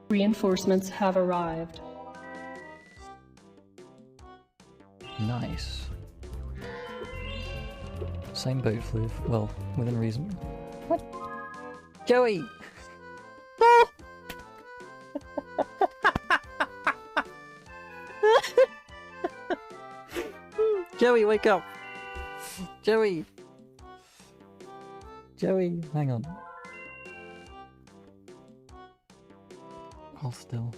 Reinforcements have arrived. Nice. Same boat floof. Well, within reason. What? Joey! Joey, wake up! Joey! Joey, hang on. Hold still.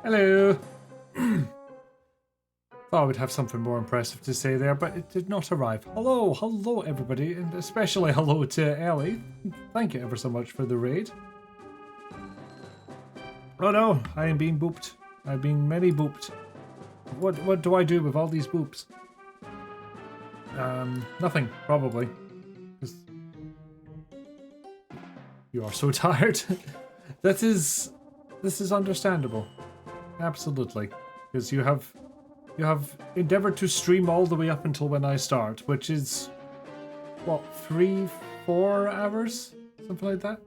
Hello! Thought I would have something more impressive to say there, but it did not arrive. Hello everybody, and especially hello to Ellie. Thank you ever so much for the raid. Oh no, I am being booped. I've been many booped. What do I do with all these boops? Nothing, probably. 'Cause you are so tired. This is understandable. Absolutely, because you have endeavored to stream all the way up until when I start, which is what, 3-4 hours, something like that.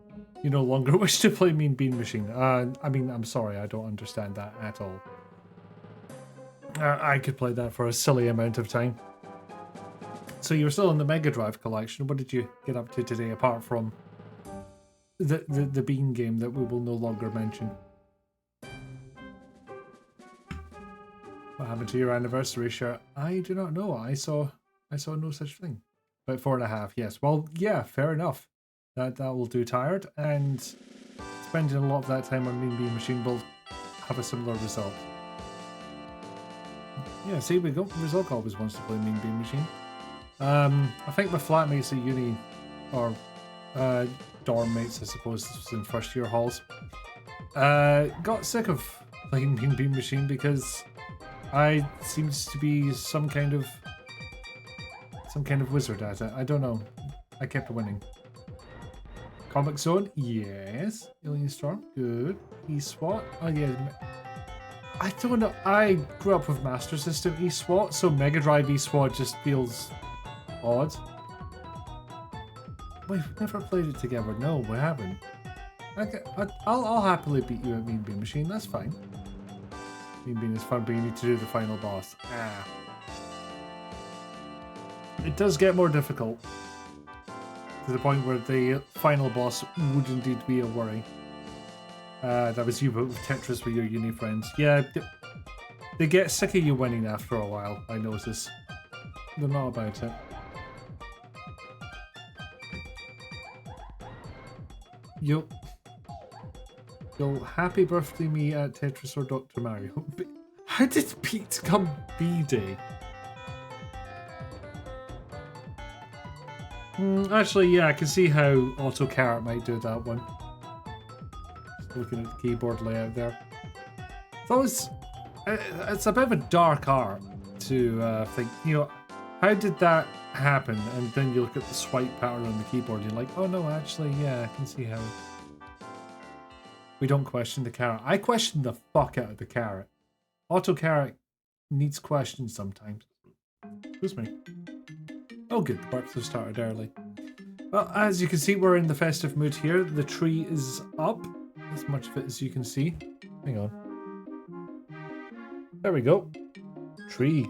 You no longer wish to play Mean Bean Machine. I mean, I'm sorry, I don't understand that at all. I could play that for a silly amount of time. So you're still in the Mega Drive collection. What did you get up to today, apart from the Bean game that we will no longer mention? What happened to your anniversary shirt? I do not know. I saw no such thing. About 4.5, yes. Well, yeah, fair enough. That will do tired, and spending a lot of that time on Mean Bean Machine will have a similar result. Yeah, see, we go. Rizok always wants to play Mean Bean Machine. I think my flatmates at uni, or dorm mates, I suppose, this was in first year halls, got sick of playing Mean Bean Machine because I seems to be some kind of wizard at it. I don't know. I kept winning. Comic Zone, yes. Alien Storm, good. E-SWAT, oh yeah. I don't know. I grew up with Master System E-SWAT, so Mega Drive E-SWAT just feels odd. We've never played it together. No, we haven't. Okay, I'll happily beat you at Mean Bean Machine. That's fine. Mean Bean is fun, but you need to do the final boss. Ah. It does get more difficult, to the point where the final boss would indeed be a worry. That was you with Tetris with your uni friends. Yeah, they get sick of you winning after a while, I notice. They're not about it. Yo, happy birthday me at Tetris or Dr. Mario. How did Pete come B-Day? Actually, yeah, I can see how AutoCarrot might do that one. Just looking at the keyboard layout there. It's a bit of a dark art to think, you know, how did that happen? And then you look at the swipe pattern on the keyboard, you're like, oh no, actually, yeah, I can see how. We don't question the carrot. I question the fuck out of the carrot. AutoCarrot needs questions sometimes. Excuse me. Oh good, the burps have started early. Well, as you can see, we're in the festive mood here. The tree is up, as much of it as you can see. Hang on. There we go. Tree.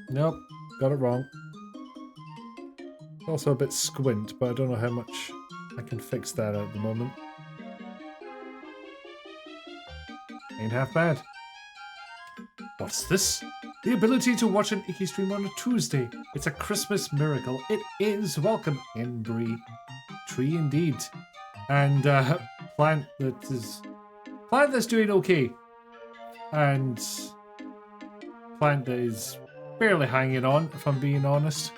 Nope, got it wrong. Also a bit squint, but I don't know how much I can fix that at the moment. Ain't half bad. What's this? The ability to watch an Icky stream on a Tuesday. It's a Christmas miracle. It is. Welcome, Embry. Tree indeed. And plant that's doing okay. And plant that is barely hanging on, if I'm being honest.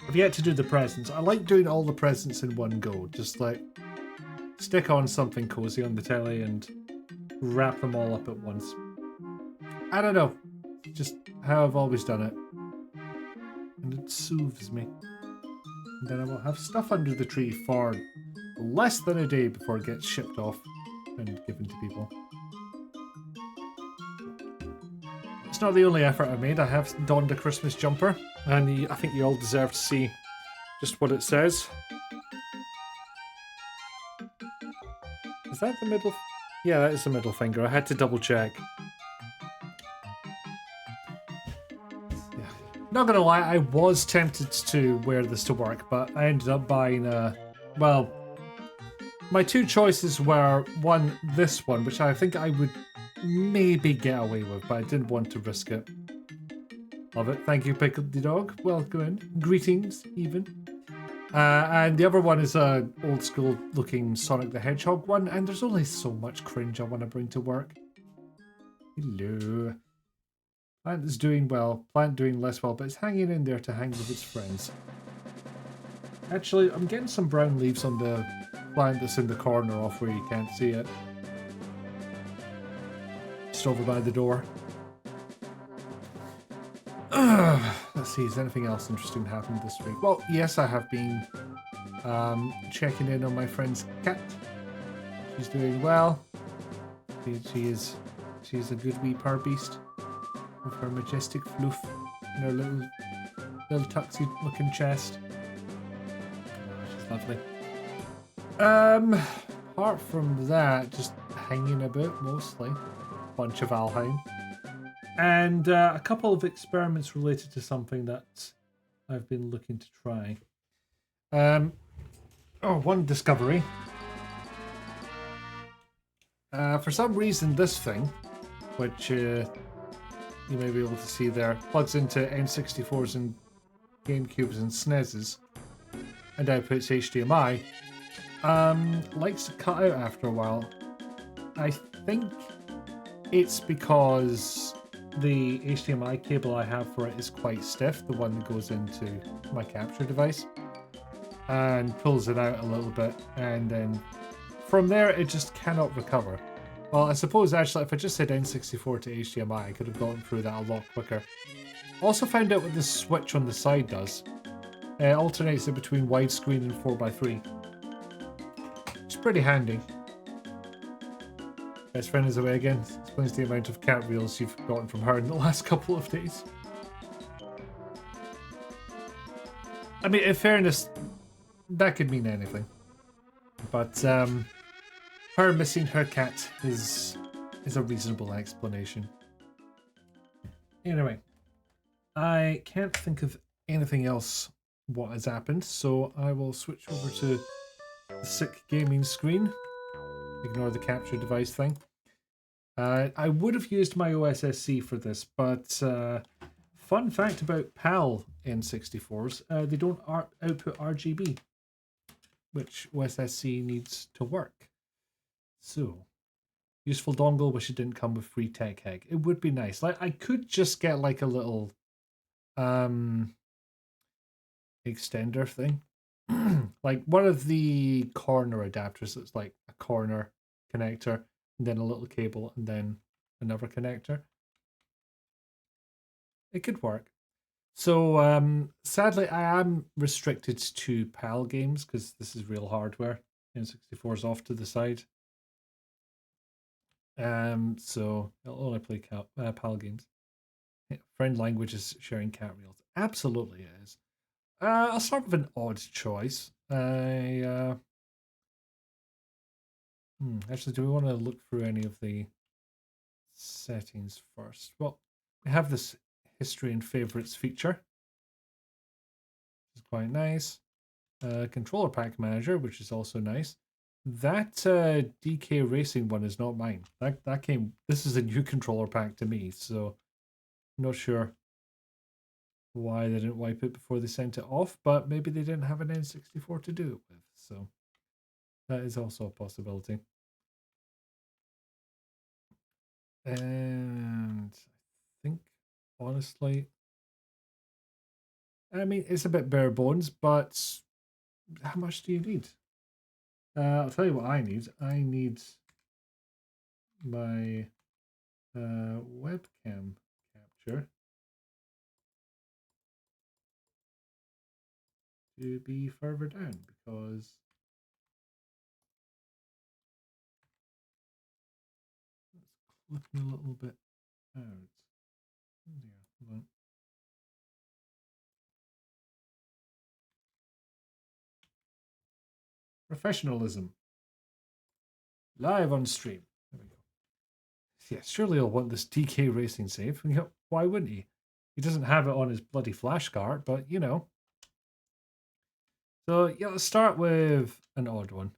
I've yet to do the presents. I like doing all the presents in one go. Just like stick on something cozy on the telly and wrap them all up at once. I don't know. Just how I've always done it. And it soothes me. And then I will have stuff under the tree for less than a day before it gets shipped off and given to people. It's not the only effort I made. I have donned a Christmas jumper, and I think you all deserve to see just what it says. Is that the middle? Yeah, that is the middle finger. I had to double check. Yeah. Not gonna lie, I was tempted to wear this to work, but I ended up buying well, my two choices were one, this one, which I think I would maybe get away with, but I didn't want to risk it. Love it. Thank you, Pickle the Dog. Welcome in. Greetings, even. And the other one is a old school looking Sonic the Hedgehog one, and there's only so much cringe I want to bring to work. Hello. Plant is doing well. Plant doing less well, but it's hanging in there to hang with its friends. Actually, I'm getting some brown leaves on the plant that's in the corner off where you can't see it. Just over by the door. Let's see, is anything else interesting happened this week? Well, yes, I have been checking in on my friend's cat. She's doing well. She's a good wee purr beast with her majestic fluff and her little tuxy looking chest. Oh, she's lovely. Apart from that, just hanging about mostly. Bunch of Valheim. And a couple of experiments related to something that I've been looking to try. One discovery. For some reason, this thing, which you may be able to see there, plugs into N64s and GameCubes and SNESes, and outputs HDMI, likes to cut out after a while. I think it's because the HDMI cable I have for it is quite stiff, the one that goes into my capture device, and pulls it out a little bit, and then from there it just cannot recover. Well, I suppose actually if I just said N64 to HDMI, I could have gotten through that a lot quicker. Also found out what this switch on the side does. It alternates it between widescreen and 4:3. It's pretty handy. Best friend is away again. Explains the amount of cat reels you've gotten from her in the last couple of days. I mean, in fairness, that could mean anything. But her missing her cat is a reasonable explanation. Anyway, I can't think of anything else what has happened, so I will switch over to the sick gaming screen. Ignore the capture device thing. I would have used my OSSC for this, but fun fact about PAL N64s, they don't output RGB, which OSSC needs to work. So, useful dongle, wish it didn't come with free tech hack. It would be nice. Like, I could just get like a little extender thing. Like one of the corner adapters that's like a corner connector, and then a little cable, and then another connector. It could work. So sadly, I am restricted to PAL games because this is real hardware. N64 is off to the side. So I'll only play PAL games. Friend language is sharing cat reels. Absolutely it is. I'll start with an odd choice. Actually, do we want to look through any of the settings first? Well, we have this history and favorites feature. Which is quite nice. Controller pack manager, which is also nice. That DK Racing one is not mine. That came. This is a new controller pack to me, so I'm not sure why they didn't wipe it before they sent it off. But maybe they didn't have an N64 to do it with, so that is also a possibility. And I think, honestly, I mean, it's a bit bare bones, but how much do you need? I'll tell you what I need. I need my webcam capture to be further down because it's clipping a little bit out. Oh dear, hold on. Professionalism. Live on stream. There we go. Yeah, surely he'll want this DK Racing save. You know, why wouldn't he? He doesn't have it on his bloody flash card, but you know. So yeah, let's start with an odd one.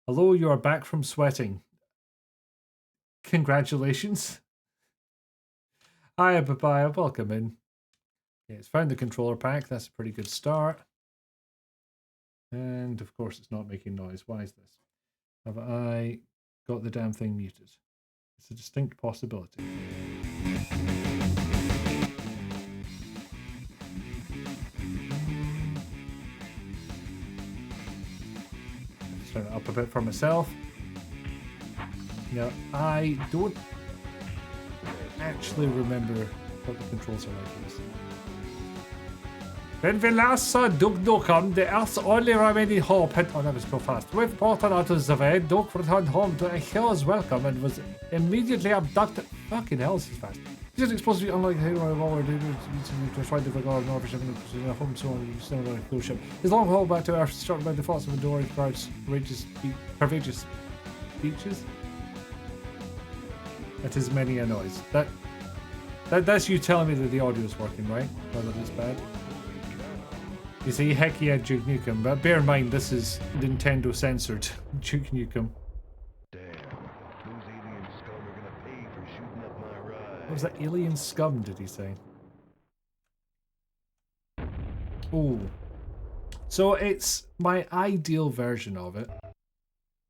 Hello, you are back from sweating. Congratulations. Hi, Papaya, welcome in. Okay, it's found the controller pack. That's a pretty good start. And of course, it's not making noise. Why is this? Have I got the damn thing muted? It's a distinct possibility. Let's turn it up a bit for myself. Now, I don't actually remember what the controls are like in this. When we last saw Doug Nukem, the Earth's only remaining hope had... Oh, that was so fast. With portal out of the way, Doug returned home to a hero's welcome and was immediately abducted. Fucking hell, this is fast. He isn't supposed to be unlike Halo Revolver, to try to regard an officer in a home zone, still on a cruise ship. His long haul back to Earth started by the thoughts of adoring crowds, courageous beaches. That is many a noise. That's you telling me that the audio is working, right? Whether it's bad. You see, heck yeah, Duke Nukem, but bear in mind this is Nintendo censored Duke Nukem. Damn, those alien scum are gonna pay for shooting up my ride. What was that, alien scum, did he say? Oh. So it's my ideal version of it,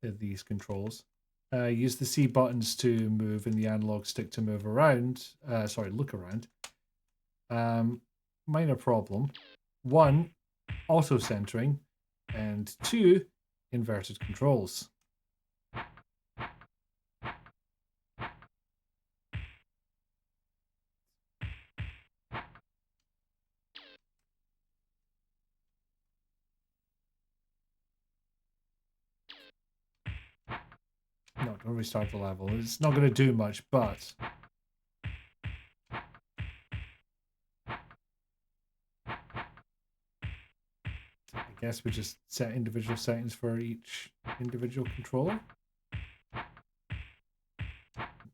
these controls. Use the C buttons to move and the analog stick to move around. Look around. Minor problem. 1, auto-centering, and 2, inverted controls. No, don't restart the level. It's not going to do much, but... I guess we just set individual settings for each individual controller.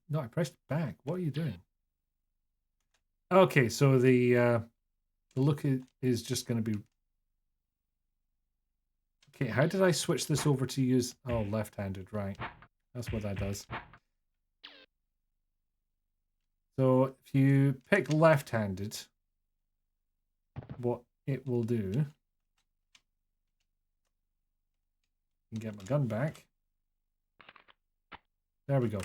No, I pressed back. What are you doing? Okay, so the look is just going to be... Okay, how did I switch this over to use... Oh, left-handed, right. That's what that does. So if you pick left-handed, what it will do... Get my gun back. There we go.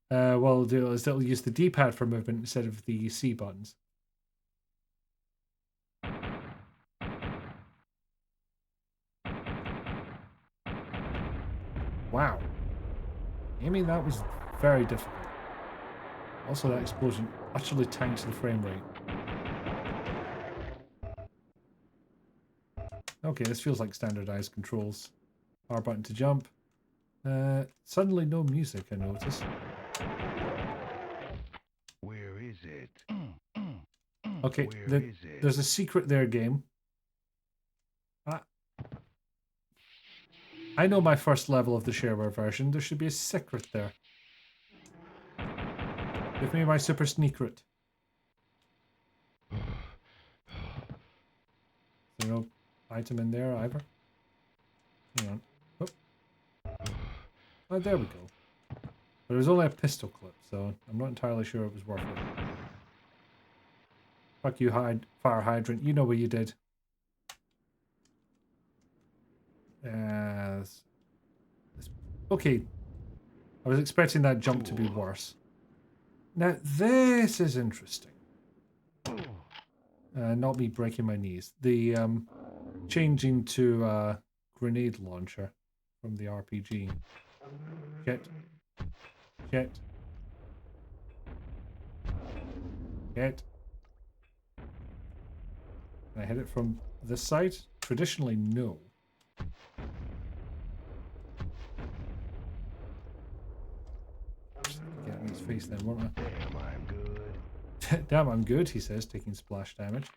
What it'll do is it'll use the D-pad for movement instead of the C buttons. Wow. Aiming that was very difficult. Also, that explosion utterly tanks the frame rate. Okay, this feels like standardized controls. R button to jump. Suddenly no music, I notice. Where is it? Okay, Where is it? there's a secret there, game. I know my first level of the shareware version. There should be a secret there. Give me my super secret. Is there no item in there either? Hang on. Oh, there we go. But it was only a pistol clip, so I'm not entirely sure it was worth it. Fuck you, fire hydrant. You know what you did. Okay. I was expecting that jump to be worse. Now, this is interesting. Not me breaking my knees. The changing to grenade launcher from the RPG. Shit. Shit. Shit. Can I hit it from this side? Traditionally, no. Get in his face then, won't I? Damn, I'm good. Damn, I'm good, he says, taking splash damage.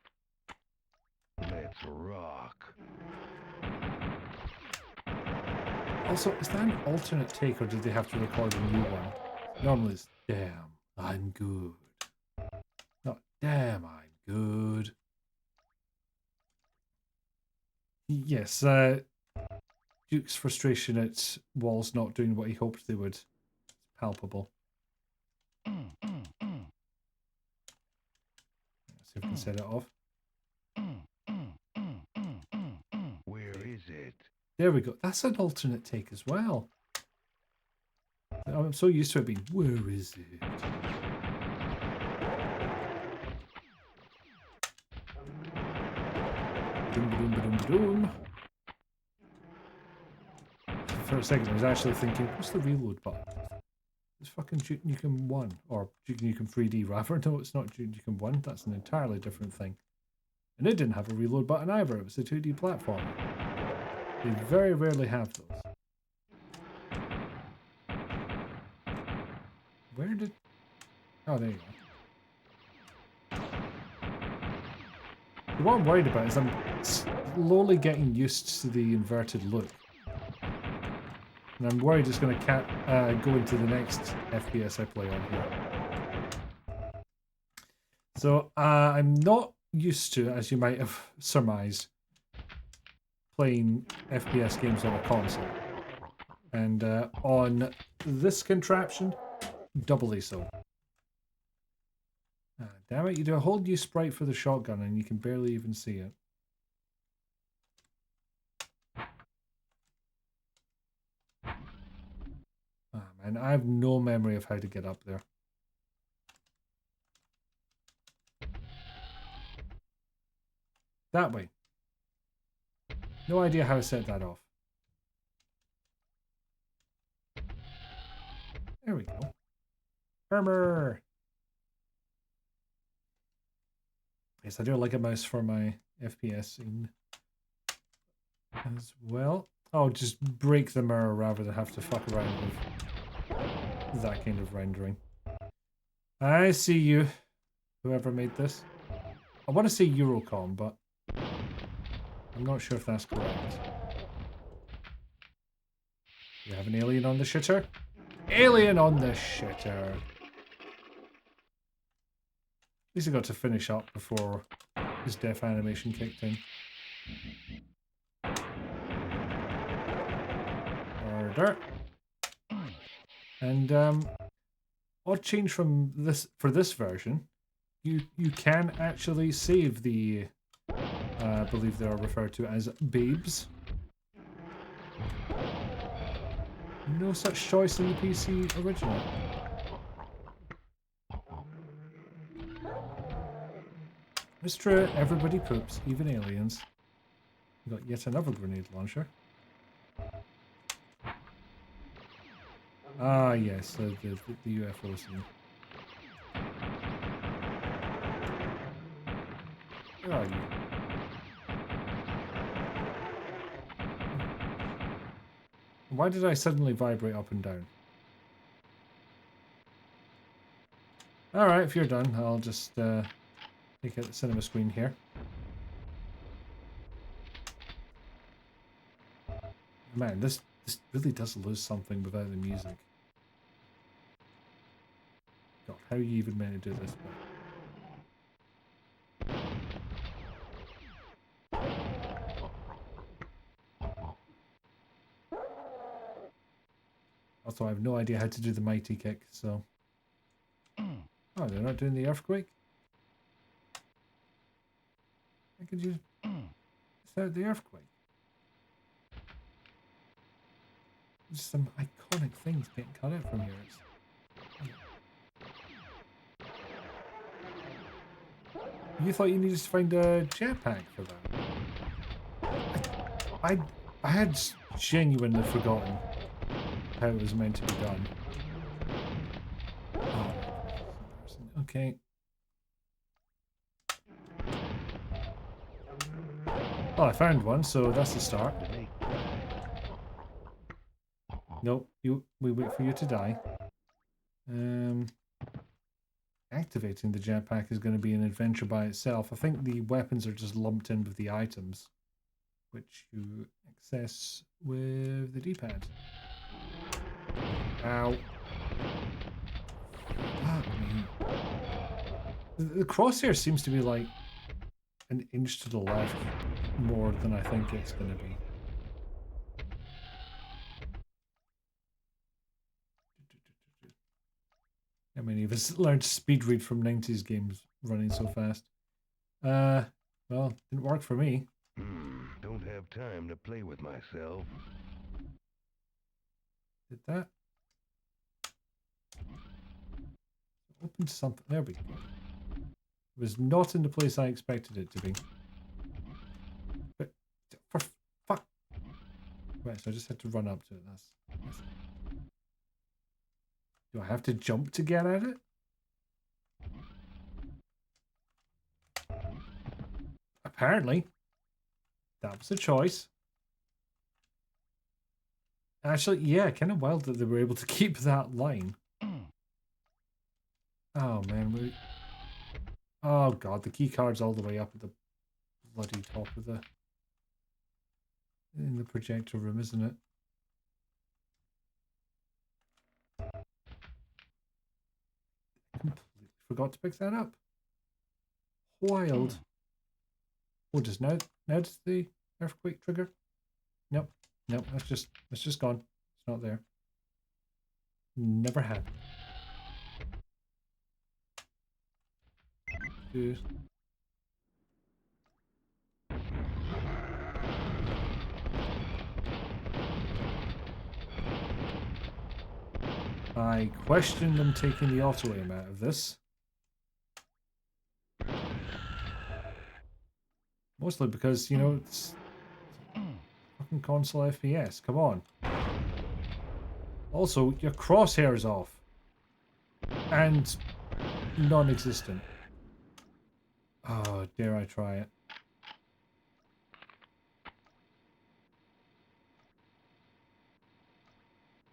Let's rock. Also, is that an alternate take, or did they have to record a new one? Normally it's, damn, I'm good. Not, damn, I'm good. Yes, Duke's frustration at walls not doing what he hoped they would. It's palpable. Let's see if we can set it off. Where is it? There we go. That's an alternate take as well. I'm so used to it being, where is it? Boom, boom, boom, boom. For a second, I was actually thinking, what's the reload button? It's fucking Duke Nukem 1, or Duke Nukem 3D rather. No, it's not Duke Nukem 1. That's an entirely different thing. And it didn't have a reload button either. It was a 2D platform. They very rarely have those. Where did... Oh, there you go. What I'm worried about is I'm slowly getting used to the inverted look. And I'm worried it's going to go into the next FPS I play on here. So, I'm not used to, as you might have surmised, playing FPS games on a console. And on this contraption, doubly so. Damn it, you do a whole new sprite for the shotgun and you can barely even see it. Oh man, I have no memory of how to get up there. That way. No idea how to set that off. There we go. Armor! Yes, I do like a mouse for my FPS scene as well. Oh, just break the mirror rather than have to fuck around with that kind of rendering. I see you, whoever made this. I want to say Eurocom, but I'm not sure if that's correct. You have an alien on the shitter? Alien on the shitter! At least I got to finish up before his death animation kicked in. Murder. And odd change from this for this version. You can actually save the I believe they are referred to as babes. No such choice in the PC original. It's true, everybody poops, even aliens. We got yet another grenade launcher. Ah, yes, the UFO scene. Where are you? Why did I suddenly vibrate up and down? Alright, if you're done, I'll just take out the cinema screen here. Man, this really does lose something without the music. God, how are you even meant to do this? Also, I have no idea how to do the mighty kick, so... Oh, they're not doing the earthquake? I could just... Without the earthquake. Just some iconic things getting cut out from here. You thought you needed to find a jetpack for that? I had genuinely forgotten how it was meant to be done. Oh, okay. Well, I found one, so that's the start. Nope, we wait for you to die. Activating the jetpack is going to be an adventure by itself. I think the weapons are just lumped in with the items, which you access with the D-pad. Ow. Fuck me. The crosshair seems to be like an inch to the left more than I think it's going to be. How many of us learned speed read from 90s games running so fast? Well, didn't work for me. Don't have time to play with myself. Did that? Opened something. There we go. It was not in the place I expected it to be. But for fuck. Right, so I just had to run up to it. That's Do I have to jump to get at it? Apparently. That was a choice. Actually, yeah, kind of wild that they were able to keep that line. Oh, man. Oh, God. The key card's all the way up at the bloody top of the... in the projector room, isn't it? Completely forgot to pick that up. Wild. Oh, does now does the earthquake trigger? Nope. Nope, that's just gone. It's not there. Never happened. Dude. I question them taking the auto aim out of this. Mostly because, you know, it's fucking console FPS. Come on. Also, your crosshair's off. And non-existent. Oh, dare I try it.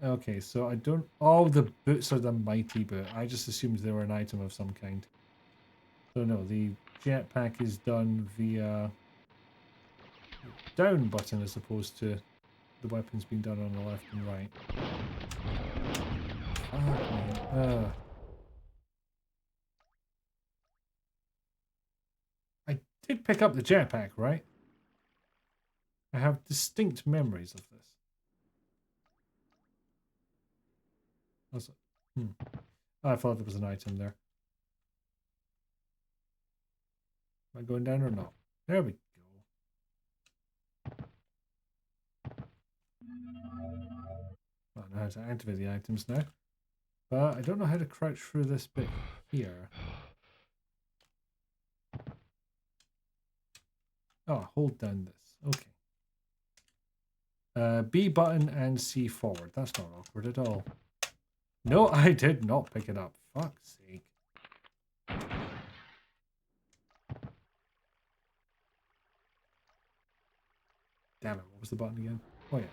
Okay, so I don't... Oh, the boots are the mighty boot. I just assumed they were an item of some kind. So no, the jetpack is done via the down button as opposed to the weapons being done on the left and right. Fuck me. I did pick up the jetpack, right? I have distinct memories of this. Also, I thought there was an item there. Am I going down or not? There we go. I know how to activate the items now. But I don't know how to crouch through this bit here. Oh, hold down this. Okay. B button and C forward. That's not awkward at all. No, I did not pick it up. Fuck's sake. Damn it, what was the button again? Oh yeah,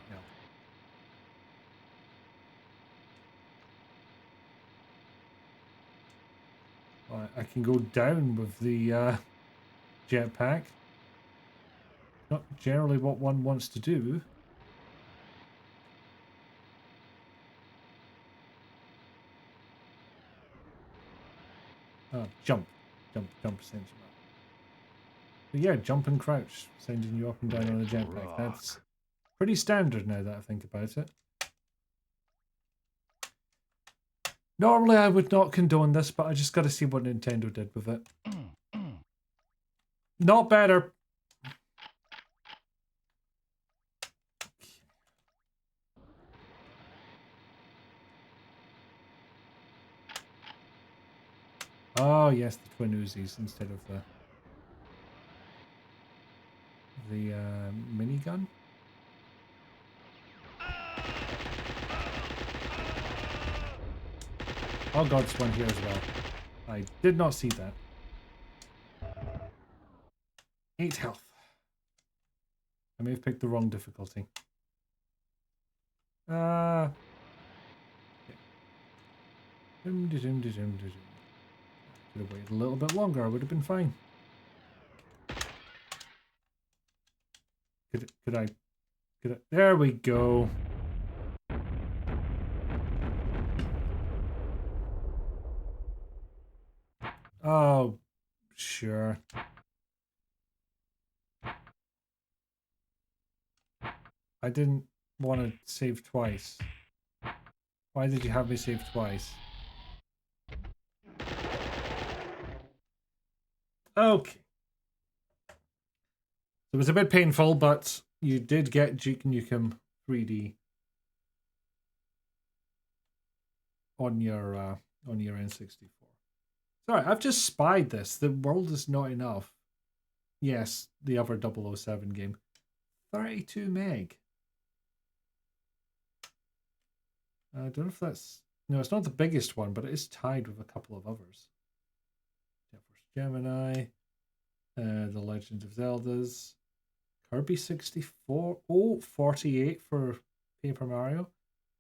no. I can go down with the jetpack. Not generally what one wants to do. Oh, jump. Jump sends you up. But yeah, jump and crouch, sending you up and down on a jetpack. That's pretty standard now that I think about it. Normally I would not condone this, but I just got to see what Nintendo did with it. Not better. Oh yes, the twin Uzis instead of the minigun. Oh god, there's one here as well. I did not see that. 8 health. I may have picked the wrong difficulty. Okay. Could have waited a little bit longer, I would have been fine. Could I? There we go. Oh, sure. I didn't want to save twice. Why did you have me save twice? Okay. It was a bit painful, but you did get Duke Nukem 3D on your N64. Sorry, I've just spied this. The world is not enough. Yes, the other 007 game. 32 meg. I don't know if that's... No, it's not the biggest one, but it is tied with a couple of others. Gemini, The Legend of Zelda's, Kirby 64, oh, 48 for Paper Mario.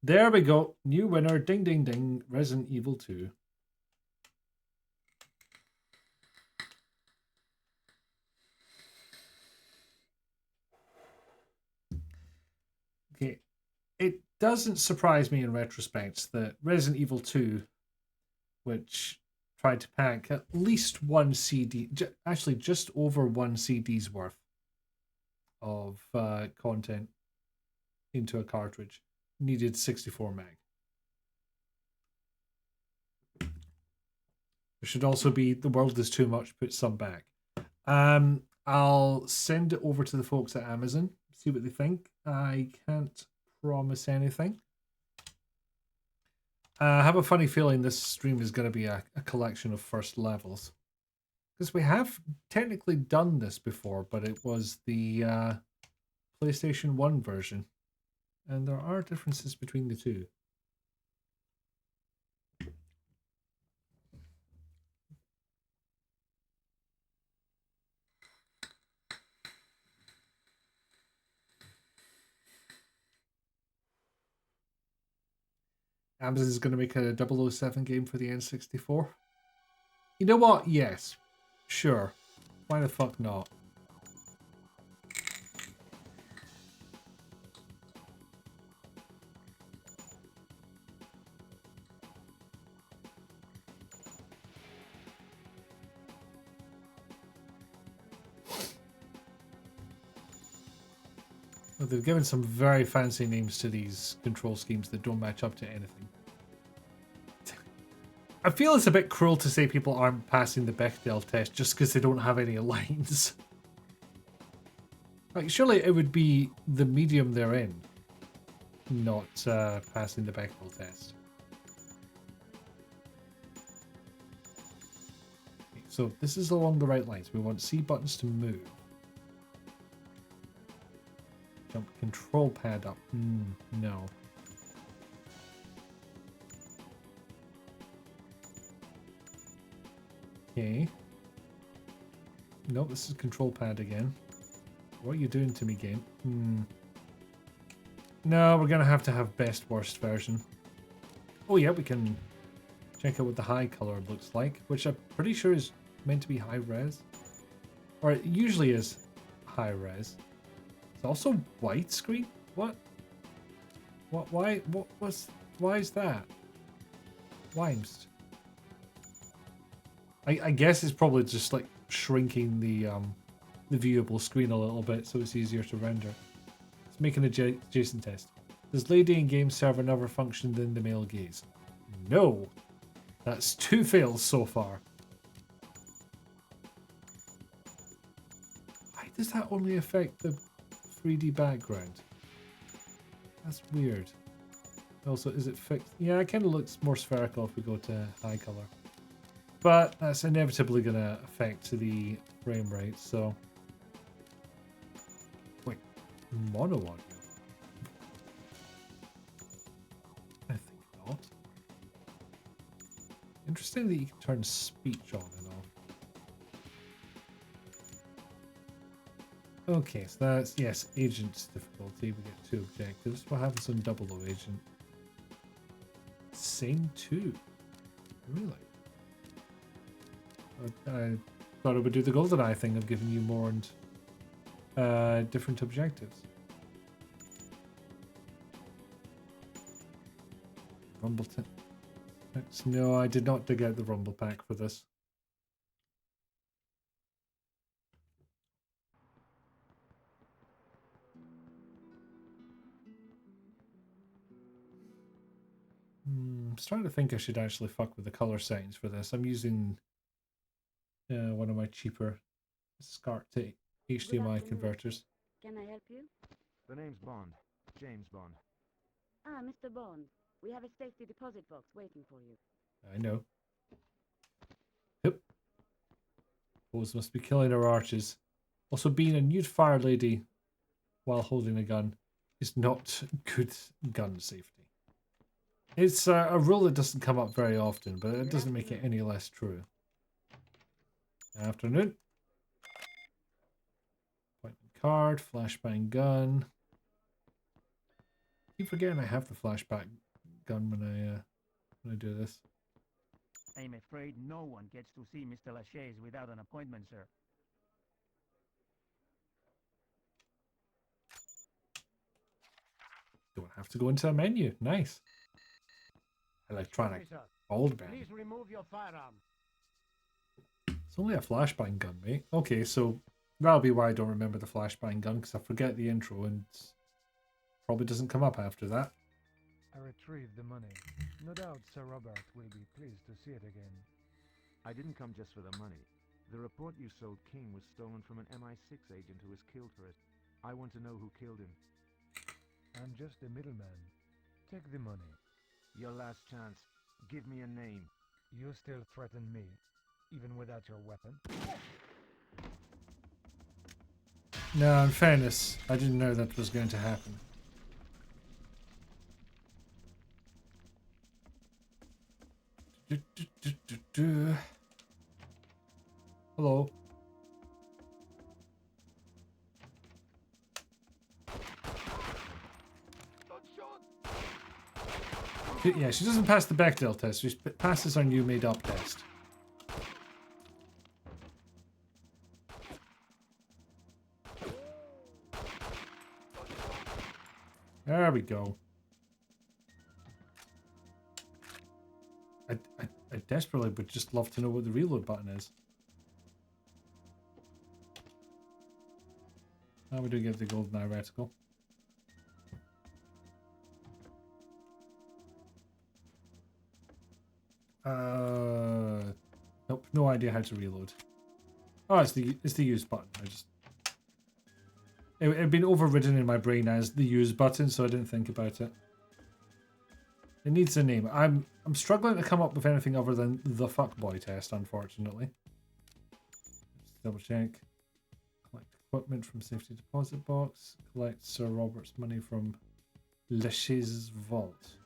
There we go, new winner, ding ding ding, Resident Evil 2. Okay, it doesn't surprise me in retrospect that Resident Evil 2, which tried to pack at least one CD, actually just over one CD's worth of content into a cartridge, needed 64 meg. There should also be the world is too much, put some back. I'll send it over to the folks at Amazon, see what they think. I can't promise anything. I have a funny feeling this stream is going to be a collection of first levels. Because we have technically done this before, but it was the PlayStation 1 version. And there are differences between the two. Amazon is going to make a 007 game for the N64. You know what? Yes. Sure. Why the fuck not? Well, they've given some very fancy names to these control schemes that don't match up to anything. I feel it's a bit cruel to say people aren't passing the Bechdel test just because they don't have any lines. Like, surely it would be the medium they're in, not passing the Bechdel test. Okay, so this is along the right lines. We want C buttons to move. Jump control pad up. No. Okay. Nope, this is control pad again. What are you doing to me, game? No, we're gonna have to have best worst version. Oh yeah, we can check out what the high color looks like, which I'm pretty sure is meant to be high res. Or it usually is high res. It's also widescreen? What? Why is that? Wimst. I guess it's probably just like shrinking the viewable screen a little bit so it's easier to render. Let's make an adjacent test. Does lady in game serve another function than the male gaze? No. That's 2 fails so far. Why does that only affect the 3D background? That's weird. Also, is it fixed? Yeah, it kind of looks more spherical if we go to high color. But that's inevitably going to affect the frame rate, so... Wait, mono audio? I think not. Interesting that you can turn speech on and off. Okay, so that's, yes, agent difficulty. We get 2 objectives. What happens on 00 agent? Same 2. Really? I thought it would do the Goldeneye thing of giving you more and different objectives. Rumble No, I did not dig out the Rumble pack for this. I'm starting to think I should actually fuck with the color settings for this. I'm using one of my cheaper SCART to HDMI converters. Can I help you? The name's Bond. James Bond. Ah, Mr. Bond. We have a safety deposit box waiting for you. I know. Yep. Those must be killing our arches. Also, being a nude fire lady while holding a gun is not good gun safety. It's a rule that doesn't come up very often, but it doesn't make it any less true. Afternoon. Appointment card, flashbang gun. Keep forgetting I have the flashback gun when I do this. I'm afraid no one gets to see Mr. Lachaise without an appointment, sir. Don't have to go into a menu. Nice. Electronic old man. Please remove your firearm. It's only a flashbang gun, mate. Okay, so that'll be why I don't remember the flashbang gun, because I forget the intro and probably doesn't come up after that. I retrieved the money. No doubt Sir Robert will be pleased to see it again. I didn't come just for the money. The report you sold King was stolen from an MI6 agent who was killed for it. I want to know who killed him. I'm just a middleman. Take the money. Your last chance. Give me a name. You still threaten me, even without your weapon? No, in fairness, I didn't know that was going to happen. Hello. Yeah, she doesn't pass the Bechdel test. She passes our new made-up test. There we go. I desperately would just love to know what the reload button is. Now we do get the Goldeneye reticle. Nope, no idea how to reload. Oh, it's the use button. It had been overridden in my brain as the use button, so I didn't think about it. It needs a name. I'm struggling to come up with anything other than the fuckboy test, unfortunately. Let's double check. Collect equipment from safety deposit box. Collect Sir Robert's money from Lachaise's vault.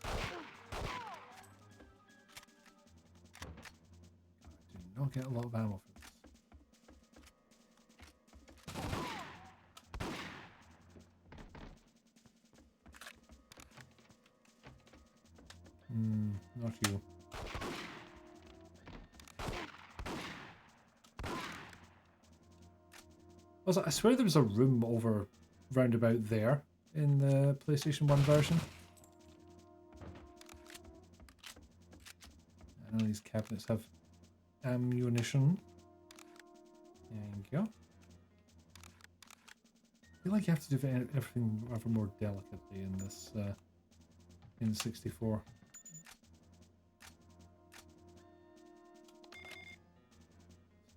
I do not get a lot of ammo for this. Not you. Also, I swear there was a room over round about there in the PlayStation 1 version. And these cabinets have ammunition. Thank you. I feel like you have to do everything ever more delicately in this N64.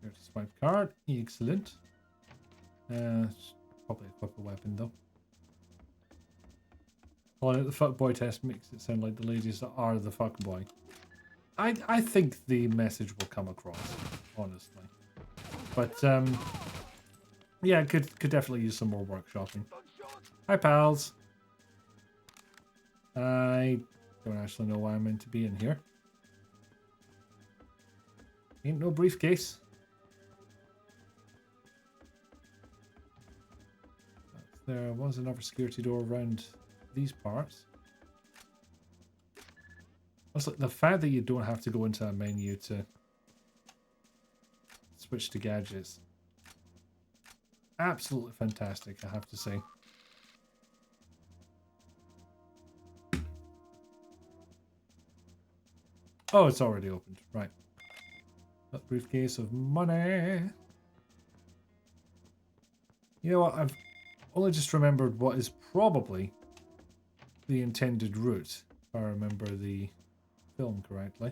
Here to swipe card. Excellent. Probably equip a weapon though. Calling it the fuckboy test makes it sound like the ladies are the fuckboy. I think the message will come across, honestly. But yeah, could definitely use some more workshopping. Hi pals. I don't actually know why I'm meant to be in here. Ain't no briefcase. There was another security door around these parts. Also, the fact that you don't have to go into a menu to switch to gadgets. Absolutely fantastic, I have to say. Oh, it's already opened. Right. That briefcase of money. You know what? I've only just remembered what is probably the intended route, if I remember the film correctly.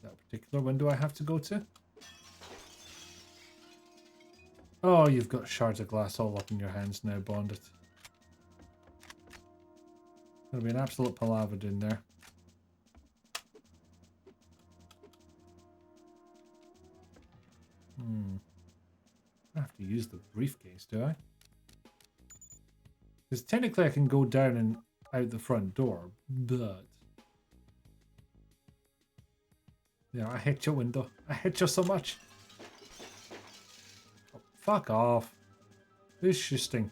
That particular window I have to go to. Oh, you've got shards of glass all up in your hands now, Bonded. Gonna be an absolute palaver in there. I have to use the briefcase, do I? Because technically I can go down and out the front door, but... Yeah, I hate your window. I hate you so much. Oh, fuck off. Who's shifting?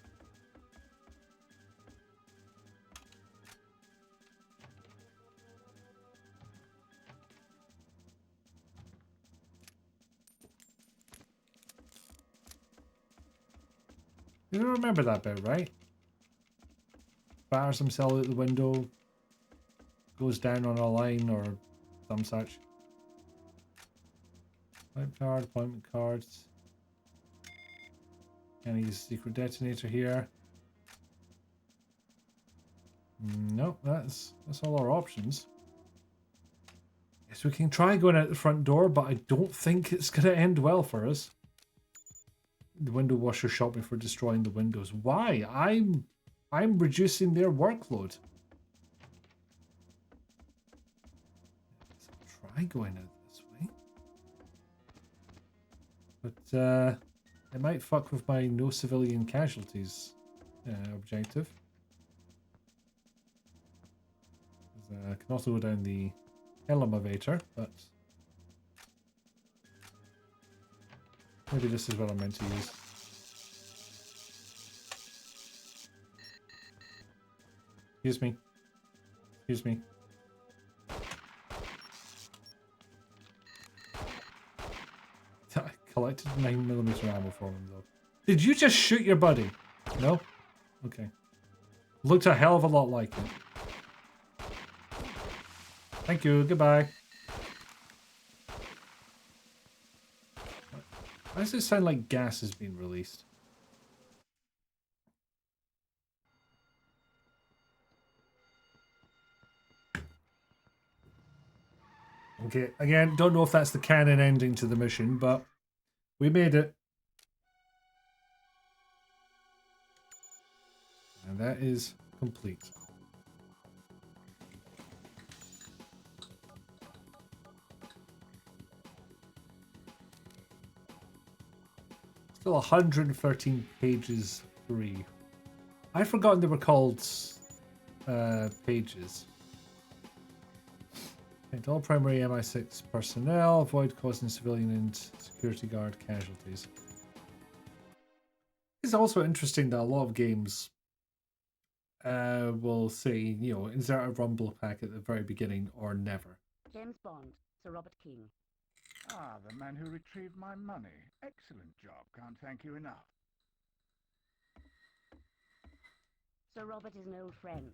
You remember that bit, right? Bars himself out the window, goes down on a line or some such. Swipe card, appointment cards. And use secret detonator here. Nope, that's all our options. Yes, we can try going out the front door, but I don't think it's going to end well for us. The window washer shot me for destroying the windows. Why? I'm reducing their workload. So try going out this way. But it might fuck with my no civilian casualties objective. I can also go down the elevator, but maybe this is what I'm meant to use. Excuse me. Excuse me. I collected 9mm ammo for him, though. Did you just shoot your buddy? No? Okay. Looked a hell of a lot like it. Thank you. Goodbye. Why does it sound like gas has been released? Okay, again, don't know if that's the canon ending to the mission, but we made it. And that is complete. Still 113 pages free. I'd forgotten they were called pages. And all primary MI6 personnel, avoid causing civilian and security guard casualties. It's also interesting that a lot of games will say, you know, insert a rumble pack at the very beginning or never. James Bond, Sir Robert King. Ah, the man who retrieved my money. Excellent job. Can't thank you enough. Sir Robert is an old friend.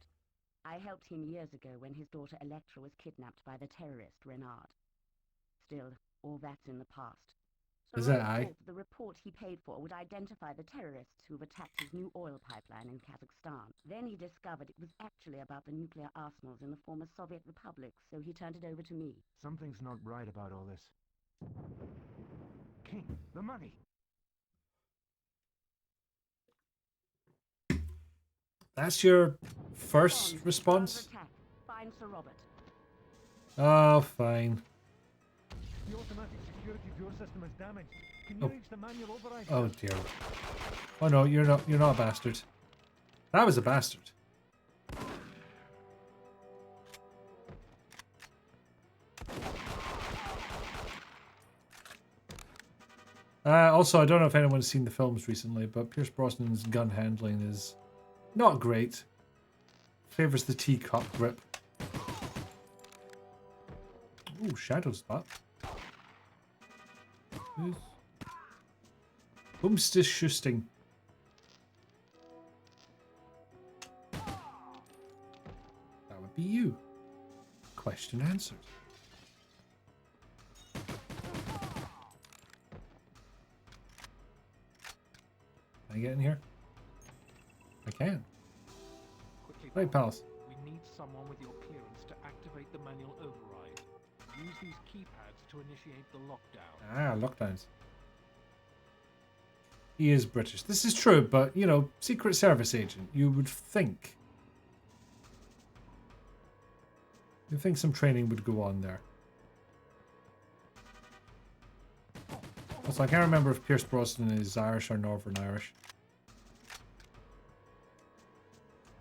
I helped him years ago when his daughter Electra was kidnapped by the terrorist Renard. Still, all that's in the past. Sir Is that Robert aye? thought that the report he paid for would identify the terrorists who've attacked his new oil pipeline in Kazakhstan. Then he discovered it was actually about the nuclear arsenals in the former Soviet republics, so he turned it over to me. Something's not right about all this. King, the money! That's your first Bond, response? we're under attack. Find Sir Robert. Oh, fine. The automatic security door system is damaged. Can you Oh. reach the manual override? Oh dear. Oh no, you're not a bastard. That was a bastard. Also, I don't know if anyone's seen the films recently, but Pierce Brosnan's gun handling is not great. Favors the teacup grip. Ooh, Shadow's up. Whom's this shusting? That would be you. Question answered. Can I get in here? I can. Quickly, Right, pals. we need someone with your clearance to activate the manual override. Use these keypads to initiate the lockdown. Ah, lockdowns. He is British. This is true, but, you know, Secret Service agent, you would think. You'd think some training would go on there. Also, I can't remember if Pierce Brosnan is Irish or Northern Irish.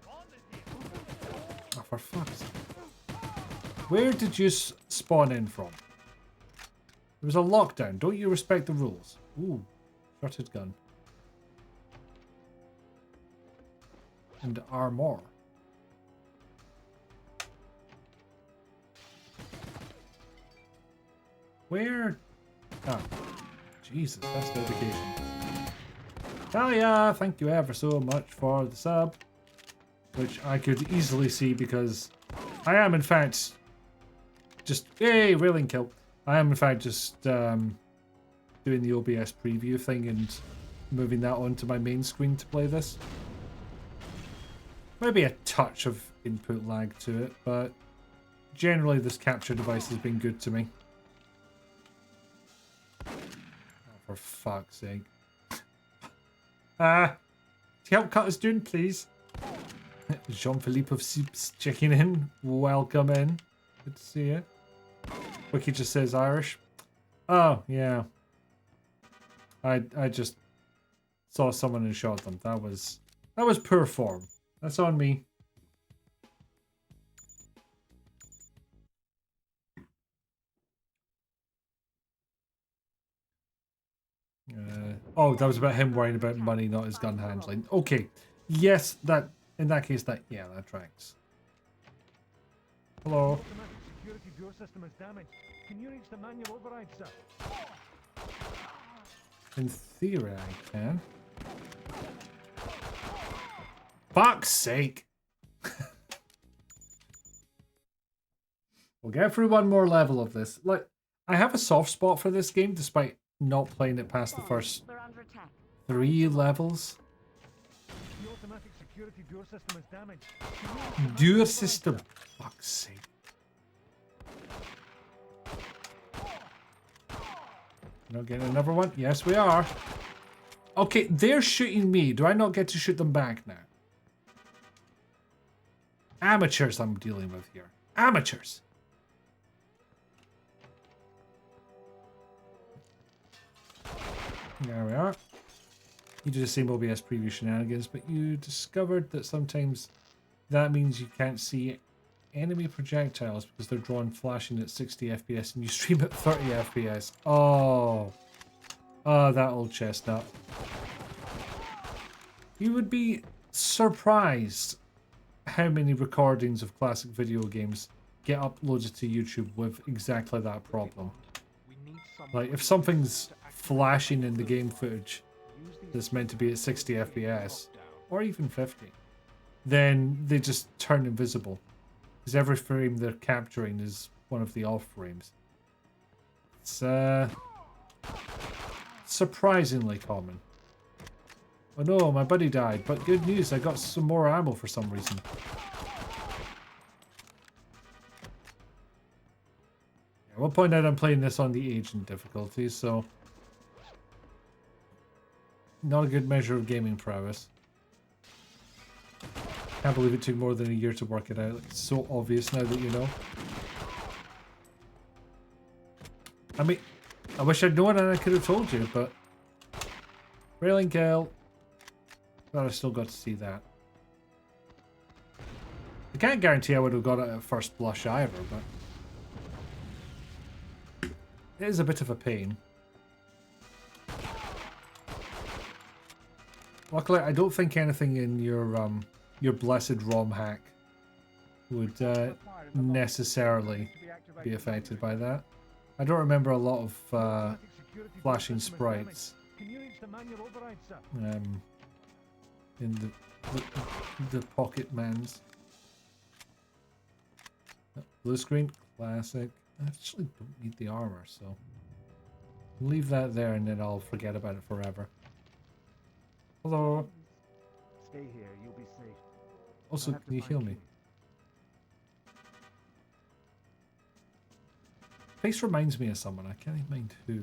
Oh, for fuck's sake. Where did you spawn in from? There was a lockdown. Don't you respect the rules? Ooh, shotted gun. And armor. Where? Ah, Jesus, that's dedication. Talia, thank you ever so much for the sub. Which I could easily see because I am in fact just, yay, railing kill. I am in fact just doing the OBS preview thing and moving that onto my main screen to play this. Maybe a touch of input lag to it, but generally this capture device has been good to me. Oh, for fuck's sake. Help cut us down, please. Jean-Philippe of Soups checking in. Welcome in. Good to see you. Wiki just says Irish. Oh, yeah. I just saw someone and shot them. That was poor form. That's on me. Oh, that was about him worrying about money, not his gun handling. Okay. Yes, that in that case that tracks. Hello. The automatic security door system is damaged. Can you reach the manual override, sir? In theory I can. Fuck's sake. We'll get through one more level of this. Like, I have a soft spot for this game despite not playing it past the first We're under attack. 3 levels. The automatic security door system is damaged. Door system. Fuck's sake. Not getting another one? Yes, we are. Okay, they're shooting me. Do I not get to shoot them back now? Amateurs I'm dealing with here. Amateurs. There we are. You do the same OBS preview shenanigans, but you discovered that sometimes that means you can't see enemy projectiles because they're drawn flashing at 60 FPS and you stream at 30 FPS. Oh. Oh, that old chestnut. You would be surprised how many recordings of classic video games get uploaded to YouTube with exactly that problem. We need someone Like, with if your something's clearance to activate flashing the in the manual game override. footage Use these that's meant to be at 60 keypads to initiate the FPS, lockdown. or even 50, then they just turn invisible. Because every frame they're capturing is one of the off frames. It's surprisingly common. Oh no, my buddy died, but good news, I got some more ammo for some reason. I will point out I'm playing this on the agent difficulty, so not a good measure of gaming prowess. Can't believe it took more than a year to work it out. It's so obvious now that you know. I mean, I wish I'd known and I could have told you, but Railing Gale. Glad I still got to see that. I can't guarantee I would have got it at first blush either, but it is a bit of a pain. Luckily, I don't think anything in your blessed ROM hack would necessarily be affected by that. I don't remember a lot of flashing sprites in the pocket mans. Oh, blue screen, classic. I actually don't need the armor, so leave that there and then I'll forget about it forever. Hello. Stay here, you'll be safe. Also, can you heal me? Face reminds me of someone. I can't even mind who.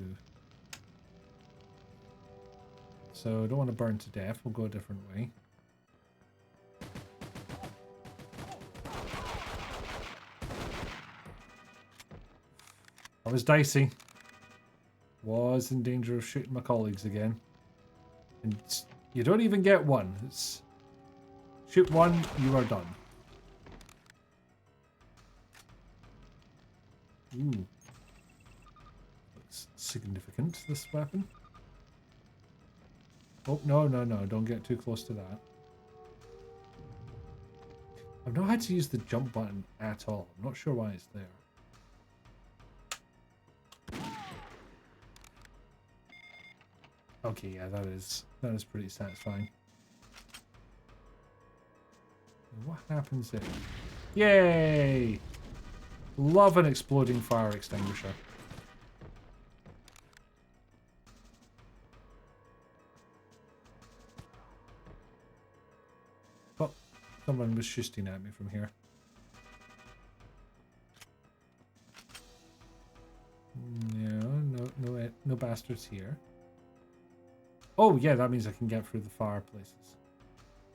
So, don't want to burn to death. We'll go a different way. I was dicey. Was in danger of shooting my colleagues again. And you don't even get one. It's shoot one, you are done. Ooh. Looks significant, this weapon. Oh, no, no, no. Don't get too close to that. I've not had to use the jump button at all. I'm not sure why it's there. Okay, yeah, that is pretty satisfying. What happens there? Yay! Love an exploding fire extinguisher. Oh, someone was shooting at me from here. No bastards here. Oh yeah, that means I can get through the fireplaces.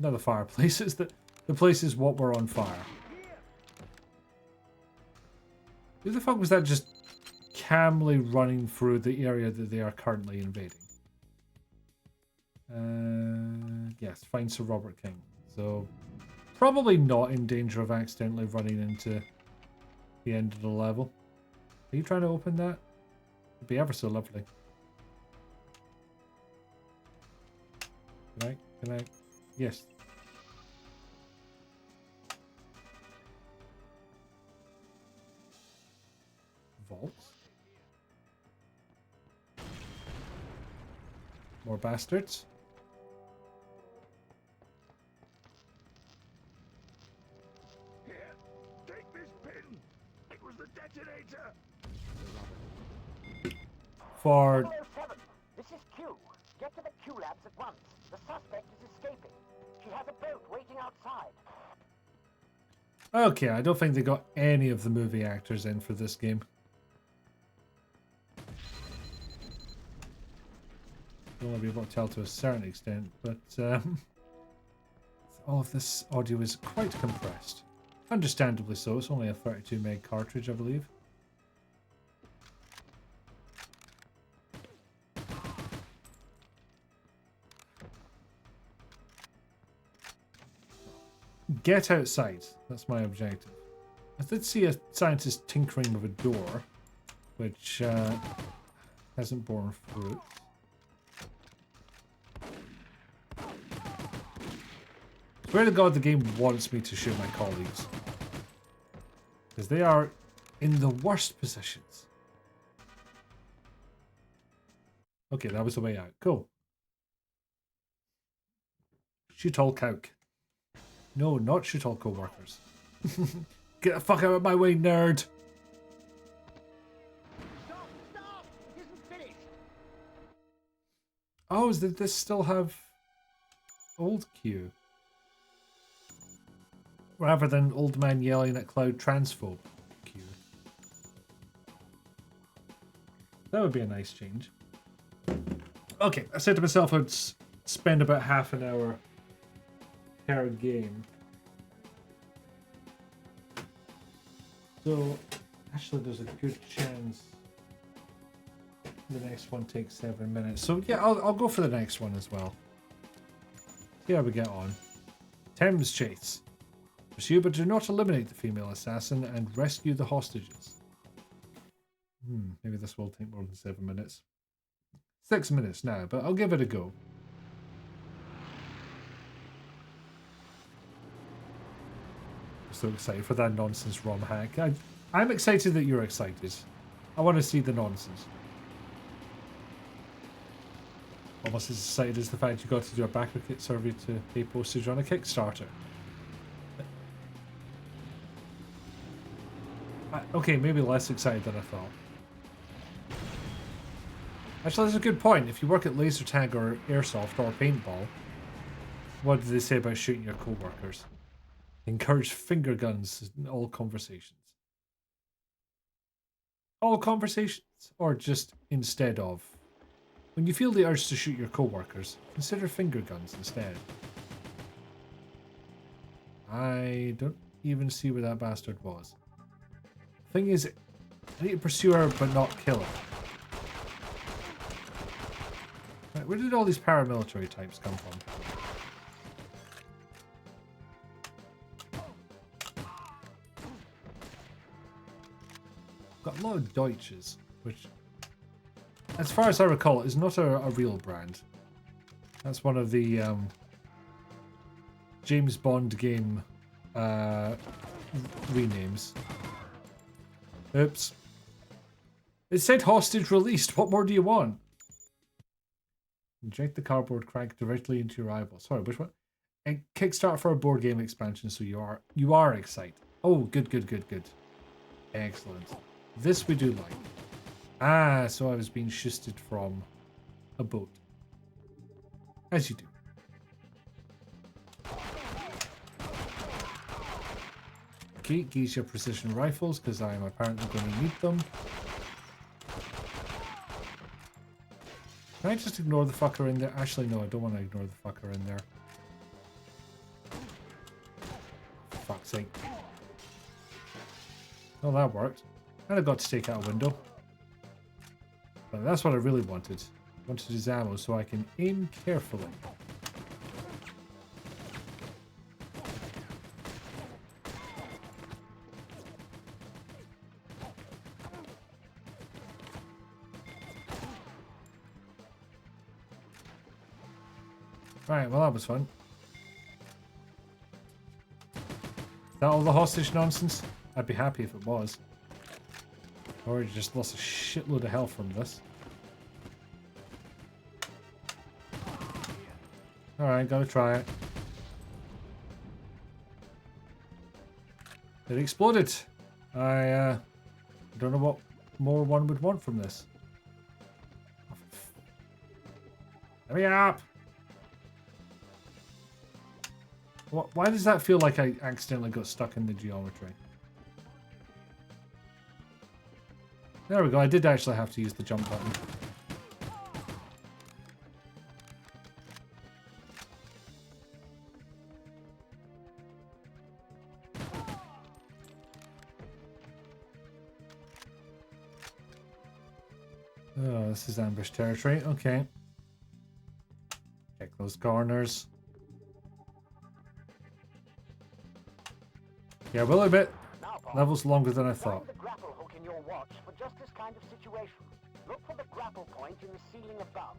Not the fireplaces, the places what were on fire. Who the fuck was that just calmly running through the area that they are currently invading? Yes, find Sir Robert King. So, probably not in danger of accidentally running into the end of the level. Are you trying to open that? It'd be ever so lovely. Can I? Yes. Vaults. More bastards. Here, take this pin. It was the detonator. For 007, this is Q. Get to the Q labs at once. The suspect is escaping. She has a boat waiting outside. okay, I don't think they got any of the movie actors in for this game. You'll only be able to tell to a certain extent, but all of this audio is quite compressed. Understandably so, it's only a 32 meg cartridge, I believe. Get outside. That's my objective. I did see a scientist tinkering with a door, which hasn't borne fruit. Swear to God the game wants me to shoot my colleagues. Because they are in the worst positions. Okay, that was the way out. Cool. Shoot all coke. No, not shoot all co-workers. Get the fuck out of my way, nerd! Stop! Stop! It isn't finished! Oh, did this still have old Q? Rather than old man yelling at cloud transphobe Q. That would be a nice change. Okay, I said to myself I'd spend about half an hour per game. So, actually there's a good chance the next one takes 7 minutes. So yeah, I'll go for the next one as well. See how we get on. Thames Chase. Pursue but do not eliminate the female assassin and rescue the hostages. Maybe this will take more than 7 minutes. 6 minutes now, but I'll give it a go. I'm so excited for that nonsense ROM hack. I'm excited that you're excited. I want to see the nonsense. Almost as excited as the fact you got to do a backer kit survey to pay postage on a Kickstarter. Okay, maybe less excited than I thought. Actually, that's a good point. If you work at laser tag or airsoft or paintball, what do they say about shooting your co-workers? Encourage finger guns in all conversations. All conversations? Or just instead of? When you feel the urge to shoot your co-workers, consider finger guns instead. I don't even see where that bastard was. Thing is, I need to pursue her but not kill her. Right, where did all these paramilitary types come from? Got a lot of Deutsches, which, as far as I recall, is not a real brand. That's one of the James Bond game renames. Oops. It said hostage released. What more do you want? Inject the cardboard crank directly into your eyeball. Sorry, which one? And Kickstarter for a board game expansion, so you are excited. Oh, good. Excellent. This we do like. Ah, so I was being shusted from a boat. As you do. Okay, geese your precision rifles, because I am apparently going to need them. Can I just ignore the fucker in there? Actually, no, I don't want to ignore the fucker in there. For fuck's sake. Well, that worked. And I got to take out a window. But that's what I really wanted. I wanted his ammo so I can aim carefully. Right, well that was fun. Is that all the hostage nonsense? I'd be happy if it was. Or you just lost a shitload of health from this. Alright, gotta try it. It exploded. I don't know what more one would want from this. Let me up! Why does that feel like I accidentally got stuck in the geometry? There we go, I did actually have to use the jump button. Oh, this is ambush territory, okay. Check those corners. Yeah, will admit, levels longer than I thought. The grapple hook in your watch for just this kind of situation. Look for the grapple point in the ceiling above.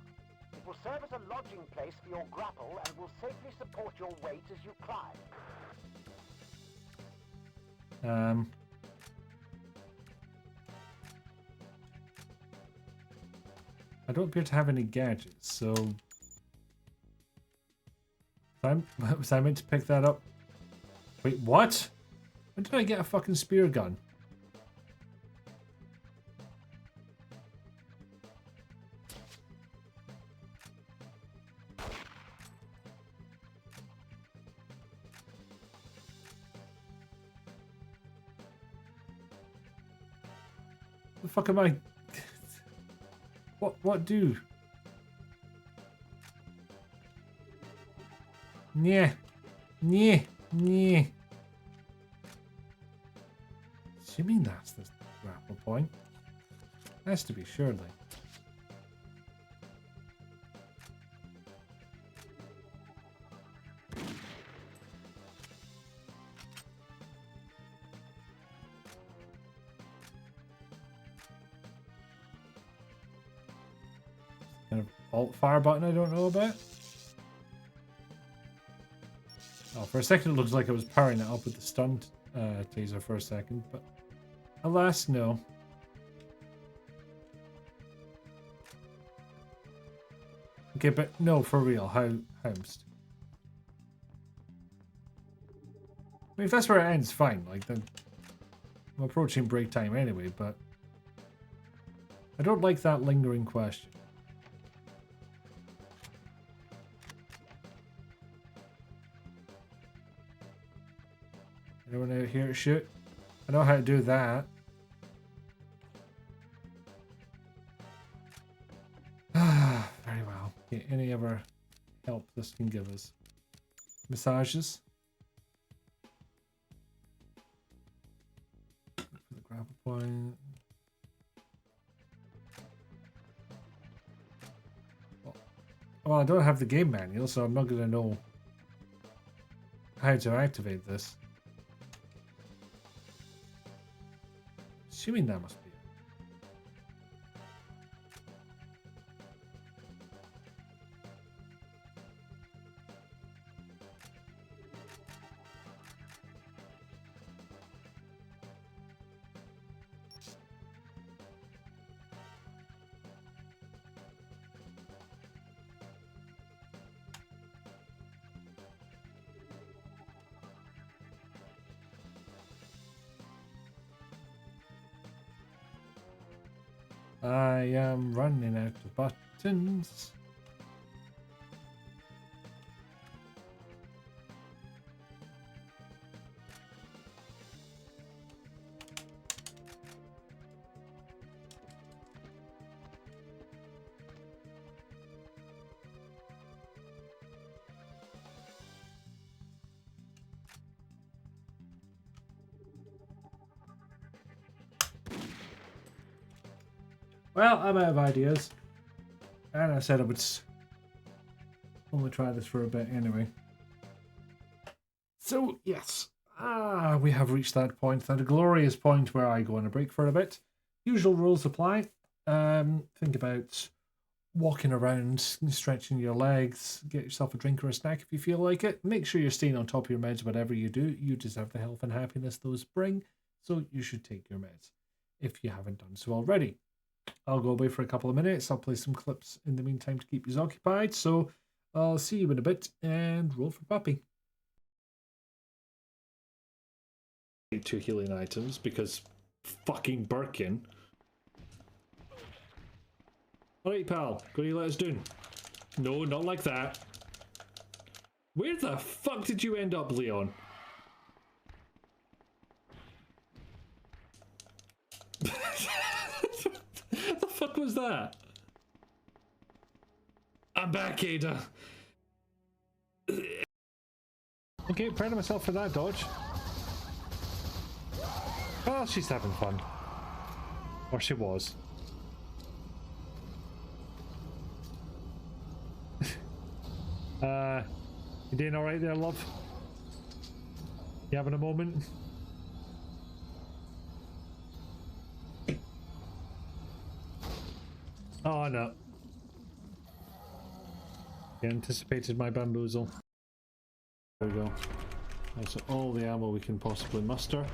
It will serve as a lodging place for your grapple and will safely support your weight as you climb. I don't appear to have any gadgets, so... Was I meant to pick that up? Wait, what? When did I get a fucking spear gun? The fuck am I? What do? Yeah. Yeah. Yeah. Assuming that's the grapple point. Has to be, surely. Kind of alt fire button I don't know about. Oh, for a second it looks like I was powering it up with the stun taser for a second, but alas, no. Okay, but no, for real, how I mean, if that's where it ends, fine. Like, then I'm approaching break time anyway, but I don't like that lingering question. Anyone out here to shoot? I know how to do that. Very well. Okay, any other help this can give us? Massages. For the grapple point. Well, I don't have the game manual, so I'm not going to know how to activate this. Assuming that must be it. I am running out of buttons. Well, I'm out of ideas. And I said I would only try this for a bit anyway. So, yes. We have reached that point. That glorious point where I go on a break for a bit. Usual rules apply. Think about walking around, stretching your legs, get yourself a drink or a snack if you feel like it. Make sure you're staying on top of your meds, whatever you do. You deserve the health and happiness those bring. So you should take your meds if you haven't done so already. I'll go away for a couple of minutes. I'll play some clips in the meantime to keep you occupied. So I'll see you in a bit and roll for puppy. 2 healing items because fucking Birkin. Alright, pal. What do you let us do? No, not like that. Where the fuck did you end up, Leon? What the fuck was that? I'm back, Ada. Okay, proud of myself for that dodge. Well, she's having fun. Or she was. You doing alright there, love? You having a moment? Oh no. You anticipated my bamboozle. There we go. That's all the ammo we can possibly muster.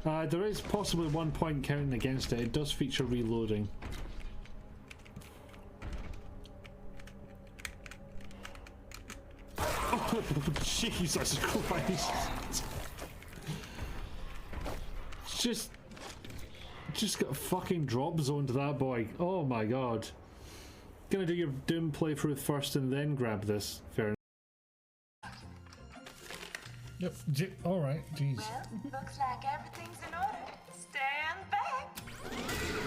There is possibly 1 point counting against it. It does feature reloading. Oh, Jesus Christ! Just got a fucking drop zone to that boy. Oh my god. Gonna do your Doom playthrough first and then grab this. Fair enough. Yep. Alright, jeez. Well, looks like everything's in order. Stand back.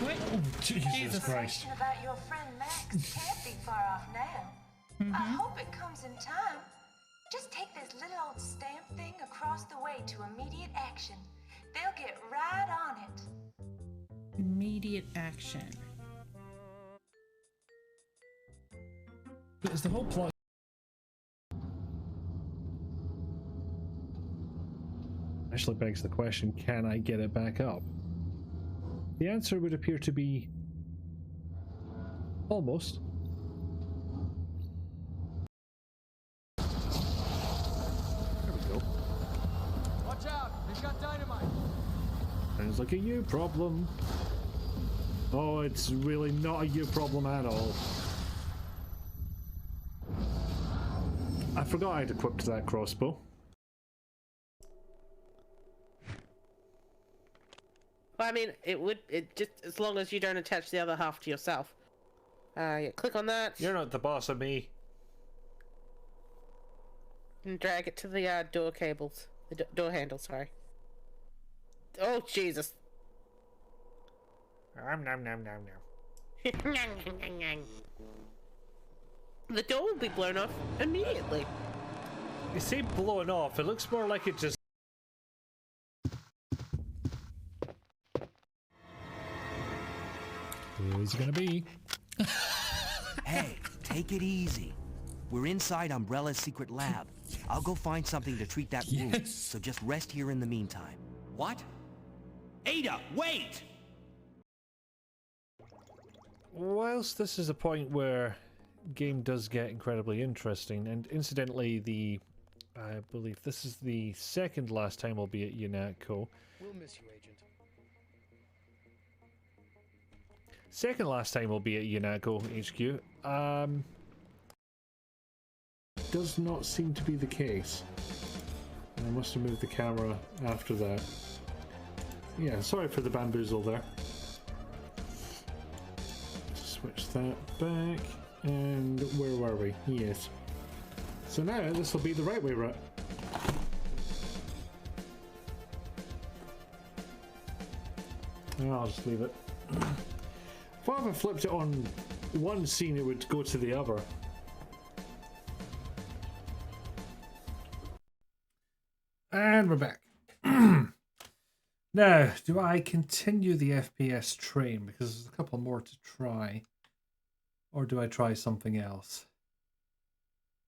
Wait. Oh, Jesus Christ. The about your friend Max can't be far off now. I hope it comes in time. Just take this little old stamp thing across the way to immediate action. They'll get right on it. Immediate action. Is the whole plot actually begs the question, can I get it back up? The answer would appear to be almost. There we go. Watch out! They've got dynamite! Sounds like a you problem. Oh, it's really not a you problem at all. I forgot I'd equipped that crossbow. Well, I mean, it just, as long as you don't attach the other half to yourself. Yeah, click on that. You're not the boss of me. And drag it to the door cables. The door handle, sorry. Oh, Jesus. Nom nom nom nom nom. The door will be blown off immediately. You say blown off, it looks more like it just... Who's it gonna be? Hey, take it easy. We're inside Umbrella's secret lab. I'll go find something to treat that wound, so just rest here in the meantime. What? Ada, wait! Whilst this is a point where game does get incredibly interesting, and incidentally, I believe this is the second last time we'll be at UNATCO. We'll miss you, Agent. Second last time we'll be at UNATCO HQ. Does not seem to be the case. I must have moved the camera after that. Yeah, sorry for the bamboozle there. Switch that back. And where were we? Yes. So now this will be the right way route. I'll just leave it. If I ever flipped it on one scene, it would go to the other. And we're back. Now, do I continue the FPS train? Because there's a couple more to try. Or do I try something else?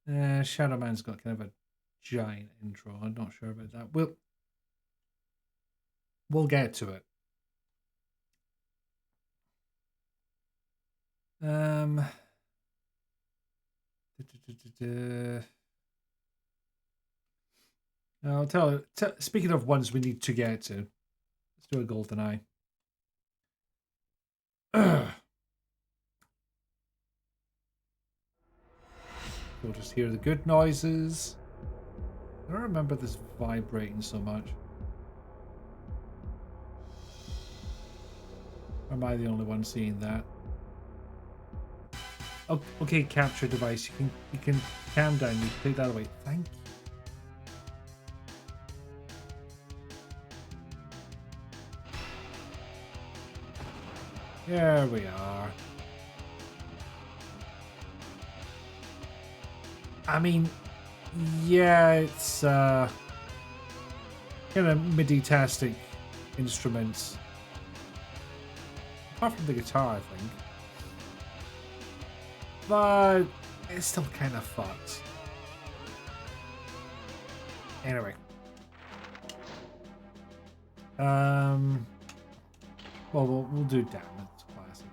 Shadow Man's got kind of a giant intro. I'm not sure about that. We'll get to it. I'll tell. Speaking of ones we need to get to, let's do a Goldeneye. We'll just hear the good noises. I don't remember this vibrating so much. Or am I the only one seeing that? Oh, okay, capture device. You can calm down. You can take that away. Thank you. There we are. I mean, yeah, it's kind of MIDI-tastic instruments. Apart from the guitar, I think. But it's still kind of fucked. Anyway. Well, we'll do damn. It's classic.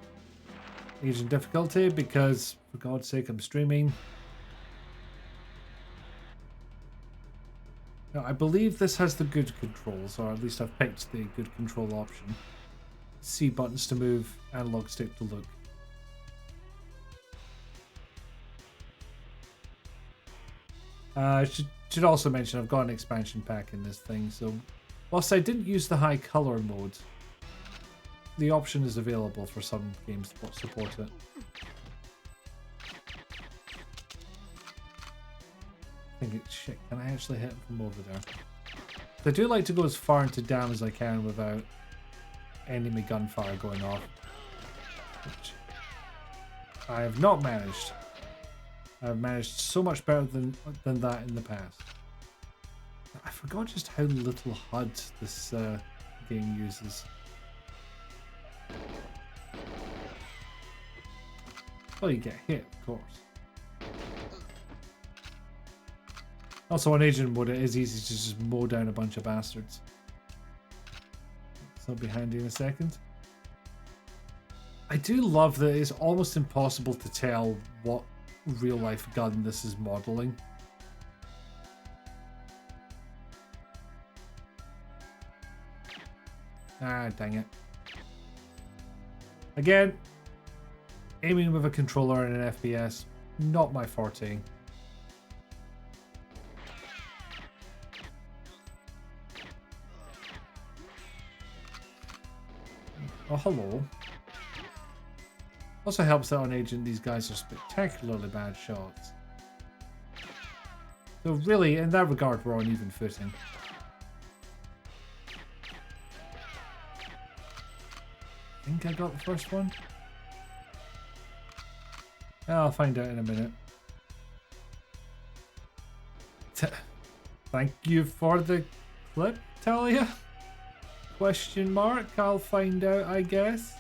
Agent difficulty, because for God's sake, I'm streaming. Now, I believe this has the good controls, or at least I've picked the good control option. C buttons to move, analog stick to look. Should also mention I've got an expansion pack in this thing, so Whilst I didn't use the high color mode, the option is available for some games that support it. I think it's shit. Can I actually hit him from over there? I do like to go as far into dam as I can without enemy gunfire going off. Which I have not managed. I've managed so much better than that in the past. I forgot just how little HUD this game uses. Well, you get hit, of course. Also, on agent mode, it is easy to just mow down a bunch of bastards. So I'll be handy in a second. I do love that it's almost impossible to tell what real-life gun this is modeling. Ah, dang it. Again, aiming with a controller and an FPS, not my forte. Oh, hello. Also helps that on Agent these guys are spectacularly bad shots. So really, in that regard, we're on even footing. I think I got the first one. I'll find out in a minute. Thank you for the clip, Talia? Question mark. I'll find out, I guess.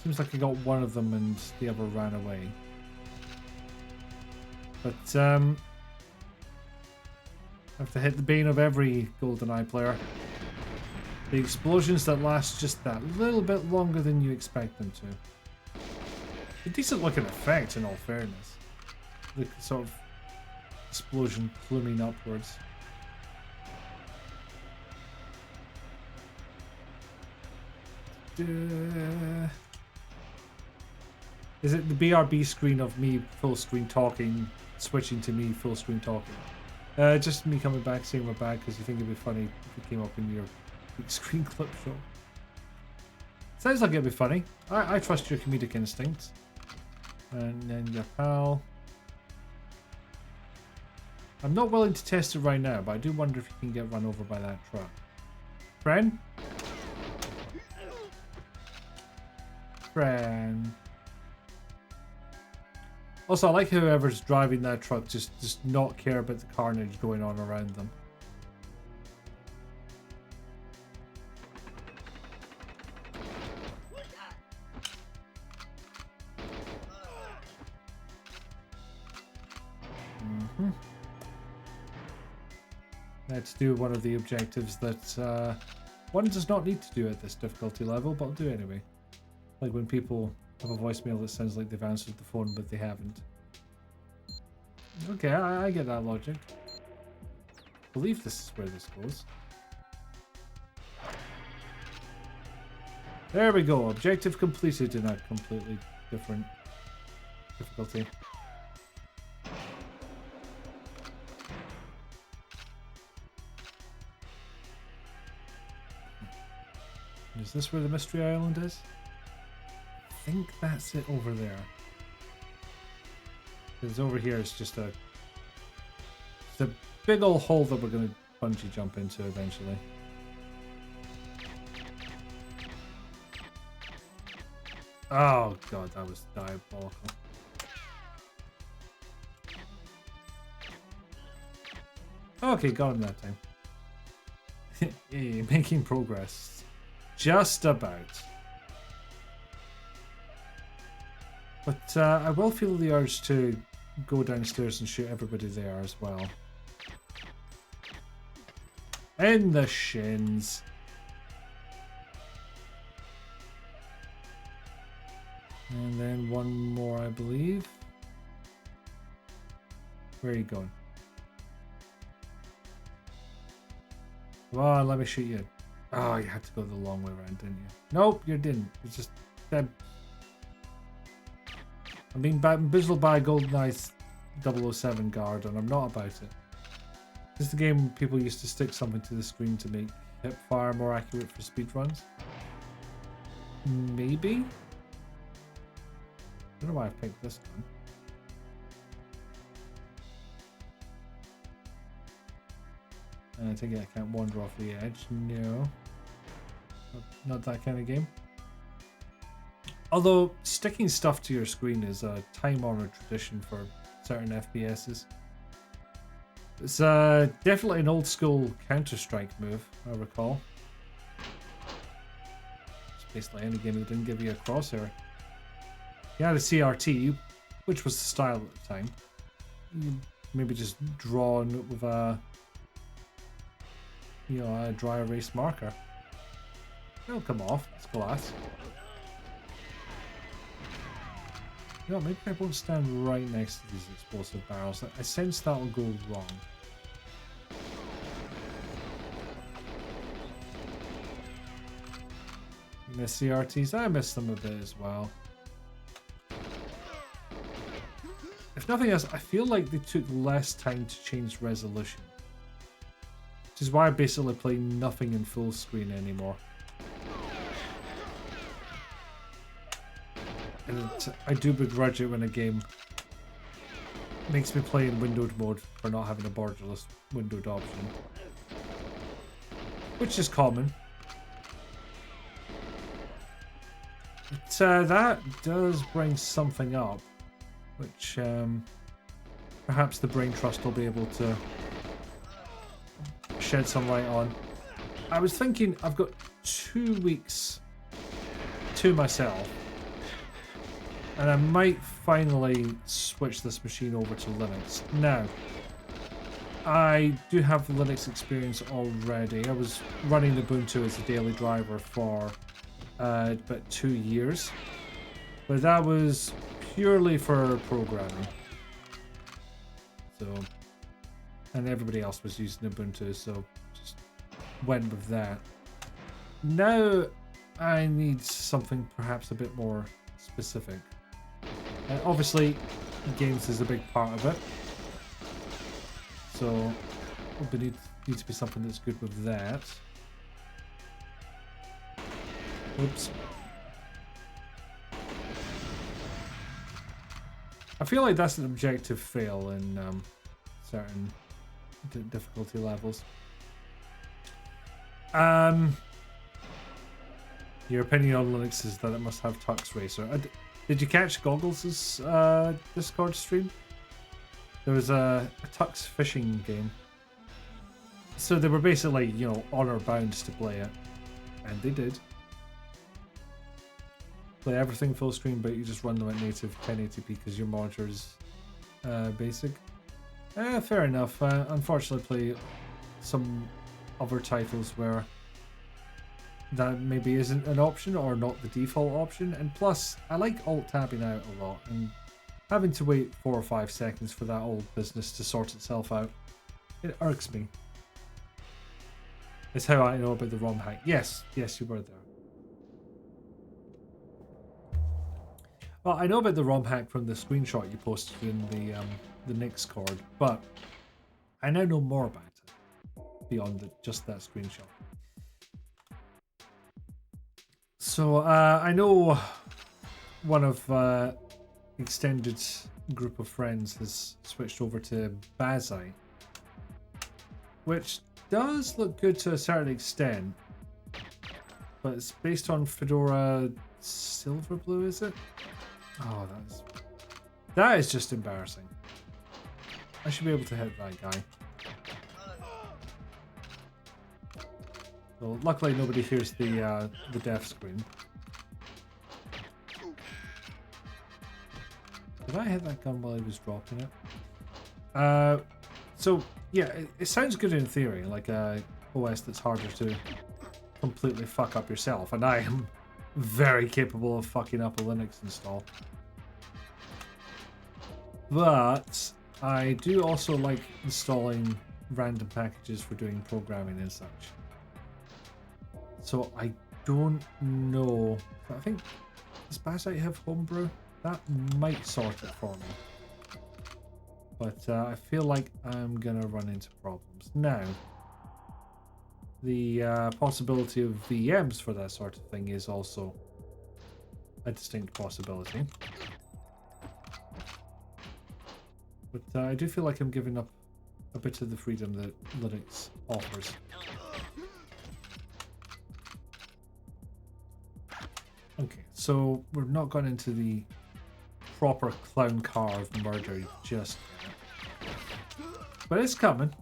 Seems like I got one of them and the other ran away. But, have to hit the bane of every Goldeneye player. The explosions that last just that little bit longer than you expect them to. A decent looking effect, in all fairness. The sort of explosion pluming upwards. Is it the BRB screen of me full screen talking, switching to me full screen talking? Just me coming back, saying we're back because you think it'd be funny if it came up in your big screen clip show. Sounds like it'd be funny. I trust your comedic instincts. And then your pal. I'm not willing to test it right now, but I do wonder if you can get run over by that truck. Friend? Friend. Also, I like whoever's driving that truck just not care about the carnage going on around them. Let's do one of the objectives that one does not need to do at this difficulty level, but I'll do anyway. Like when people have a voicemail that sounds like they've answered the phone, but they haven't. Okay, I get that logic. I believe this is where this goes. There we go. Objective completed in a completely different difficulty. Is this where the mystery island is? I think that's it over there. Because over here is just a big old hole that we're going to bungee jump into eventually. Oh god, that was diabolical. Okay, got him that time. Hey, making progress. Just about. But I will feel the urge to go downstairs and shoot everybody there as well. In the shins. And then one more, I believe. Where are you going? Come on, let me shoot you. Oh, you had to go the long way around, didn't you? Nope, you didn't. It's just... I'm being bamboozled by Goldeneye's 007 guard, and I'm not about it. This is the game people used to stick something to the screen to make hip fire more accurate for speedruns. Maybe? I don't know why I picked this gun. I take it I can't wander off the edge. No. Not that kind of game. Although, sticking stuff to your screen is a time-honored tradition for certain FPSs. It's definitely an old-school Counter-Strike move, I recall. It's basically any game that didn't give you a crosshair. You had a CRT, which was the style at the time. You maybe just draw on it with a, a dry erase marker. It'll come off. It's glass. You know, maybe I won't stand right next to these explosive barrels. I sense that'll go wrong. Miss CRTs. I miss them a bit as well. If nothing else, I feel like they took less time to change resolution. Which is why I basically play nothing in full screen anymore. And I do begrudge it when a game makes me play in windowed mode for not having a borderless windowed option. Which is common. But that does bring something up, which perhaps the brain trust will be able to shed some light on. I was thinking I've got 2 weeks to myself, and I might finally switch this machine over to Linux. Now, I do have the Linux experience already. I was running Ubuntu as a daily driver for about 2 years, but that was purely for programming. So, and everybody else was using Ubuntu, so just went with that. Now I need something perhaps a bit more specific. Obviously, games is a big part of it, so it would need to be something that's good with that. Oops. I feel like that's an objective fail in certain difficulty levels. Your opinion on Linux is that it must have Tux Racer. Did you catch Goggles' Discord stream? There was a Tux fishing game. So they were basically, honor bound to play it. And they did. Play everything full screen, but you just run them at native 1080p because your monitor is basic. Fair enough. Unfortunately, play some other titles where that maybe isn't an option or not the default option. And plus, I like alt-tabbing out a lot, and having to wait 4 or 5 seconds for that old business to sort itself out, it irks me. It's how I know about the ROM hack. Yes, you were there. Well, I know about the ROM hack from the screenshot you posted in the Nixcord, but I now know more about it beyond just that screenshot. So I know one of extended group of friends has switched over to Bazite, which does look good to a certain extent, but it's based on Fedora Silverblue, is it? Oh, that is just embarrassing. I should be able to hit that guy. So luckily nobody hears the death screen. Did I hit that gun while he was dropping it? So yeah, it sounds good in theory, like a OS that's harder to completely fuck up yourself, and I am very capable of fucking up a Linux install. But I do also like installing random packages for doing programming and such. So I don't know. I think, does Bazite have homebrew? That might sort it for me. But I feel like I'm gonna run into problems. Now, the possibility of VMs for that sort of thing is also a distinct possibility. But I do feel like I'm giving up a bit of the freedom that Linux offers. Okay, so we're not gone into the proper clown car of murder just yet. But it's coming.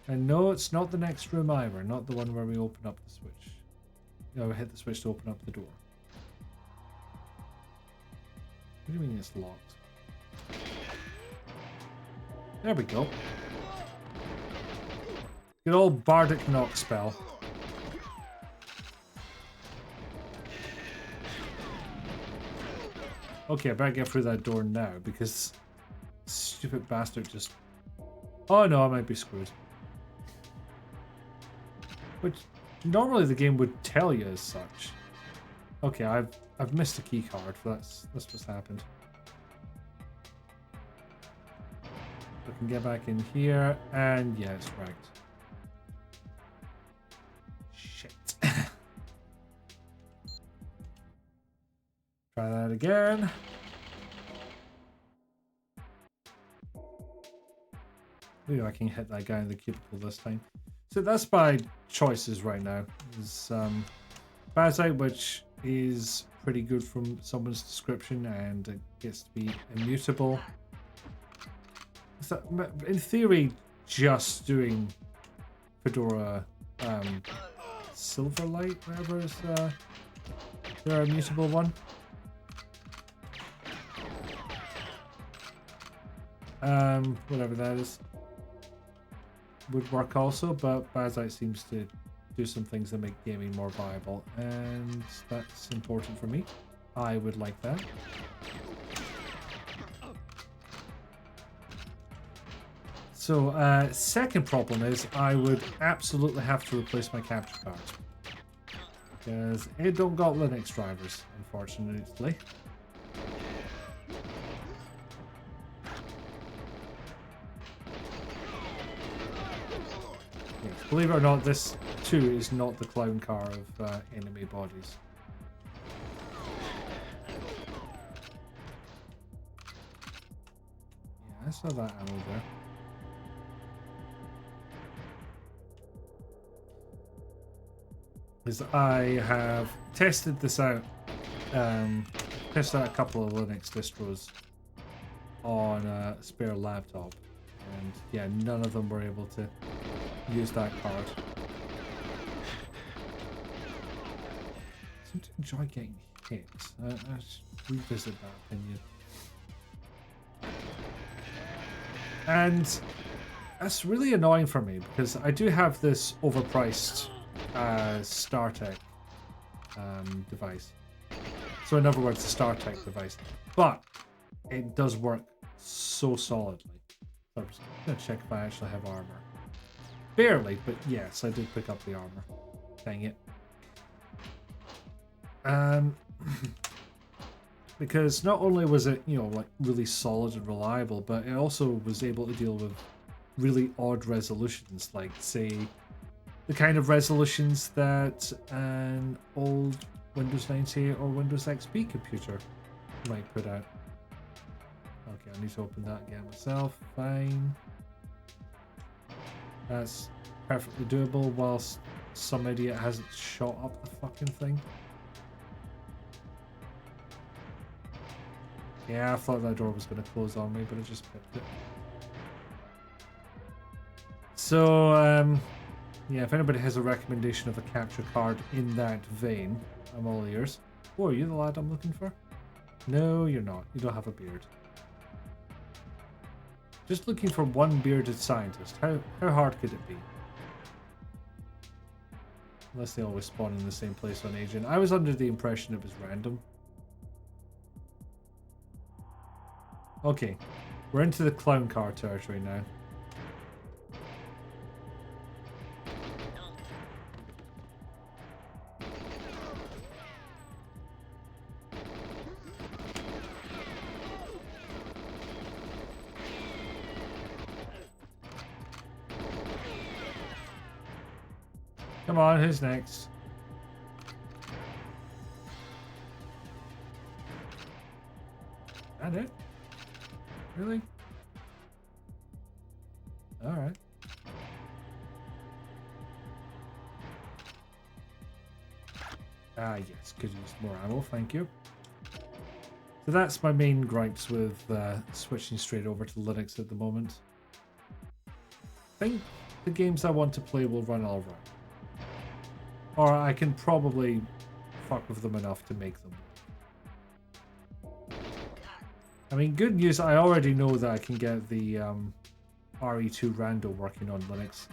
And no, it's not the next room either, not the one where we open up the switch. No, we hit the switch to open up the door. What do you mean it's locked? There we go. Good old Bardic knock spell. Okay, I better get through that door now because stupid bastard just... Oh no, I might be screwed. Which normally the game would tell you as such. Okay, I've missed a key card. That's what's happened. I can get back in here, and yeah, it's wrecked. Shit. Try that again. Maybe I can hit that guy in the cubicle this time. So that's my choices right now. Is Parasite, which is pretty good from someone's description, and it gets to be immutable. So, in theory, just doing Fedora Silverlight, whatever is their immutable one. Whatever that is. Would work also, but Parasite seems to do some things that make gaming more viable, and that's important for me. I would like that. So, second problem is I would absolutely have to replace my capture card. Because it don't got Linux drivers, unfortunately. Yes, believe it or not, this too is not the clown car of enemy bodies. Yeah, I saw that ammo there. Is I have tested this out, tested out a couple of Linux distros on a spare laptop, and yeah, none of them were able to use that card. I seem to enjoy getting hit. I should revisit that opinion. And that's really annoying for me because I do have this overpriced StarTech device. So in other words, the StarTech device. But it does work so solidly. So I'm just going to check if I actually have armor. Barely, but yes, I did pick up the armor. Dang it. Because not only was it, you know, like really solid and reliable, but it also was able to deal with really odd resolutions, like say the kind of resolutions that an old Windows 98 or Windows XP computer might put out. Okay, I need to open that again myself. Fine. That's perfectly doable whilst some idiot hasn't shot up the fucking thing. Yeah, I thought that door was going to close on me, but it just picked it. So, yeah, if anybody has a recommendation of a capture card in that vein, I'm all ears. Oh, are you the lad I'm looking for? No, you're not. You don't have a beard. Just looking for one bearded scientist. How hard could it be? Unless they always spawn in the same place on Agent. I was under the impression it was random. Okay, we're into the clown car territory now. Come on, who's next? That it? Really? Alright. Ah, yes, could use more ammo, thank you. So that's my main gripes with switching straight over to Linux at the moment. I think the games I want to play will run alright. Or I can probably fuck with them enough to make them. I mean, good news, I already know that I can get the RE2 Rando working on Linux.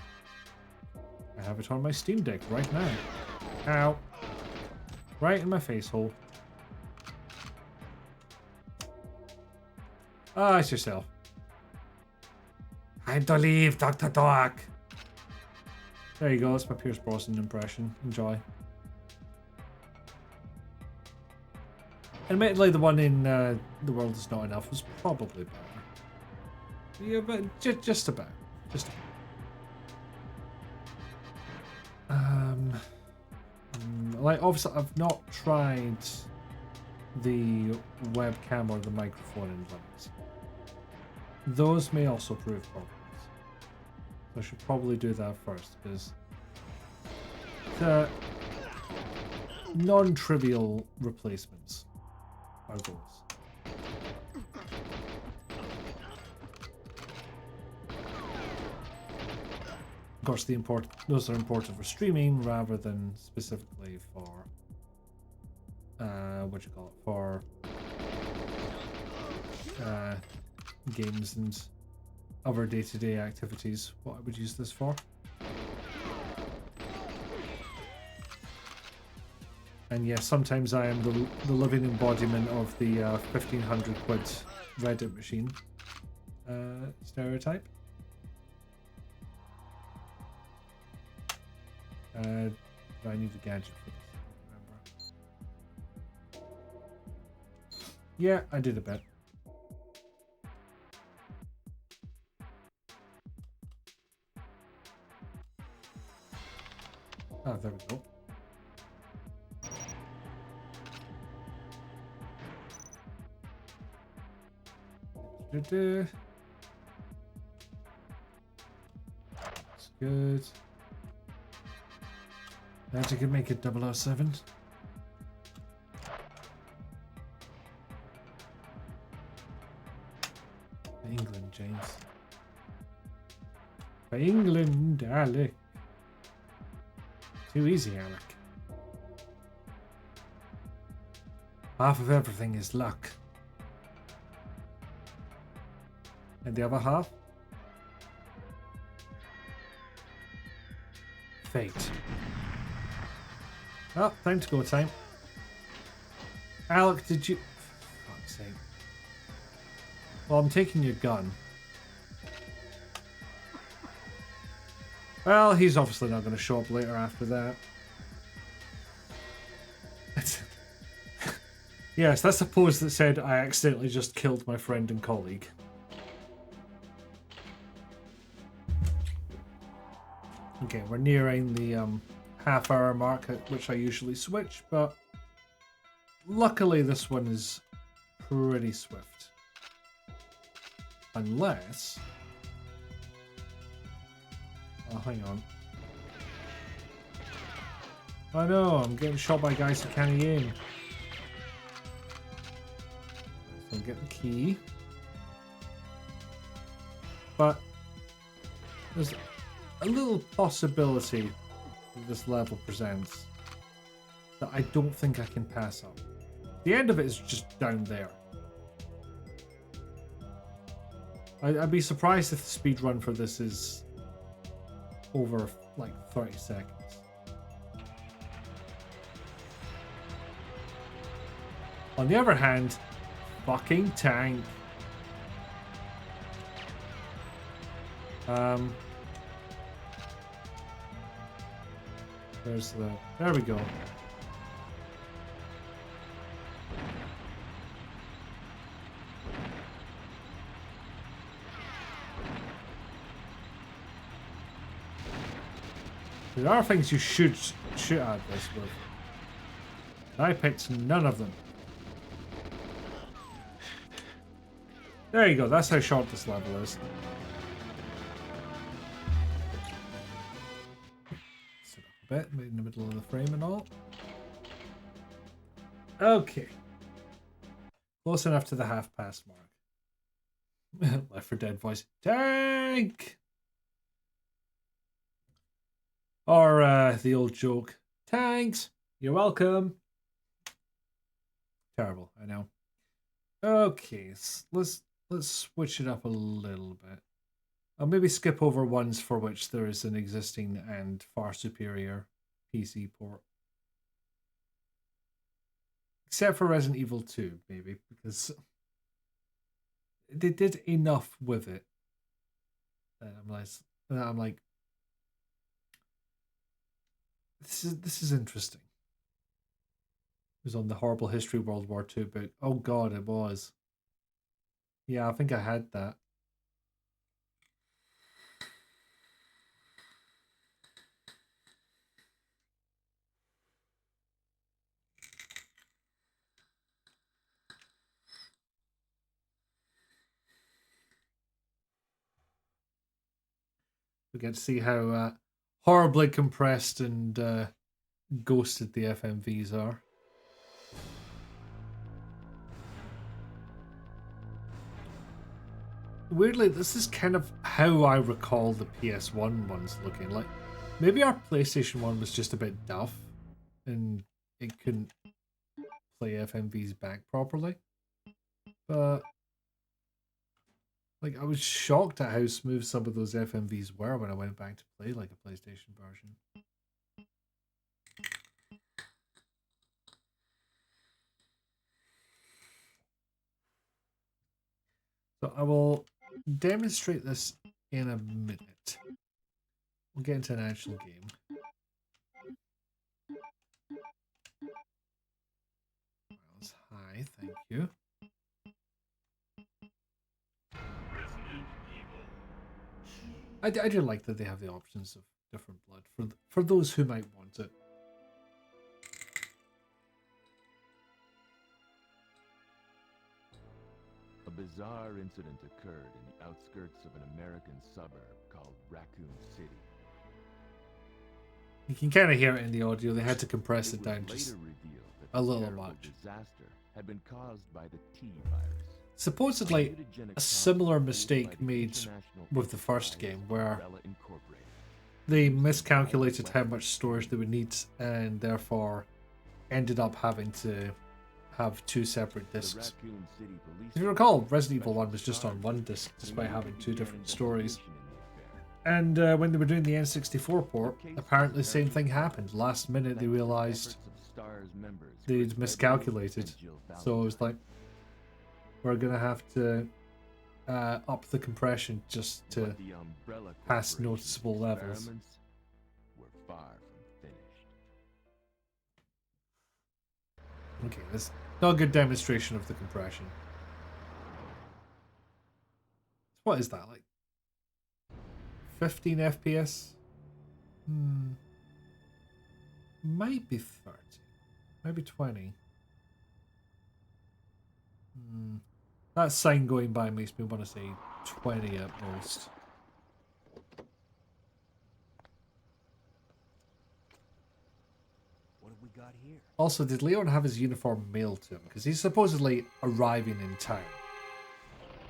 I have it on my Steam Deck right now. Ow. Right in my face hole. Ah, it's yourself. Time to leave, Dr. Doak. There you go, that's my Pierce Brosnan impression. Enjoy. Admittedly, the one in The World Is Not Enough was probably better. Yeah, but just about. Just about. Like, obviously, I've not tried the webcam or the microphone in Linux. Those may also prove problems. So I should probably do that first, because the non-trivial replacements are those. Of course, those are important for streaming rather than specifically for for games and other day-to-day activities. What I would use this for. And yes, sometimes I am the living embodiment of the 1500 quid Reddit machine stereotype. Do I need a gadget for this? I don't remember. Yeah, I did a bit. Oh, there we go. That's good. That I could make it 007. England, James. For England, Alec. Too easy, Alec. Half of everything is luck. And the other half? Fate. Oh, time to go time. Alec, did you... For fuck's sake. Well, I'm taking your gun. Well, he's obviously not going to show up later after that. Yes, that's the pose that said I accidentally just killed my friend and colleague. Okay, we're nearing the half-hour mark at which I usually switch, but luckily this one is pretty swift. Unless... Oh, hang on. Oh no, I'm getting shot by guys who can't aim. So I'll get the key. But there's a little possibility that this level presents that I don't think I can pass up. The end of it is just down there. I'd be surprised if the speed run for this is over like 30 seconds. On the other hand, fucking tank. There's the... There we go. There are things you should shoot at this with. I picked none of them. There you go, that's how short this level is. Sit up a bit, in the middle of the frame and all. Okay. Close enough to the half-past mark. Left 4 Dead voice. Tank! Or the old joke. Tanks! You're welcome. Terrible, I know. Okay, let's switch it up a little bit. I'll maybe skip over ones for which there is an existing and far superior PC port. Except for Resident Evil 2, maybe, because they did enough with it. And I'm like, this is interesting. It was on the Horrible History World War II book. Oh god, it was. Yeah, I think I had that. We get to see how horribly compressed and ghosted the FMVs are. Weirdly, this is kind of how I recall the PS1 ones looking. Like, maybe our PlayStation 1 was just a bit duff and it couldn't play FMVs back properly. But like, I was shocked at how smooth some of those FMVs were when I went back to play like a PlayStation version. So I will demonstrate this in a minute. We'll get into an actual game. Miles high, thank you. I do like that they have the options of different blood for those who might want it. A bizarre incident occurred in the outskirts of an American suburb called Raccoon City. You can kind of hear it in the audio. They had to compress it down just a little much. Disaster had been caused by the T virus. Supposedly, a similar mistake made with the first game where they miscalculated how much storage they would need and therefore ended up having to have 2 separate discs. If you recall, Resident Evil 1 was just on 1 disc despite having 2 different stories. And when they were doing the N64 port, apparently the same thing happened. Last minute they realized they'd miscalculated. So it was like, we're going to have to up the compression just to pass noticeable levels. Okay, that's not a good demonstration of the compression. What is that, like 15 FPS? Might be 30. Maybe 20. That sign going by makes me want to say 20 at most. What have we got here? Also, did Leon have his uniform mailed to him? Because he's supposedly arriving in town.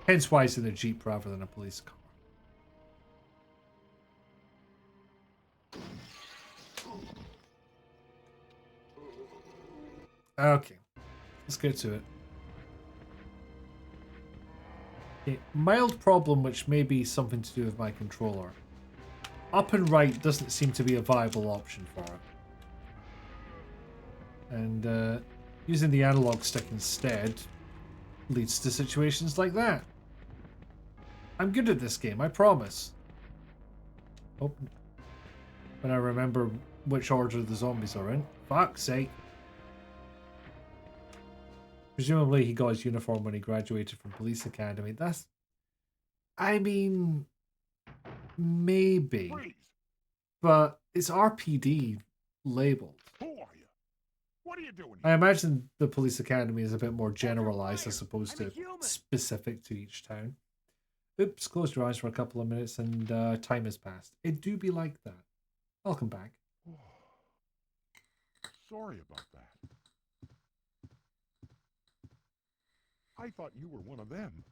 Hence why he's in a Jeep rather than a police car. Okay, let's get to it. Okay, mild problem which may be something to do with my controller. Up and right doesn't seem to be a viable option for it. And using the analog stick instead leads to situations like that. I'm good at this game, I promise. Oh, when I remember which order the zombies are in. Fuck's sake. Presumably he got his uniform when he graduated from police academy. That's... I mean... maybe. but it's RPD labeled. Who are you? What are you doing I imagine the police academy is a bit more generalized as opposed to specific to each town. Oops, closed your eyes for a couple of minutes and time has passed. It do be like that. I'll come back. Sorry about that. I thought you were one of them.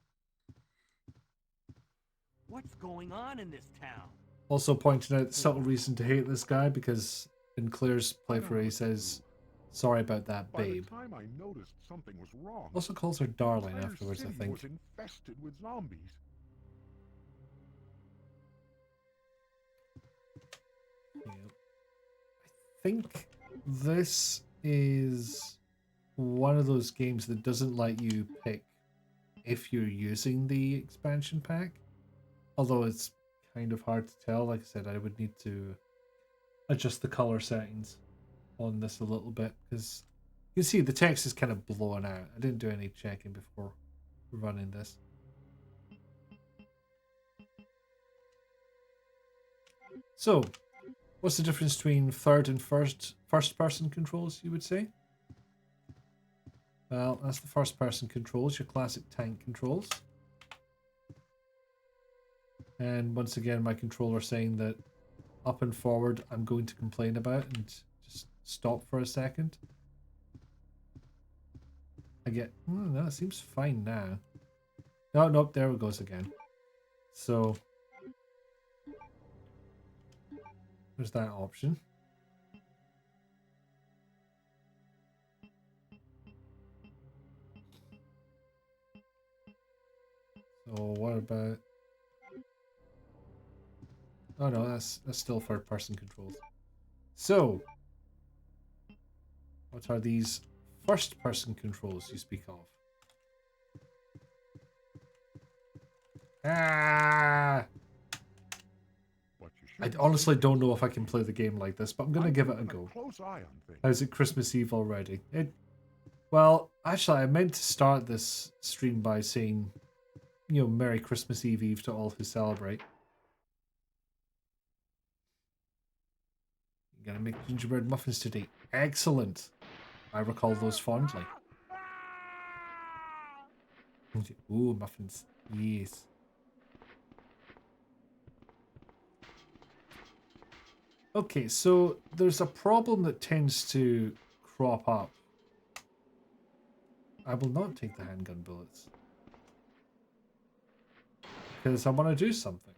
What's going on in this town? Also pointing out the subtle reason to hate this guy because in Claire's playthrough he says, sorry about that, babe. By the time I noticed something was wrong. Also calls her darling the entire afterwards, I city think. was infested with zombies. Yeah. I think this is one of those games that doesn't let you pick if you're using the expansion pack. Although it's kind of hard to tell. Like I said, I would need to adjust the color settings on this a little bit because you can see the text is kind of blown out. I didn't do any checking before running this. So, what's the difference between third and first person controls, you would say? Well, that's the first person controls, your classic tank controls. And once again, my controller saying that up and forward I'm going to complain about and just stop for a second. I get, no, it seems fine now. No, nope, there it goes again. So, there's that option. So what about... Oh no, that's still third person controls. So, what are these first person controls you speak of? Ah! I honestly don't know if I can play the game like this, but I'm gonna give it a go. How's it Christmas Eve already? Well, actually, I meant to start this stream by saying, you know, Merry Christmas Eve to all who celebrate. You're gonna make gingerbread muffins today. Excellent. I recall those fondly. Ooh, muffins. Yes. Okay, so there's a problem that tends to crop up. I will not take the handgun bullets. Because I want to do something.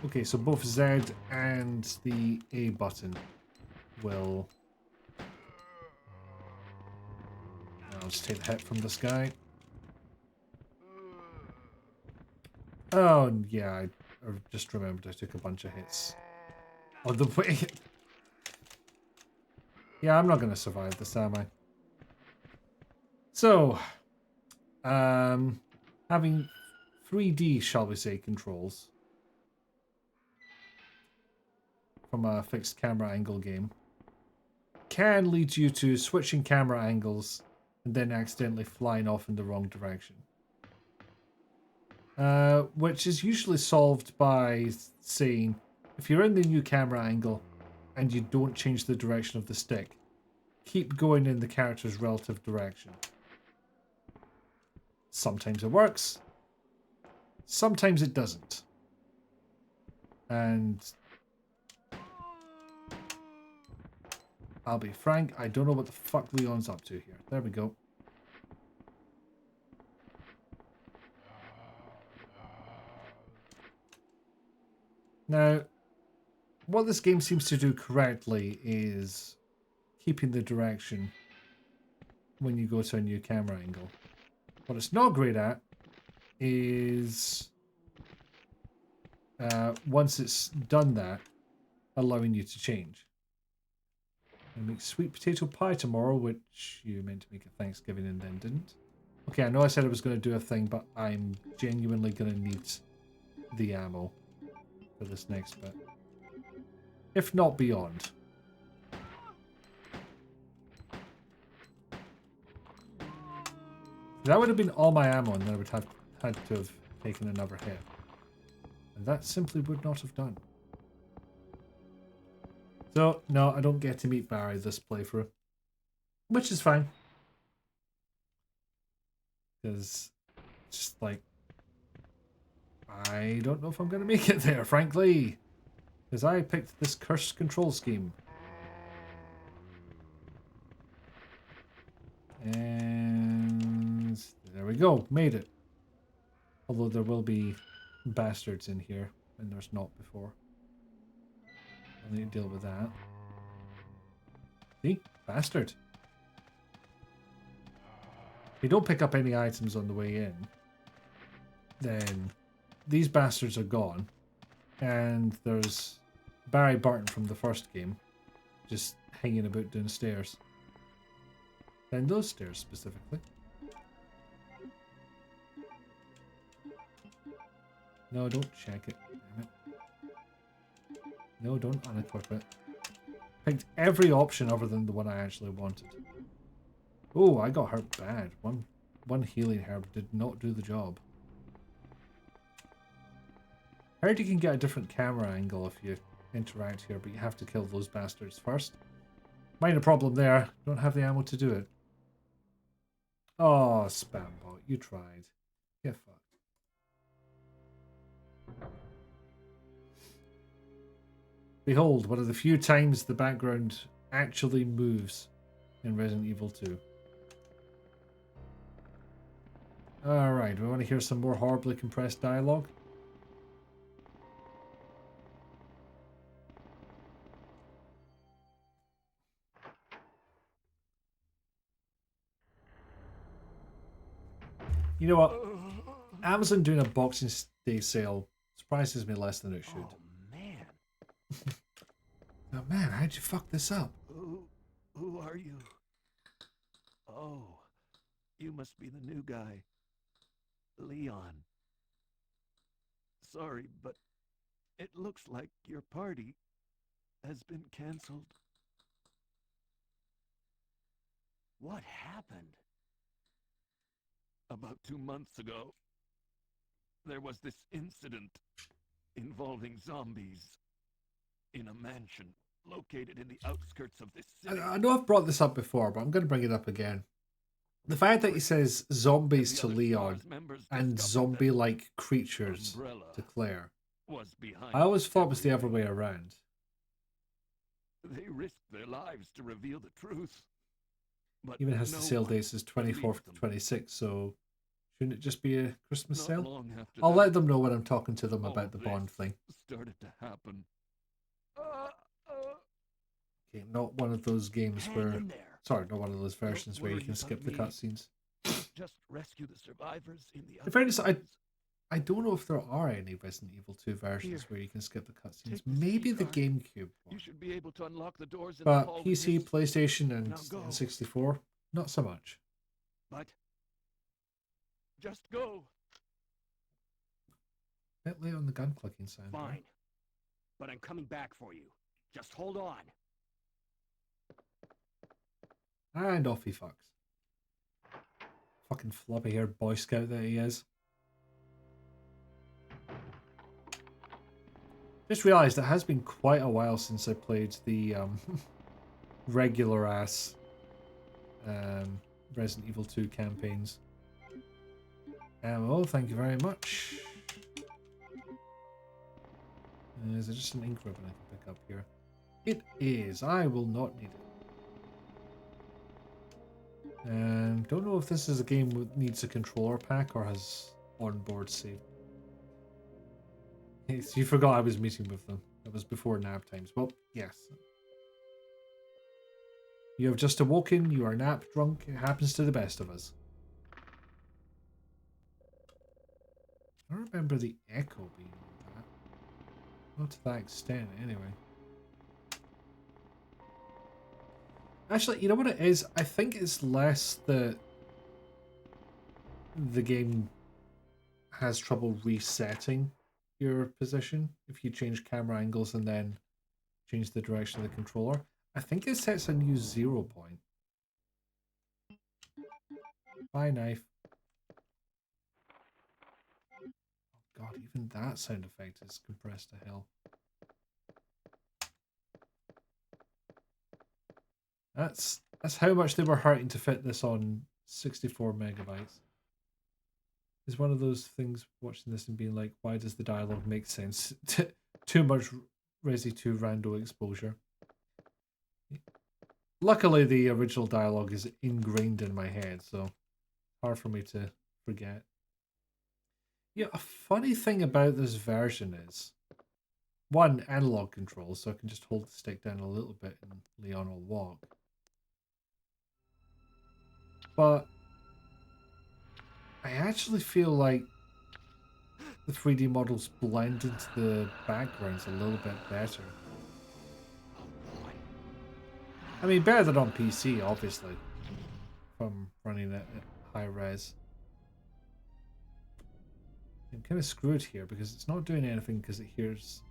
Okay, so both Z and the A button will... I'll just take the hit from this guy. Oh, yeah, I just remembered I took a bunch of hits on the way. Yeah, I'm not going to survive this, am I? So, having 3D, shall we say, controls from a fixed camera angle game can lead you to switching camera angles and then accidentally flying off in the wrong direction. Which is usually solved by saying, if you're in the new camera angle and you don't change the direction of the stick, keep going in the character's relative direction. Sometimes it works, sometimes it doesn't. And I'll be frank, I don't know what the fuck Leon's up to here. There we go. Now, what this game seems to do correctly is keeping the direction when you go to a new camera angle. What it's not great at is once it's done that, allowing you to change. I make sweet potato pie tomorrow, which you meant to make at Thanksgiving and then didn't. Okay, I know I said I was going to do a thing, but I'm genuinely going to need the ammo for this next bit. If not beyond. That would have been all my ammo, and then I would have had to have taken another hit. And that simply would not have done. So, no, I don't get to meet Barry this playthrough. Which is fine. Because, just like, I don't know if I'm going to make it there, frankly. Because I picked this cursed control scheme. And there we go, made it. Although there will be bastards in here, and there's not before. I'll need to deal with that. See? Bastard. If you don't pick up any items on the way in, then these bastards are gone. And there's Barry Burton from the first game just hanging about downstairs. And those stairs specifically. No, don't check it. Damn it. No, don't unequip it. Picked every option other than the one I actually wanted. Oh, I got hurt bad. One healing herb did not do the job. Heard you can get a different camera angle if you interact here, but you have to kill those bastards first. Minor problem there. Don't have the ammo to do it. Oh, Spambot, you tried. Get fucked. Behold, one of the few times the background actually moves in Resident Evil 2. Alright, we want to hear some more horribly compressed dialogue. You know what? Amazon doing a Boxing Day sale surprises me less than it should. Oh, man. Oh, man, how'd you fuck this up? Who are you? Oh, you must be the new guy. Leon. Sorry, but it looks like your party has been canceled. What happened? About 2 months ago, there was this incident involving zombies in a mansion located in the outskirts of this city. I know I've brought this up before, but I'm going to bring it up again. The fact that he says zombies to Leon and zombie-like creatures to Claire, I always thought it was the other way around. They risked their lives to reveal the truth. But Even has the sale dates as 24th to 26th, so shouldn't it just be a Christmas sale? I'll let them know when I'm talking to them about the Bond thing. Started to happen. Okay, not one of those games where... Sorry, not one of those versions where you can skip the cutscenes. Just rescue the survivors in the In fairness, I don't know if there are any Resident Evil 2 versions where you can skip the cutscenes. Maybe the GameCube one. You should be able to unlock the doors in But the hall PC, with this. PlayStation, and Now go. N64, not so much. But just go. Bit late on the gun clicking sound. right? Fine. But I'm coming back for you. Just hold on. And off he fucks. Fucking floppy-haired Boy Scout that he is. Just realised it has been quite a while since I played the regular-ass Resident Evil 2 campaigns. Ammo, thank you very much. Is there just an ink ribbon I can pick up here? It is. I will not need it. Don't know if this is a game that needs a controller pack or has onboard save. Yes, you forgot I was meeting with them. That was before nap times. Well, yes. You have just awoken. You are nap drunk. It happens to the best of us. I don't remember the echo being like that. Not to that extent, anyway. Actually, you know what it is? I think it's less that the game has trouble resetting your position if you change camera angles and then change the direction of the controller. I think it sets a new 0 point. Bye, knife. God, even that sound effect is compressed to hell. That's how much they were hurting to fit this on 64 megabytes. It's one of those things watching this and being like, why does the dialogue make sense? Too much Resi 2 rando exposure. Luckily, the original dialogue is ingrained in my head, so hard for me to forget. Yeah, a funny thing about this version is, one, analog controls, so I can just hold the stick down a little bit and Leon will walk. But I actually feel like the 3D models blend into the backgrounds a little bit better. I mean, better than on PC, obviously, from running it at high res. I'm kind of screwed here because it's not doing anything because it hears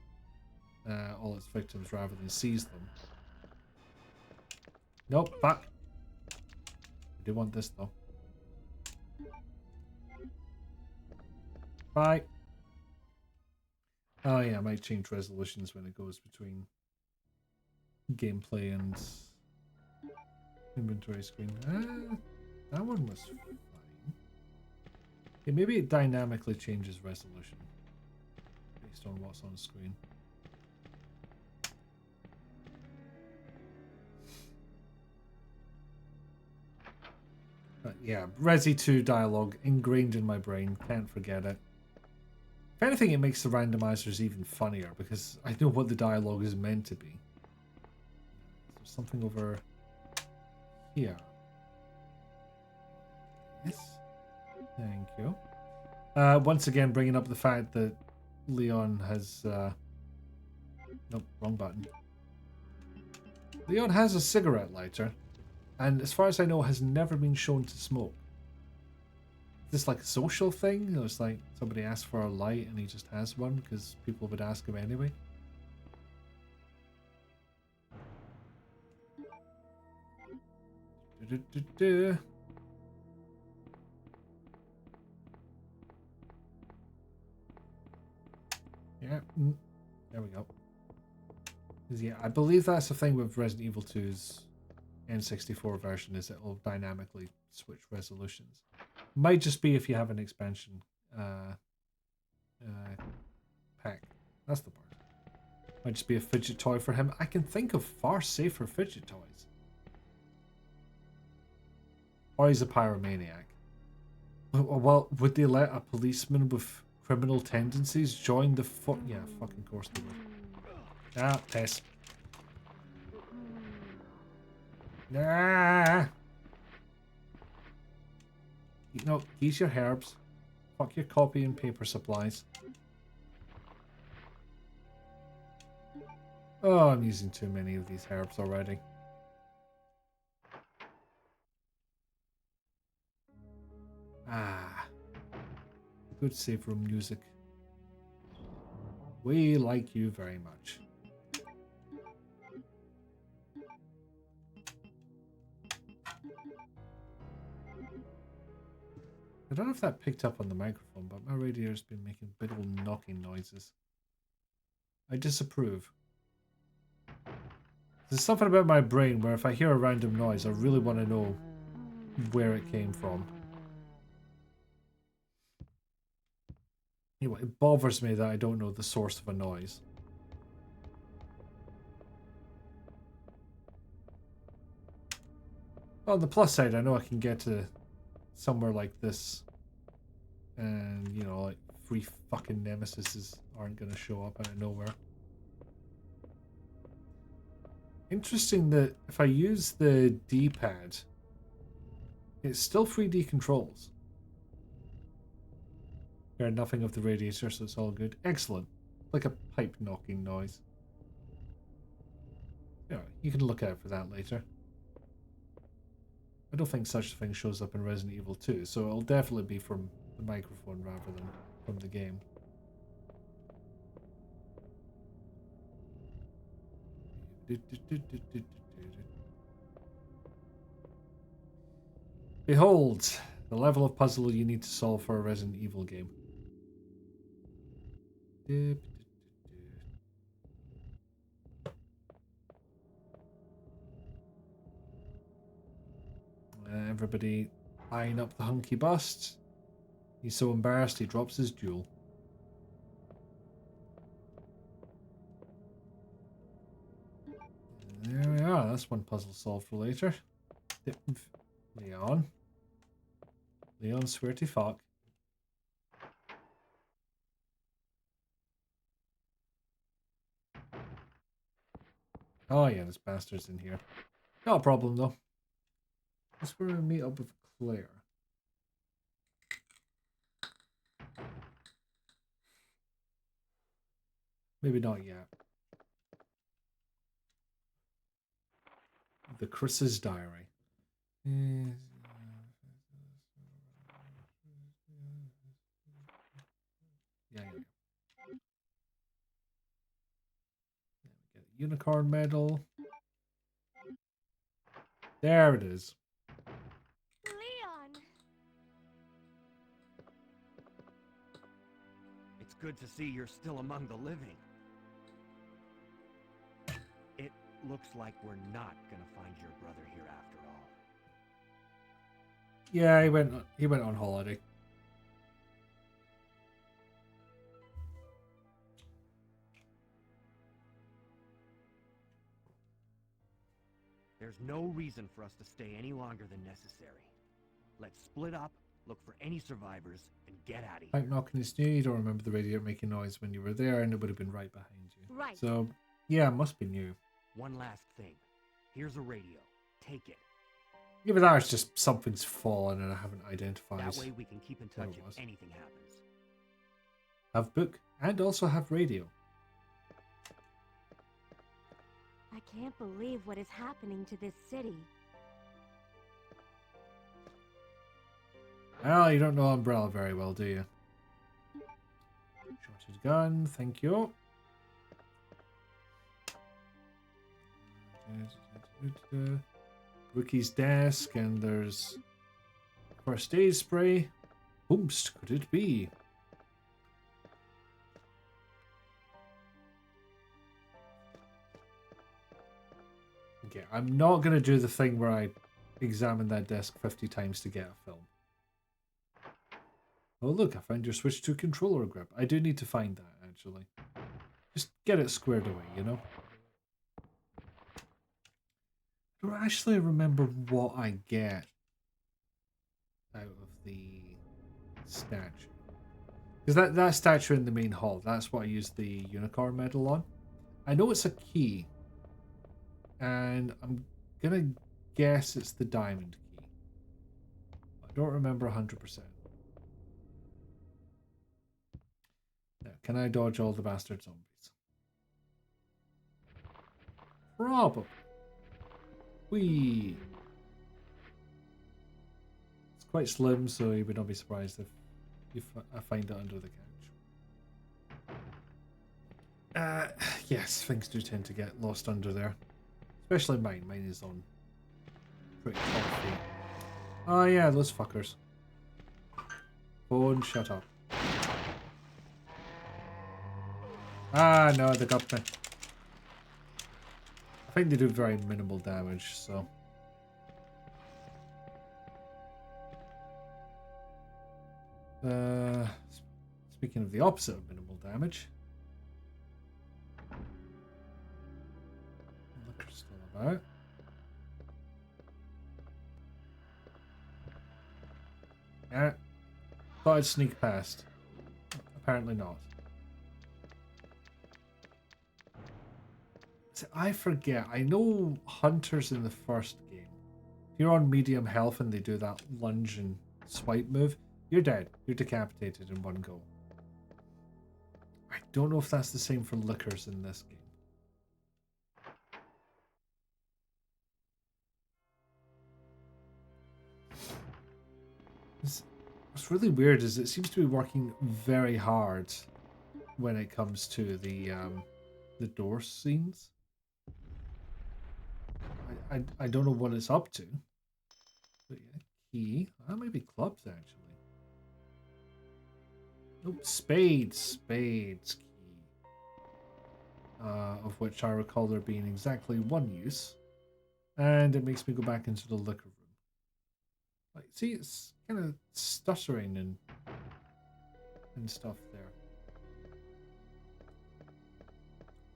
all its victims rather than sees them. Nope, back. I do want this though. Bye. Oh yeah, I might change resolutions when it goes between gameplay and inventory screen. That one was fine. Okay, maybe it dynamically changes resolution based on what's on screen. But yeah, Resi 2 dialogue ingrained in my brain, can't forget it. If anything, it makes the randomizers even funnier because I know what the dialogue is meant to be. There's something over here. Yes. Thank you. Once again, bringing up the fact that Leon has... Nope, wrong button. Leon has a cigarette lighter, and as far as I know, has never been shown to smoke. Is this like a social thing? Or it's like somebody asked for a light and he just has one because people would ask him anyway? Yeah, there we go. Yeah, I believe that's the thing with Resident Evil 2's N64 version, is it'll dynamically switch resolutions. Might just be if you have an expansion pack. That's the part. Might just be a fidget toy for him. I can think of far safer fidget toys. Or he's a pyromaniac. Well, would they let a policeman with criminal tendencies join the yeah, fucking course they would. Ah, piss. Nah. No, use your herbs. Fuck your copy and paper supplies. Oh, I'm using too many of these herbs already. Ah. Good save room music. We like you very much. I don't know if that picked up on the microphone, but my radio's been making big old knocking noises. I disapprove. There's something about my brain where if I hear a random noise, I really want to know where it came from. Anyway, it bothers me that I don't know the source of a noise. On the plus side, I know I can get to somewhere like this and, you know, like 3 fucking nemesises aren't going to show up out of nowhere. Interesting that if I use the D-pad, it's still 3D controls. Heard nothing of the radiator, so it's all good. Excellent. Like a pipe knocking noise. Yeah, you can look out for that later. I don't think such a thing shows up in Resident Evil 2, so it'll definitely be from the microphone rather than from the game. Behold, the level of puzzle you need to solve for a Resident Evil game. Everybody eyeing up the hunky bust. He's so embarrassed he drops his jewel. There we are. That's one puzzle solved for later. Leon. Leon, swear to fuck. Oh yeah, this bastard's in here. Not a problem though. That's where we meet up with Claire. Maybe not yet. The Chris's diary. Yeah, yeah. Get a unicorn medal. There it is. Leon! It's good to see you're still among the living. It looks like we're not gonna find your brother here after all. Yeah, he went on holiday. There's no reason for us to stay any longer than necessary. Let's split up, look for any survivors, and get out of here. Like knocking his knee, you don't remember the radiator making noise when you were there, and it would have been right behind you. Right. So, yeah, it must be new. One last thing. Here's a radio. Take it. Yeah, but that's just something's fallen and I haven't identified. That way we can keep in touch if anything happens. Have book and also have radio. I can't believe what is happening to this city. Well, you don't know Umbrella very well, do you? Shotted gun, thank you. Rookie's desk, and there's first aid spray. Whomst could it be? Okay, I'm not going to do the thing where I examine that desk 50 times to get a film. Oh look, I found your Switch 2 controller grip. I do need to find that, actually. Just get it squared away, you know? I don't actually remember what I get out of the statue. Because that statue in the main hall, that's what I used the unicorn medal on. I know it's a key. And I'm gonna guess it's the diamond key. I don't remember 100%. Now, can I dodge all the bastard zombies? Probably. Whee! It's quite slim, so you would not be surprised if I find it under the couch. Yes, things do tend to get lost under there. Especially mine. Mine is on pretty top feet. Oh yeah, those fuckers. Phone, shut up. Ah, no, they got me. I think they do very minimal damage, so... Speaking of the opposite of minimal damage... Liquor's still about. Yeah. Thought I'd sneak past. Apparently not. I forget. I know hunters in the first game. If you're on medium health and they do that lunge and swipe move, you're dead. You're decapitated in one go. I don't know if that's the same for lickers in this game. What's really weird is it seems to be working very hard when it comes to the door scenes. I don't know what it's up to. But yeah, key. That might be clubs actually. Nope, spades. Spades key. of which I recall there being exactly one use, and it makes me go back into the liquor room. Like, see, it's kind of stuttering and stuff there.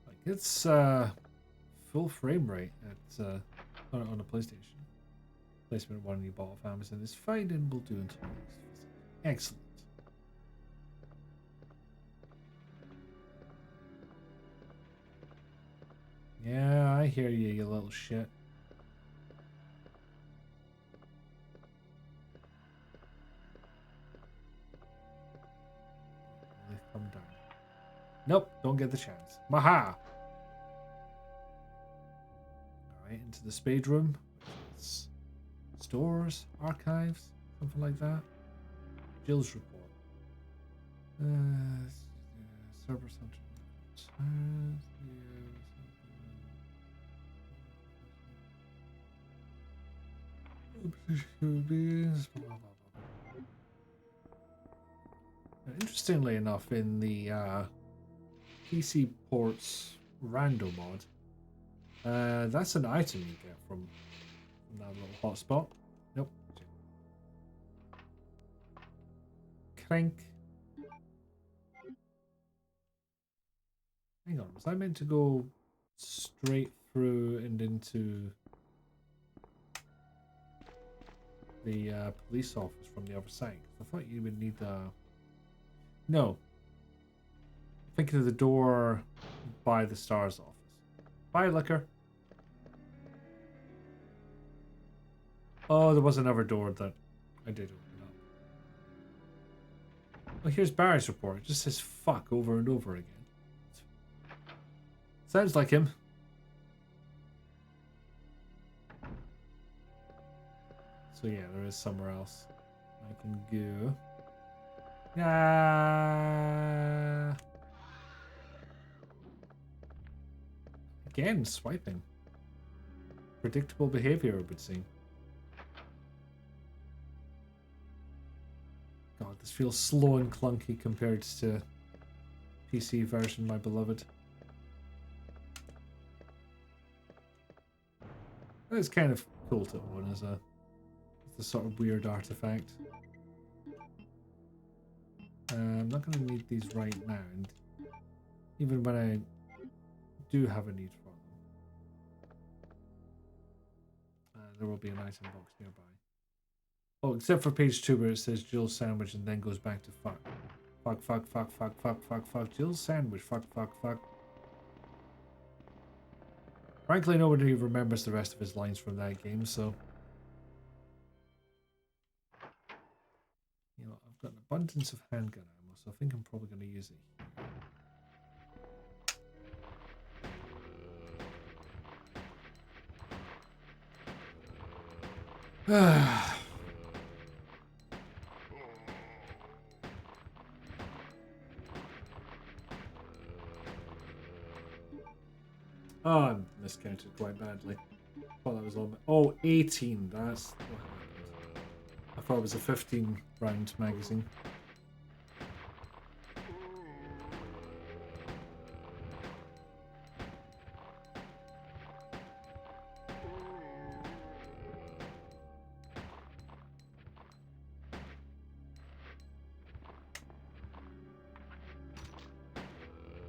Like, it's full frame rate at on a PlayStation. Placement one you bought off Amazon is fine and will do until next visit. Excellent. Yeah, I hear you, you little shit. They come down. Nope, don't get the chance. Maha! Alright, into the spade room. It's stores, archives, something like that. Jill's report. Server center. Interestingly enough, in the PC ports rando mod, that's an item you get from that little hotspot. Nope. Crank. Hang on, was I meant to go straight through and into the police office from the other side? I thought you would need no. I'm thinking of the door by the STARS office. Bye, liquor. Oh, there was another door that I did open up. Well, here's Barry's report. It just says fuck over and over again. Sounds like him. So yeah, there is somewhere else I can go. Again, swiping. Predictable behavior, it would seem. God, this feels slow and clunky compared to PC version, my beloved. It's kind of cool to own as a sort of weird artifact. I'm not going to need these right now, and even when I do have a need for them, there will be an item box nearby. Oh, except for page 2 where it says Jill's sandwich and then goes back to fuck. Fuck, fuck, fuck, fuck, fuck, fuck, fuck. Jill's sandwich. Fuck, fuck, fuck. Frankly, nobody remembers the rest of his lines from that game, so... You know, I've got an abundance of handgun ammo, so I think I'm probably going to use it. Oh, I miscounted quite badly. Thought that was all. Oh, 18. That's what happened. I thought it was a 15-round magazine.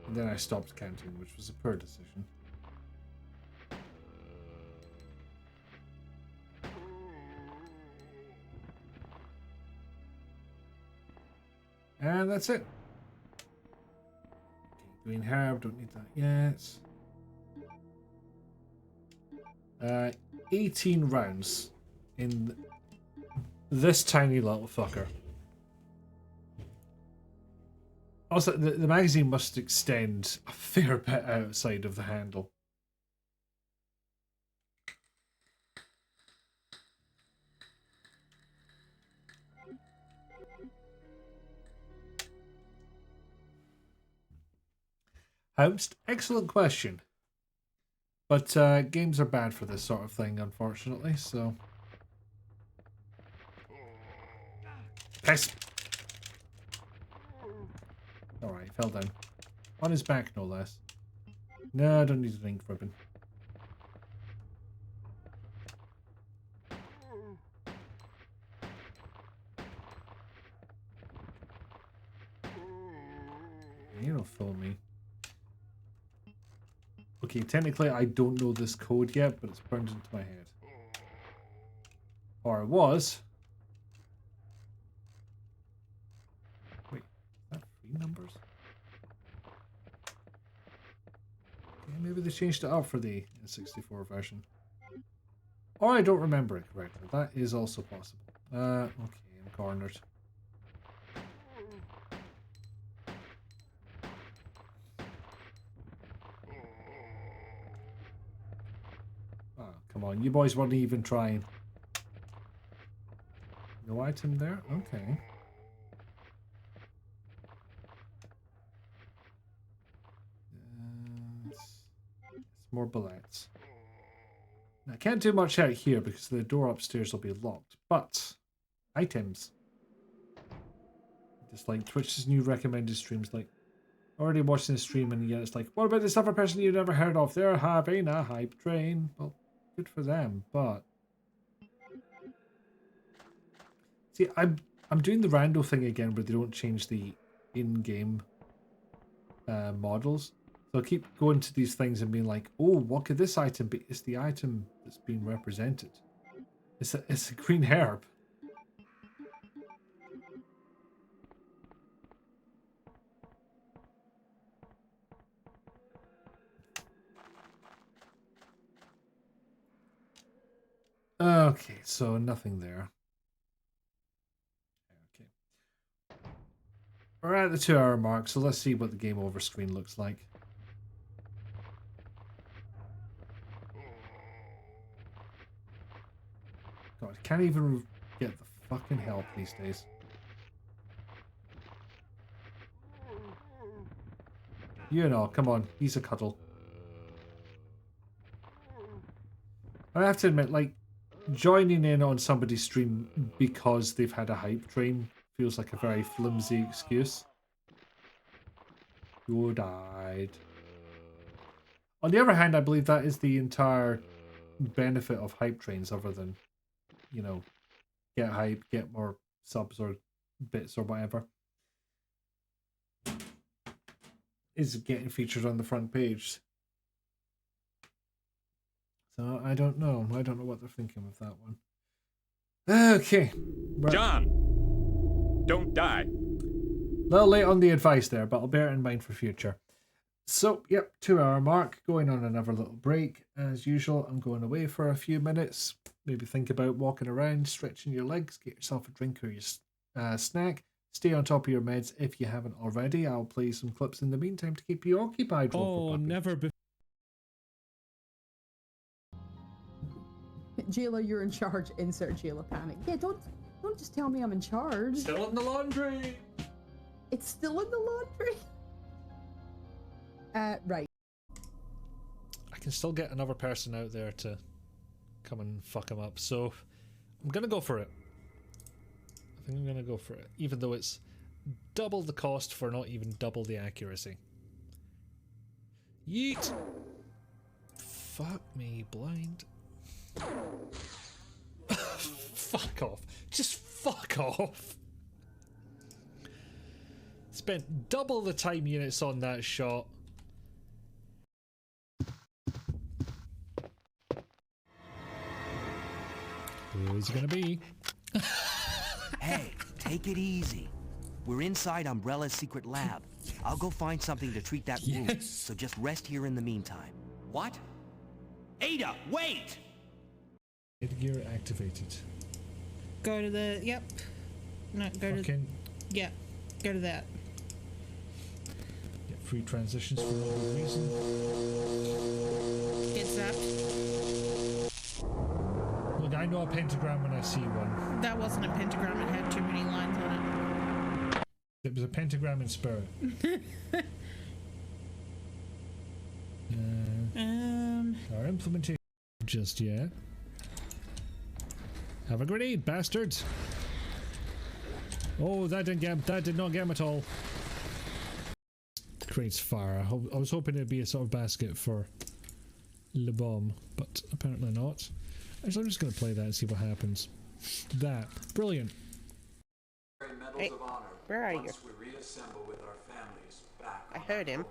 And then I stopped counting, which was a poor decision. And that's it. Okay, green herb, don't need that yet. 18 rounds in this tiny little fucker. Also, the magazine must extend a fair bit outside of the handle. Houst, excellent question. But games are bad for this sort of thing, unfortunately, so... Piss! Alright, fell down. On his back, no less. No, I don't need an ink ribbon. You don't fool me. Okay, technically I don't know this code yet, but it's burned into my head. Or it was. Wait, is that 3 numbers? Okay, maybe they changed it up for the N64 version. Or I don't remember it correctly. That is also possible. Okay, I'm cornered. Oh, come on, you boys weren't even trying. No item there? Okay. It's more bullets. Now, I can't do much out here because the door upstairs will be locked. But, items. Just like Twitch's new recommended streams, like, already watching the stream and yet it's like, what about this other person you've never heard of? They're having a hype train. Well, good for them, but... See, I'm doing the rando thing again where they don't change the in-game models. So I keep going to these things and being like, oh, what could this item be? It's the item that's being represented. It's a green herb. Okay, so nothing there. Okay. We're at the 2-hour mark, so let's see what the game over screen looks like. God, I can't even get the fucking help these days. You know, come on, he's a cuddle. I have to admit, like, joining in on somebody's stream because they've had a hype train feels like a very flimsy excuse. You died. On the other hand, I believe that is the entire benefit of hype trains, other than, you know, get hype, get more subs or bits or whatever, is getting featured on the front page. So I don't know. I don't know what they're thinking with that one. Okay. John, don't die. A little late on the advice there, but I'll bear it in mind for future. So, yep, 2-hour mark, going on another little break. As usual, I'm going away for a few minutes. Maybe think about walking around, stretching your legs, get yourself a drink or your snack. Stay on top of your meds if you haven't already. I'll play some clips in the meantime to keep you occupied. Oh, never before. Jayla, you're in charge. Insert Jayla panic. Yeah, don't just tell me I'm in charge. Still in the laundry. It's still in the laundry. Right. I can still get another person out there to come and fuck him up, so I'm gonna go for it. I think I'm gonna go for it, even though it's double the cost for not even double the accuracy. Yeet! Fuck me, blind. Fuck off. Just fuck off. Spent double the time units on that shot. Who's it gonna be? Hey, take it easy. We're inside Umbrella's secret lab. I'll go find something to treat that wound, so just rest here in the meantime. What? Ada, wait! Gear activated. Go to the, yep. No, go to, yeah, go to that. Get free transitions for no good reason. Get zapped. Look, I know a pentagram when I see one. That wasn't a pentagram, it had too many lines on it. It was a pentagram in spirit. Our implementation just yet. Have a grenade, bastards! Oh, that did not get him at all. creates fire. I was hoping it'd be a sort of basket for Le Bomb, but apparently not. Actually, I'm just going to play that and see what happens. That. Brilliant. Hey, where are you? I heard him.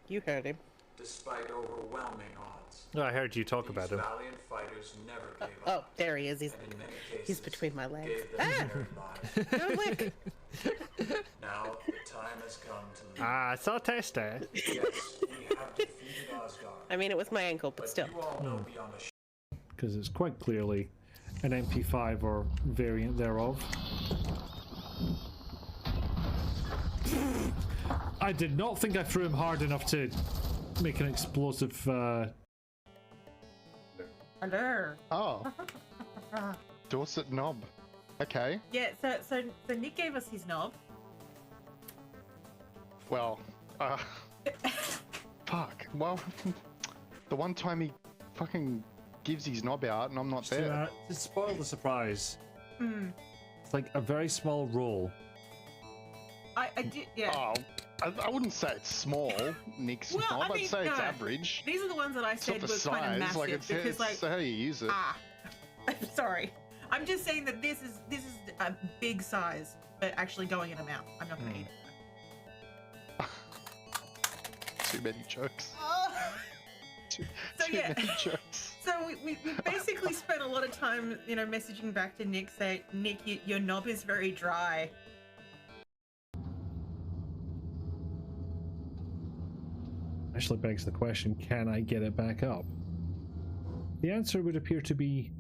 You heard him. Despite overwhelming odds. No, I heard you talk about him. Valiant fighters never gave Oh, there he is. He's between my legs. Ah! Don't look! Now the time has come to leave. Ah, it's all tasty. Yes, we have defeated Asgard. I mean, it was my ankle, but still. You all know beyond a Because it's quite clearly an MP5 or variant thereof. I did not think I threw him hard enough to make an explosive. Hello. Oh. Dorset knob. Okay. Yeah. So Nick gave us his knob. Well. Fuck. Well, the one time he fucking gives his knob out and I'm not there. To spoil the surprise. Hmm. It's like a very small roll. I did. Yeah. Oh. I wouldn't say it's small, Nick's Well, knob. I mean, I'd say it's no. average. These are the ones that I It's not said the was kind of size, massive like it's because, like, how you use it. I'm sorry. I'm just saying that this is a big size, but actually going in a mouth. I'm not gonna eat it. Too many jokes. Too yeah. many jokes. So we basically spent a lot of time, messaging back to Nick saying, Nick, your knob is very dry. Actually begs the question, can I get it back up? The answer would appear to be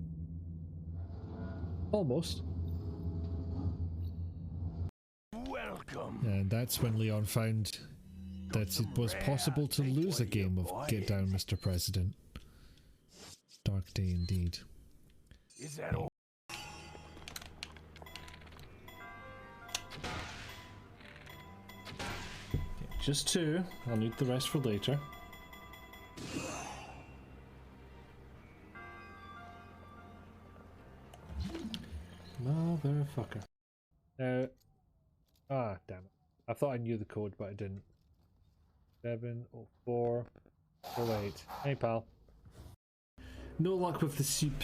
almost. Welcome. And that's when Leon found that it was possible to lose a game of Get Down, Mr. President. Dark day indeed. Is that all? Just two. I'll need the rest for later. Motherfucker. Now, damn it. I thought I knew the code, but I didn't. 70408. Hey, pal. No luck with the soup,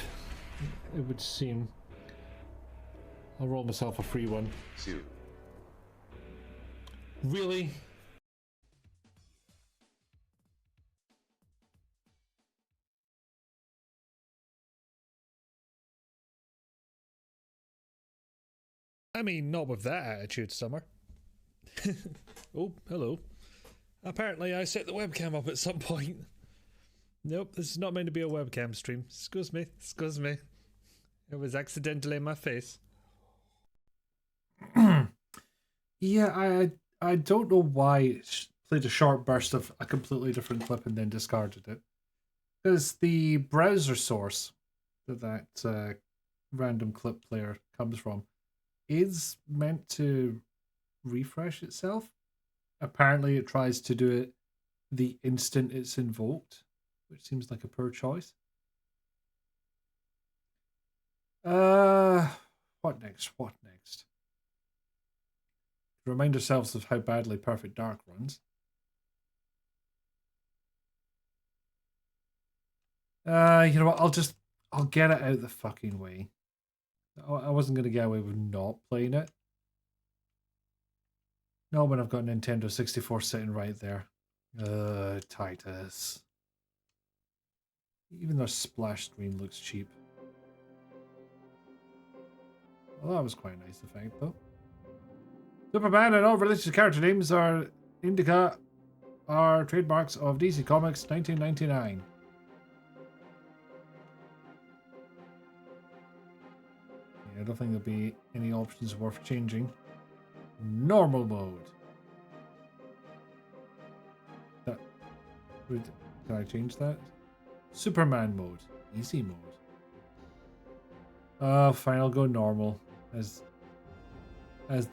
it would seem. I'll roll myself a free one. Soup. Really? I mean, not with that attitude, Summer. Oh, hello. Apparently I set the webcam up at some point. Nope, this is not meant to be a webcam stream. Excuse me, excuse me. It was accidentally in my face. Yeah, I don't know why it played a short burst of a completely different clip and then discarded it. Because the browser source that random clip player comes from is meant to refresh itself. Apparently it tries to do it the instant it's invoked, which seems like a poor choice. What next? What next? Remind ourselves of how badly Perfect Dark runs. You know what? I'll get it out the fucking way. I wasn't going to get away with not playing it. Not when I've got Nintendo 64 sitting right there. Titus. Even their splash screen looks cheap. Well, that was quite a nice effect, though. Superman and all related character names are trademarks of DC Comics 1999. I don't think there'll be any options worth changing. Normal mode. Can I change that? Superman mode. Easy mode. Fine, I'll go normal. As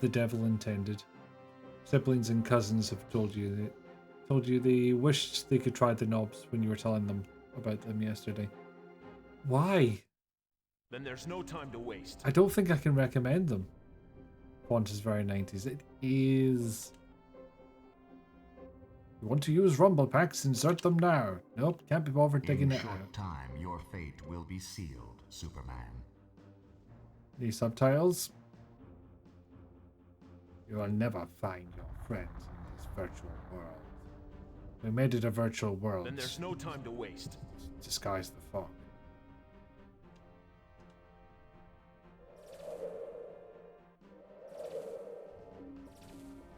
the devil intended. Siblings and cousins have told you they wished they could try the knobs when you were telling them about them yesterday. Why? Then there's no time to waste. I don't think I can recommend them. Font is very 90s. It is. You want to use rumble packs? Insert them now. Nope, can't be bothered digging In it short out. time, your fate will be sealed, Superman. These subtitles. You will never find your friends in this virtual world. We made it a virtual world. Then there's no time to waste. Disguise the fog.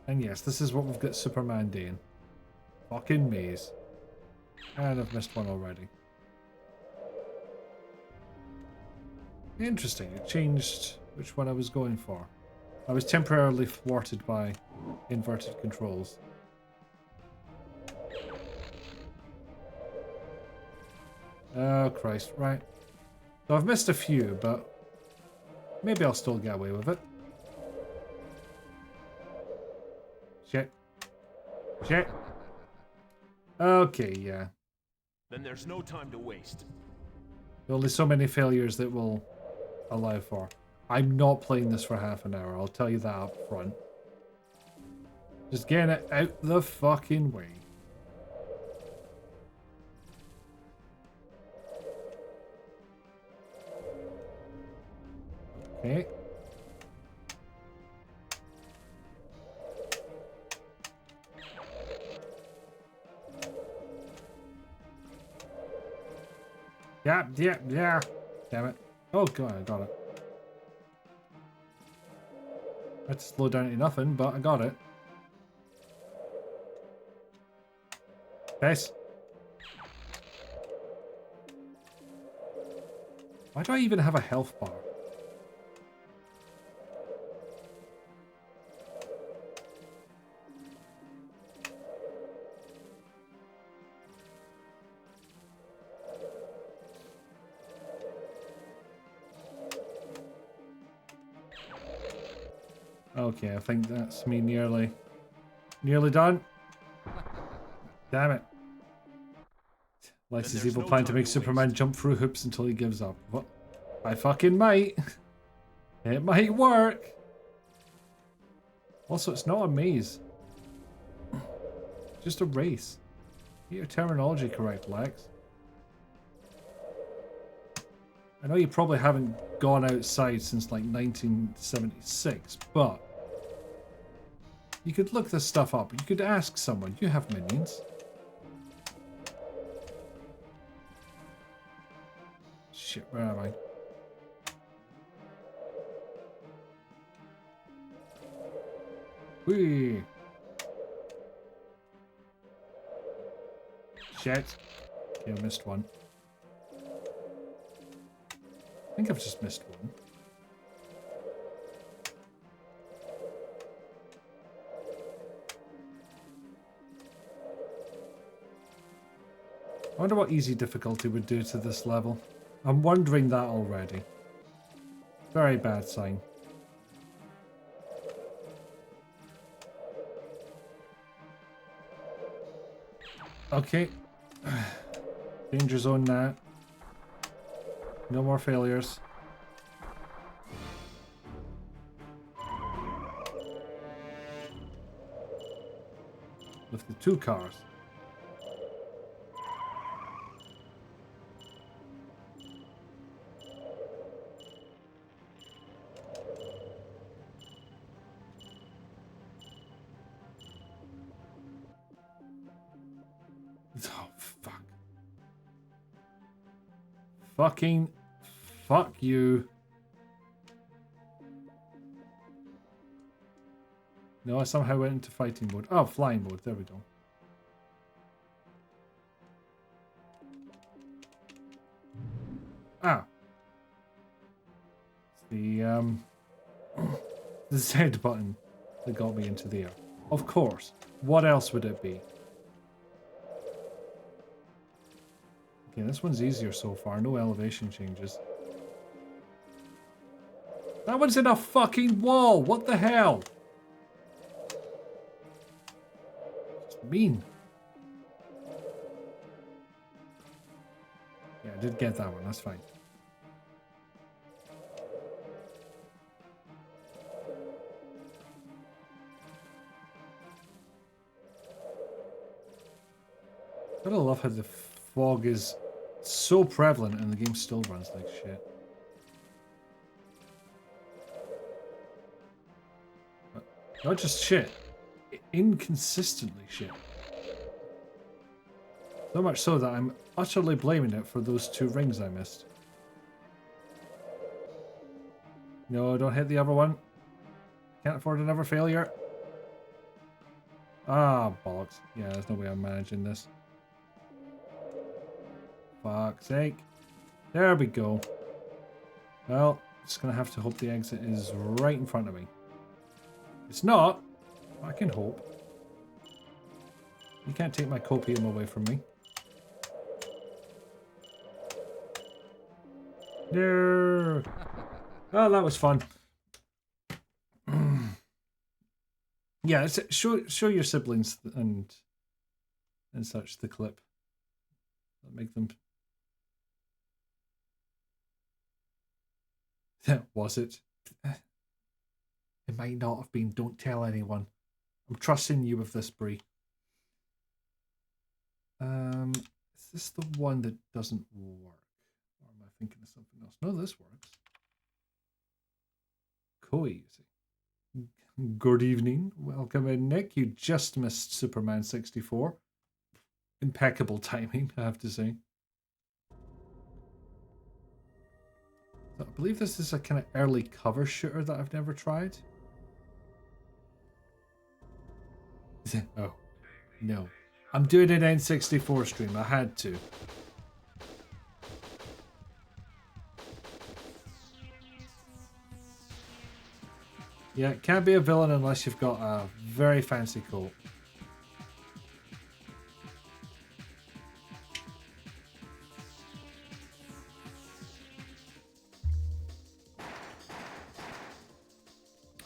And yes, this is what we've got Superman doing. Fucking maze. And I've missed one already. Interesting, it changed which one I was going for. I was temporarily thwarted by inverted controls. Oh Christ, right. So I've missed a few, but maybe I'll still get away with it. Shit. Shit. Okay, yeah. Then there's no time to waste. There's only so many failures that will allow for. I'm not playing this for half an hour, I'll tell you that up front. Just getting it out the fucking way. Okay. Yeah. Damn it. Oh god, I got it. I had to slow down to nothing, but I got it. Best. Why do I even have a health bar? Okay, I think that's me nearly done. Damn it. Lex's evil plan to make Superman jump through hoops until he gives up. What? I fucking might. It might work. Also, it's not a maze. Just a race. Get your terminology correct, Lex. I know you probably haven't gone outside since like 1976, but you could look this stuff up. You could ask someone. You have minions. Shit, where am I? Whee! Shit. Okay, I missed one. I think I've just missed one. I wonder what easy difficulty would do to this level. I'm wondering that already. Very bad sign. Okay. Danger zone now. No more failures. With the two cars. Oh, fuck. Fucking fuck you. No, I somehow went into fighting mode. Oh, flying mode. There we go. Ah. It's the the Z button that got me into the air. Of course. What else would it be? Okay, this one's easier so far. No elevation changes. That one's in a fucking wall. What the hell? Just mean. Yeah, I did get that one. That's fine. Gotta love how the fog is so prevalent and the game still runs like shit. Not just shit, inconsistently shit. So much so that I'm utterly blaming it for those 2 rings I missed. No, don't hit the other one. Can't afford another failure. Ah, bollocks. Yeah, there's no way I'm managing this. Fuck's sake. There we go. Well, just gonna have to hope the exit is right in front of me. It's not. I can hope. You can't take my copium away from me. No. Oh, that was fun. Yeah, show your siblings and such the clip. Make them. Was it? It might not have been. Don't tell anyone. I'm trusting you with this, Bree. Is this the one that doesn't work? Or am I thinking of something else? No, this works. Cozy. Good evening. Welcome in, Nick. You just missed Superman 64. Impeccable timing, I have to say. So I believe this is a kind of early cover shooter that I've never tried. Oh, no. I'm doing an N64 stream. I had to. Yeah, it can't be a villain unless you've got a very fancy coat.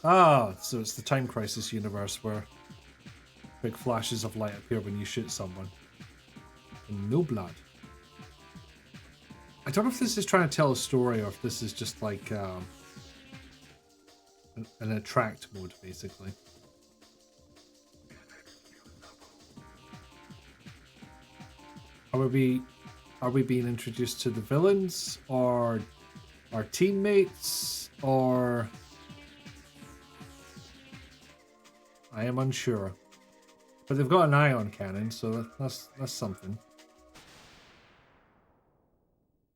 Ah, so it's the Time Crisis universe where big flashes of light appear when you shoot someone. And no blood. I don't know if this is trying to tell a story or if this is just like an attract mode, basically. Are we being introduced to the villains or our teammates or... I am unsure. But they've got an ion cannon, so that's something.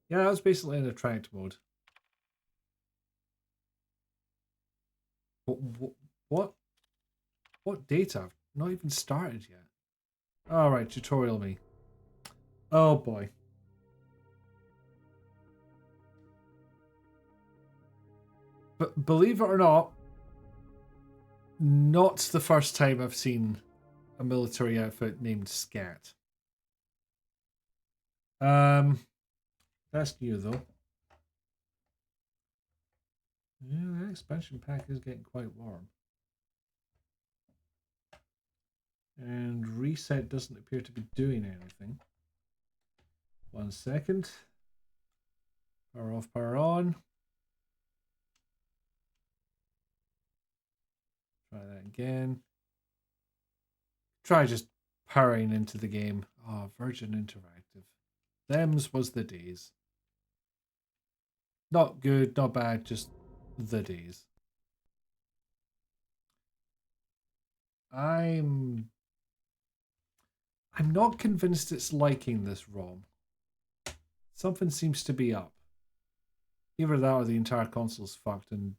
Yeah, that was basically an attract mode. What data? I've not even started yet. Alright, tutorial me. Oh boy. But believe it or not the first time I've seen a military outfit named Scat. That's new though. Yeah, the expansion pack is getting quite warm. And reset doesn't appear to be doing anything. 1 second. Power off, power on. Try that again. Try just powering into the game. Oh, Virgin Interactive. Them's was the days. Not good, not bad, just the days. I'm not convinced it's liking this ROM. Something seems to be up. Either that or the entire console's fucked and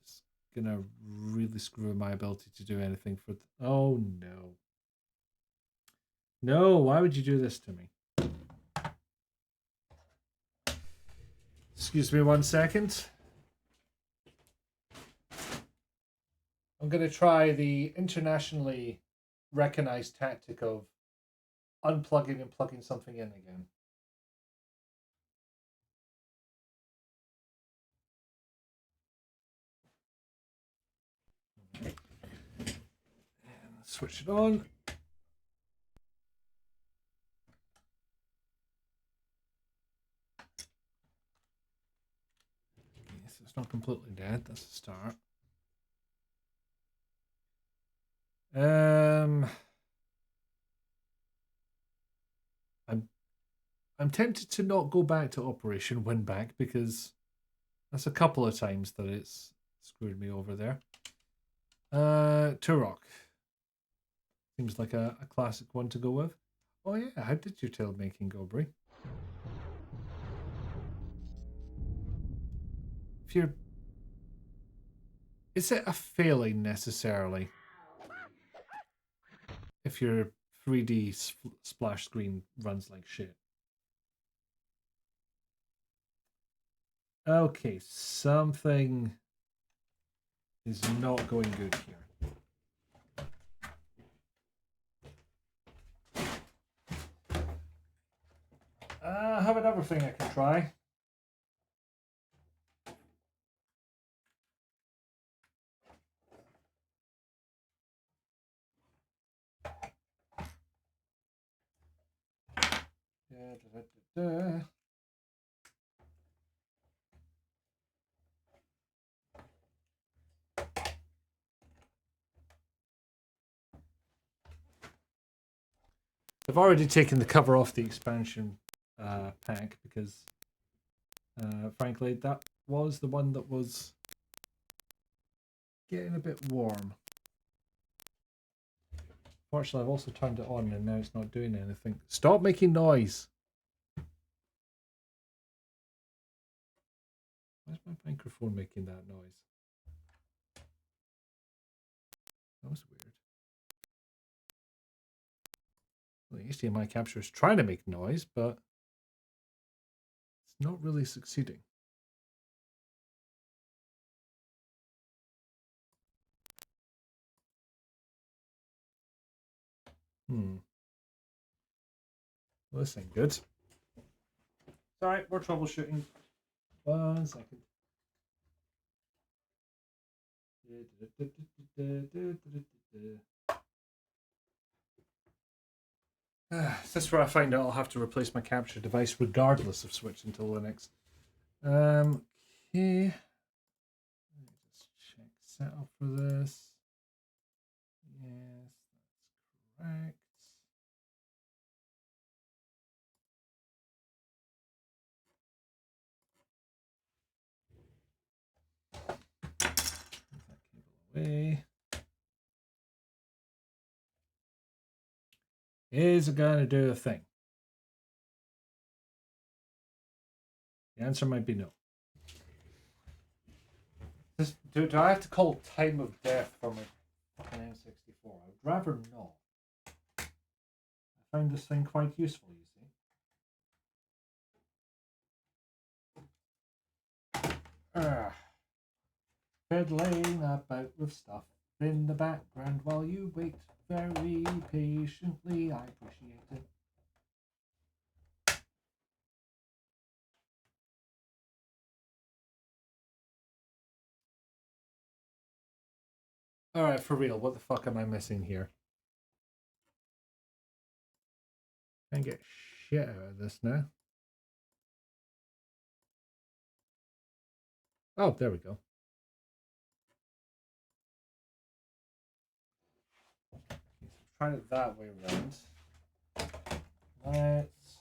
it's gonna really screw my ability to do anything for... Oh no. No, why would you do this to me? Excuse me 1 second. I'm going to try the internationally recognized tactic of unplugging and plugging something in again. And switch it on. Yes, it's not completely dead. That's a start. I'm tempted to not go back to Operation Winback because that's a couple of times that it's screwed me over there. Turok. Seems like a classic one to go with. Oh yeah, how did your tail making go, Brie? If you're... Is it a failing necessarily? If your 3D splash screen runs like shit. Okay, something is not going good here. I have another thing I can try. I've already taken the cover off the expansion pack because, frankly, that was the one that was getting a bit warm. Fortunately, I've also turned it on and now it's not doing anything. Stop making noise! Why is my microphone making that noise? That was weird. Well, the HDMI capture is trying to make noise, but it's not really succeeding. Well, this ain't good. Sorry, we're troubleshooting. 1 second. This is where I find out I'll have to replace my capture device regardless of switching to Linux. Okay. Just check setup for this. Yes, that's correct. Away. Is it going to do a thing? The answer might be no. Do I have to call time of death for my fucking N64? I would rather not. I find this thing quite useful, you see. Fiddling about with stuff in the background while you wait very patiently. I appreciate it. Alright, for real, what the fuck am I missing here? Can't get shit out of this now. Oh, there we go. Trying it that way around. Let's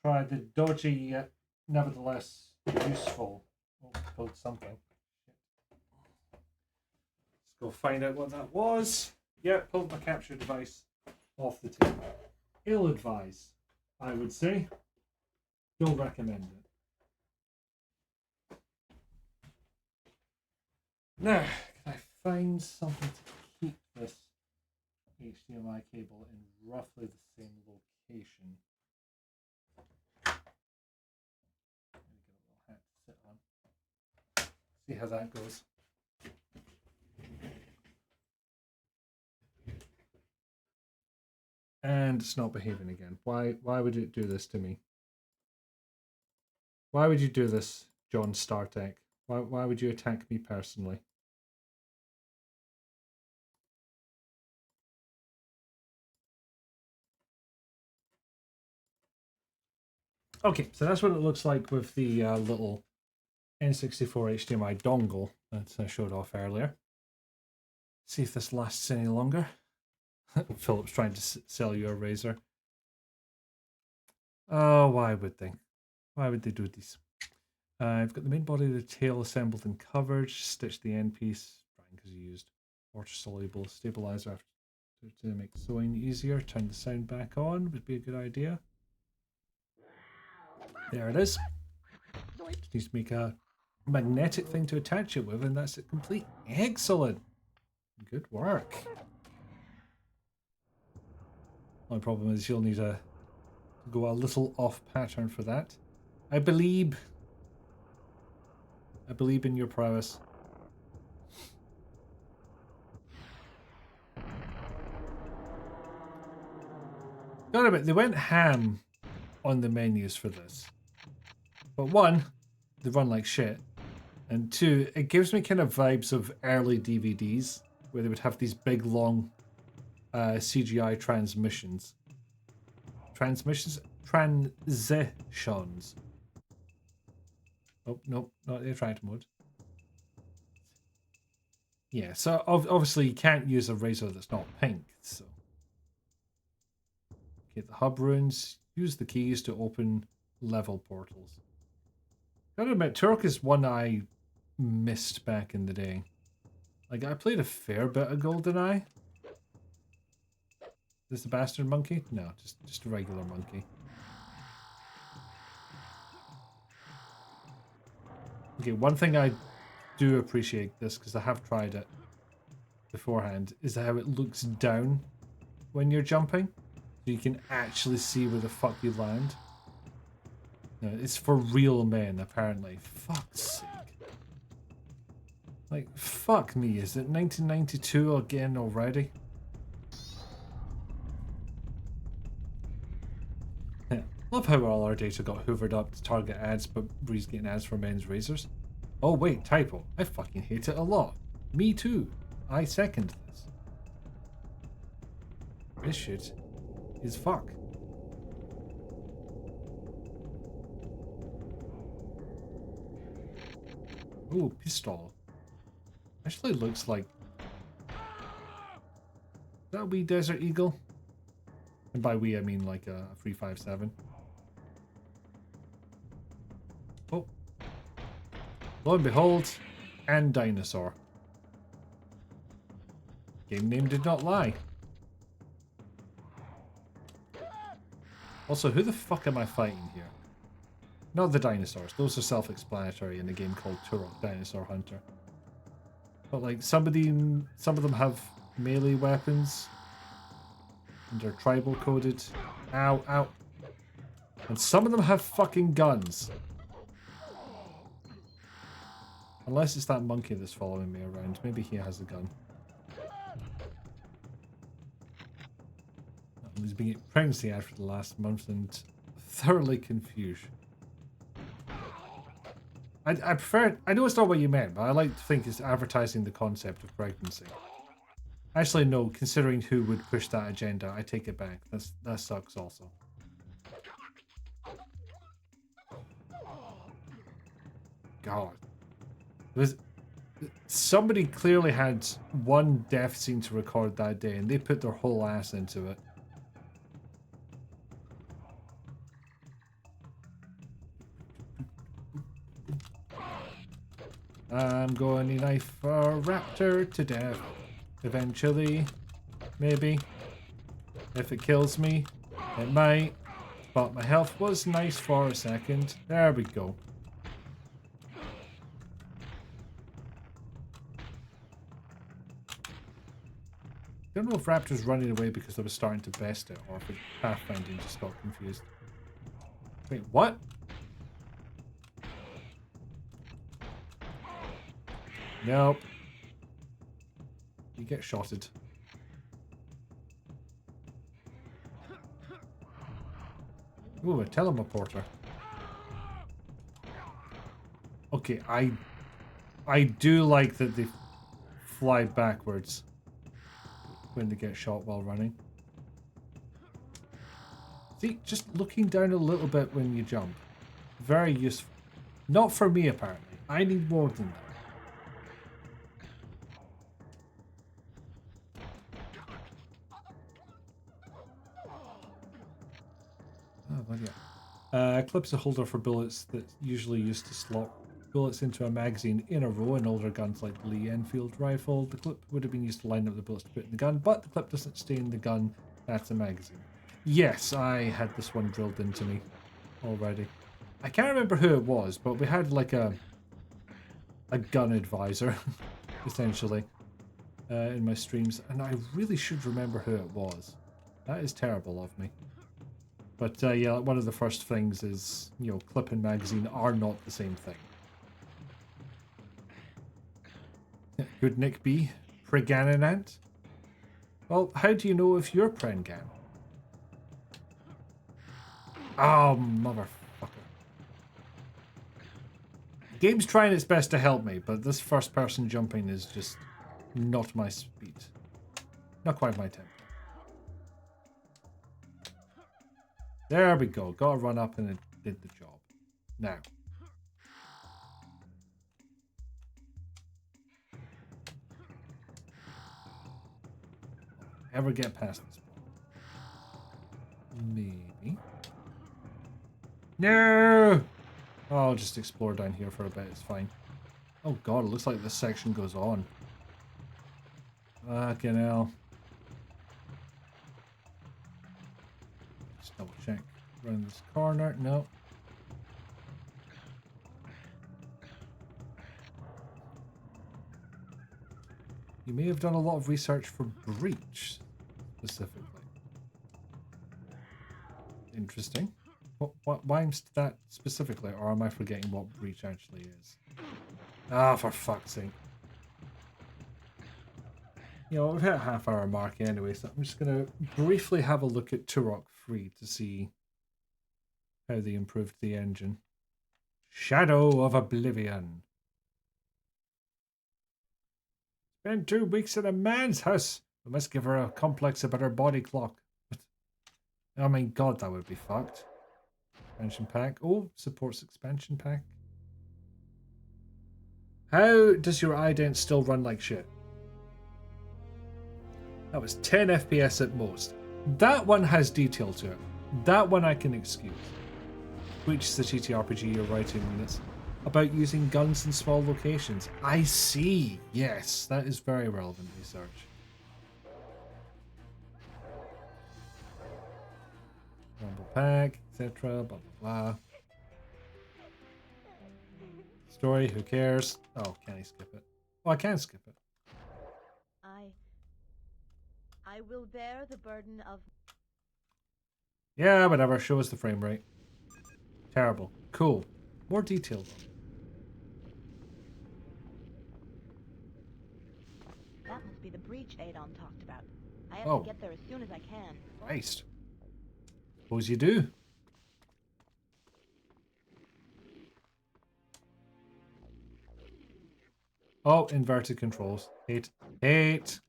try the dodgy yet nevertheless useful. Oh, pulled something. Let's go find out what that was. Yeah, pulled my capture device off the table. Ill-advised, I would say. Don't recommend it. Now, can I find something to keep this HDMI cable in roughly the same location? Maybe get a little hat to sit on. See how that goes. And it's not behaving again. Why would it do this to me? Why would you do this, John StarTech? Why would you attack me personally? Okay, so that's what it looks like with the little N64 HDMI dongle that I showed off earlier. See if this lasts any longer. Philip's trying to sell you a razor. Oh, why would they? Why would they do this? I've got the main body of the tail assembled and covered. Stitch the end piece. Because you used water-soluble stabilizer after to make sewing easier. Turn the sound back on would be a good idea. There it is. Just needs to make a magnetic thing to attach it with, and that's it complete. Excellent. Good work. Only problem is you'll need to go a little off pattern for that. I believe in your prowess. Gotta admit, they went ham on the menus for this. But one, they run like shit. And two, it gives me kind of vibes of early DVDs where they would have these big long CGI transmissions. Transitions? Oh, nope, not the attractor mode. Yeah, so obviously you can't use a razor that's not pink, so. Okay, the hub runes. Use the keys to open level portals. Gotta admit, Turok is one I missed back in the day. Like, I played a fair bit of Goldeneye. Is this a bastard monkey? No, just a regular monkey. Okay, one thing I do appreciate this, because I have tried it beforehand, is how it looks down when you're jumping. So you can actually see where the fuck you land. No, it's for real men, apparently. Fuck's sake. Like, fuck me, is it 1992 again already? Yeah. Love how all our data got hoovered up to target ads, but Bree's getting ads for men's razors. Oh wait, typo. I fucking hate it a lot. Me too. I second this. This shit is fuck. Ooh, pistol. Actually looks like... Is that a wee Desert Eagle? And by wee I mean like a 357. Oh. Lo and behold, and Dinosaur. Game name did not lie. Also, who the fuck am I fighting here? Not the dinosaurs. Those are self-explanatory in a game called Turok Dinosaur Hunter. But like, some of them have melee weapons. And they're tribal coded. Ow, ow. And some of them have fucking guns. Unless it's that monkey that's following me around. Maybe he has a gun. He's been getting pregnancy ad for the last month and thoroughly confused. I prefer... I know it's not what you meant, but I like to think it's advertising the concept of pregnancy. Actually, no, considering who would push that agenda, I take it back. That sucks also. God. Somebody clearly had one death scene to record that day, and they put their whole ass into it. I'm going to knife a raptor to death. Eventually. Maybe. If it kills me, it might. But my health was nice for a second. There we go. I don't know if Raptor's running away because I was starting to best it, or if it pathfinding just got confused. Wait, what? Nope. You get shotted. Ooh, a teleporter. Okay, I do like that they fly backwards when they get shot while running. See, just looking down a little bit when you jump. Very useful. Not for me, apparently. I need more than that. Oh, bloody hell. Clip's a holder for bullets that's usually used to slot bullets into a magazine in a row in older guns like the Lee Enfield rifle. The clip would have been used to line up the bullets to put in the gun, but the clip doesn't stay in the gun. That's a magazine. Yes, I had this one drilled into me already. I can't remember who it was, but we had like a gun advisor, essentially, in my streams, and I really should remember who it was. That is terrible of me. But yeah, one of the first things is, you know, clip and magazine are not the same thing. Good Nick B. Preganinant? Well, how do you know if you're Prengan? Oh, motherfucker. The game's trying its best to help me, but this first person jumping is just not my speed. Not quite my tempo. There we go. Got to run up and it did the job. Now. Ever get past this point? Maybe. No! Oh, I'll just explore down here for a bit. It's fine. Oh god, it looks like this section goes on. Fucking hell. Just double check. Around this corner. No. You may have done a lot of research for Breach, specifically. Interesting. What why's that specifically, or am I forgetting what Breach actually is? Ah, for fuck's sake. You know, we've hit a half-hour mark anyway, so I'm just going to briefly have a look at Turok 3 to see how they improved the engine. Shadow of Oblivion. Spent 2 weeks at a man's house. We must give her a complex about her body clock. I mean, God, that would be fucked. Expansion pack. Oh, supports expansion pack. How does your ident still run like shit? That was 10 FPS at most. That one has detail to it. That one I can excuse. Which is the TTRPG you're writing in this? About using guns in small locations. I see. Yes, that is very relevant research. Rumble pack, etc. Blah, blah, blah. Story, who cares? Oh, can I skip it? Oh, I can skip it. I will bear the burden of... Yeah, whatever. Show us the frame rate. Terrible. Cool. More detail, though. That must be the breach Adon talked about. I have Oh. to get there as soon as I can. Christ. Suppose you do. Oh, inverted controls. Hate. Hate.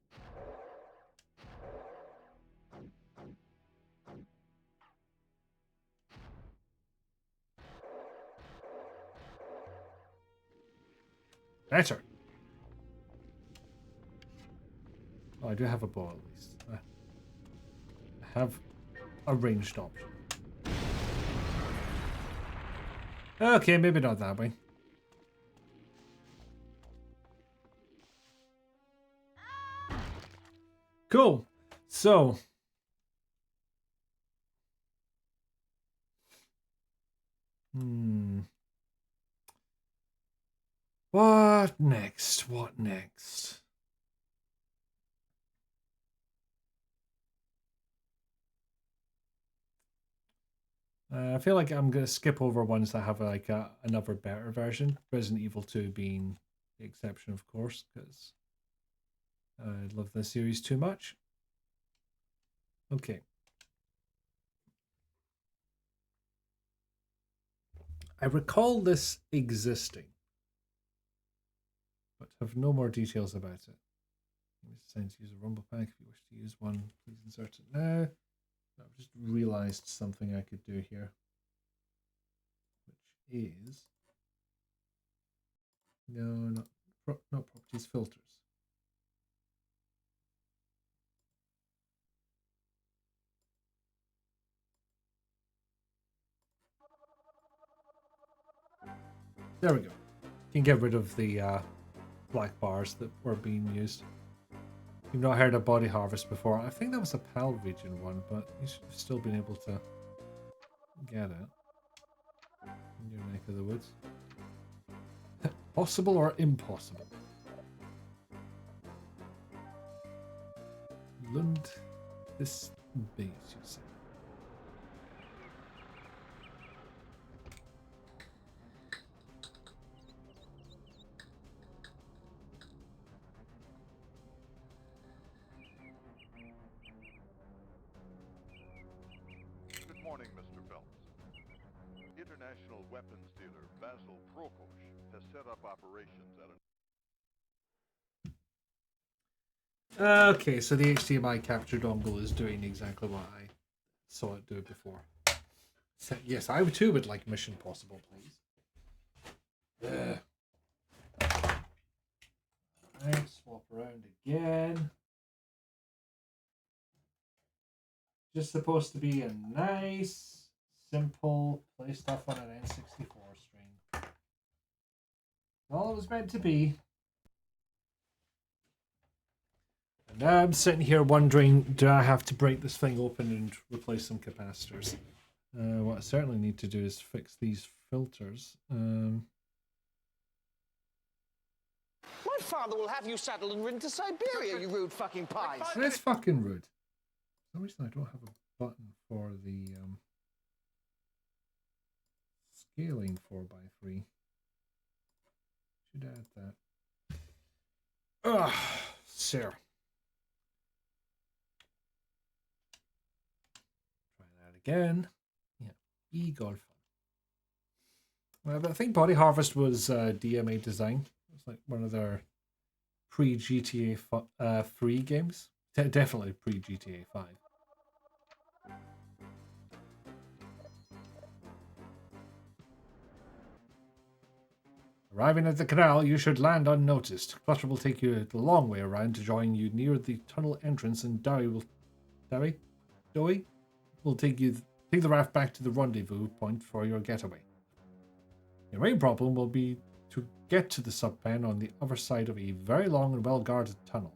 Better. Oh, I do have a bow at least. I have a ranged option. Okay, maybe not that way. Cool. So. What next? What next? I feel like I'm going to skip over ones that have like another better version. Resident Evil 2 being the exception, of course, because I love this series too much. Okay. I recall this existing, but have no more details about it. Decided to use a rumble pack. If you wish to use one, please insert it now. I've just realized something I could do here, which is not properties, filters. There we go. You can get rid of the black bars that were being used. You've not heard of Body Harvest before. I think that was a PAL region one, but you should have still been able to get it in your neck of the woods. Possible or impossible? Lund this base, you say? Good morning, Mr. Phelps. International weapons dealer Basil Prokosh has set up operations at Okay, so the HDMI capture dongle is doing exactly what I saw it do before. So, yes, I too would like Mission Possible, please. Alright, swap around again. Just supposed to be a nice, simple play stuff on an N64 stream. All it was meant to be. And now I'm sitting here wondering, do I have to break this thing open and replace some capacitors? What I certainly need to do is fix these filters. My father will have you saddled and ridden to Siberia, you rude fucking pies. That's fucking rude. For some reason I don't have a button for the scaling 4x3. Should add that. Ugh, sir. Try that again. Yeah, e-golf. Well, but I think Body Harvest was DMA design. It's like one of their pre-GTA 3 games. Definitely pre-GTA 5. Arriving at the canal, you should land unnoticed. Clutter will take you the long way around to join you near the tunnel entrance, and Dowie will take the raft back to the rendezvous point for your getaway. Your main problem will be to get to the sub-pen on the other side of a very long and well-guarded tunnel.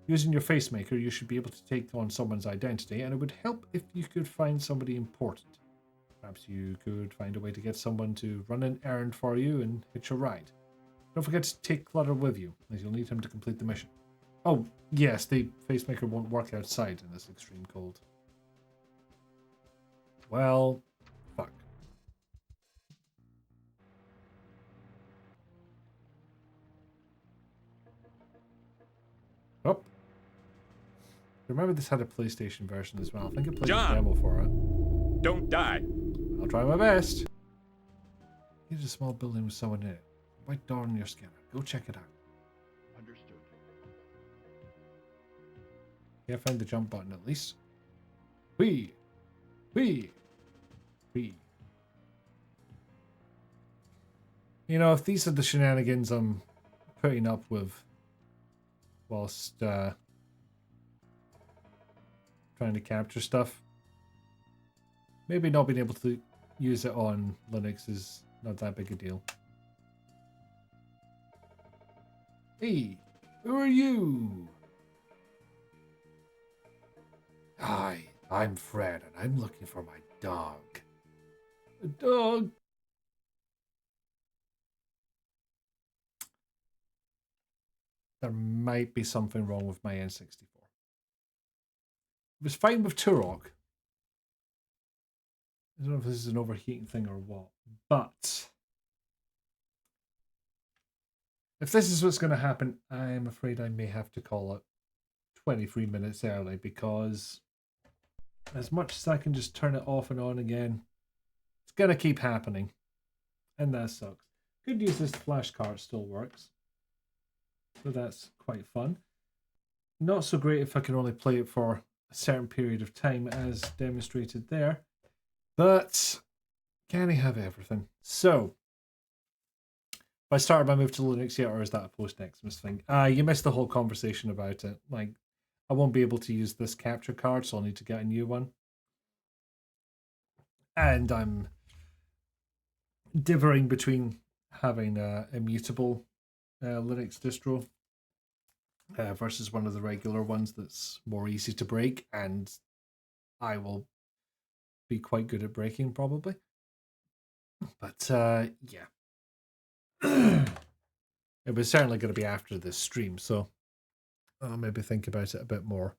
Using your facemaker, you should be able to take on someone's identity, and it would help if you could find somebody important. Perhaps you could find a way to get someone to run an errand for you and hitch a ride. Don't forget to take Clutter with you, as you'll need him to complete the mission. Oh, yes, the facemaker won't work outside in this extreme cold. Well, fuck. Oh. Remember this had a PlayStation version as well. I think it played a demo for it. Don't die. I'll try my best. Here's a small building with someone in it. White door on your scanner. Go check it out. Understood. Yeah, find the jump button at least. Whee! Whee! Whee! You know, if these are the shenanigans I'm putting up with whilst trying to capture stuff, maybe not being able to use it on Linux is not that big a deal. Hey, who are you? Hi, I'm Fred, and I'm looking for my dog. A dog? There might be something wrong with my N64. It was fine with Turok. I don't know if this is an overheating thing or what, but if this is what's going to happen, I'm afraid I may have to call it 23 minutes early, because as much as I can just turn it off and on again, it's going to keep happening, and that sucks. Good news is the flash card still works, so that's quite fun. Not so great if I can only play it for a certain period of time, as demonstrated there. But can I have everything? So, if I started my move to Linux yet, or is that a post-Xmas thing? You missed the whole conversation about it. Like, I won't be able to use this capture card, so I'll need to get a new one. And I'm divvying between having a immutable Linux distro versus one of the regular ones that's more easy to break, and I will be quite good at breaking probably. But yeah. It was certainly going to be after this stream, so I'll maybe think about it a bit more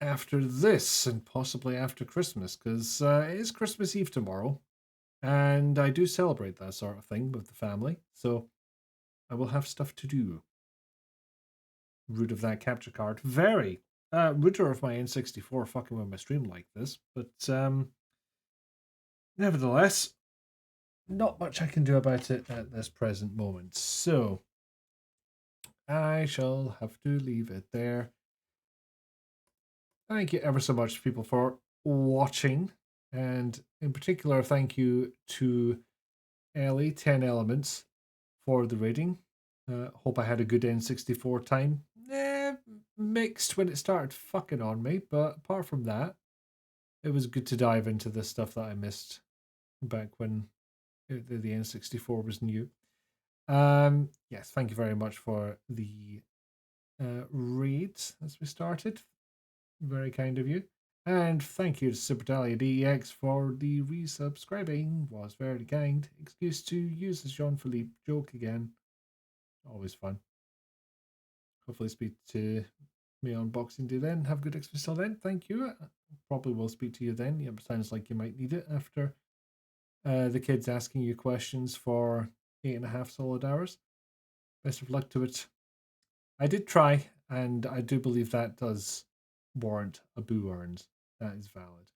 after this, and possibly after Christmas, because it is Christmas Eve tomorrow, and I do celebrate that sort of thing with the family, so I will have stuff to do. Root of that capture card. Very. Rooter of my N64 fucking with my stream like this, but nevertheless, not much I can do about it at this present moment, so I shall have to leave it there. Thank you ever so much, people, for watching, and in particular, thank you to Ellie, 10 Elements, for the rating. Hope I had a good N64 time. Mixed when it started fucking on me, but apart from that, it was good to dive into the stuff that I missed back when the N64 was new. Yes, thank you very much for the reads as we started. Very kind of you. And thank you to Superdalia DEX for the resubscribing. Was very kind. Excuse to use the Jean-Philippe joke again. Always fun. Hopefully speak to me on Boxing Day then. Have a good Xmas till then. Thank you. Probably will speak to you then. Yeah, sounds like you might need it after the kids asking you questions for 8.5 solid hours. Best of luck to it. I did try, and I do believe that does warrant a boo earns. That is valid.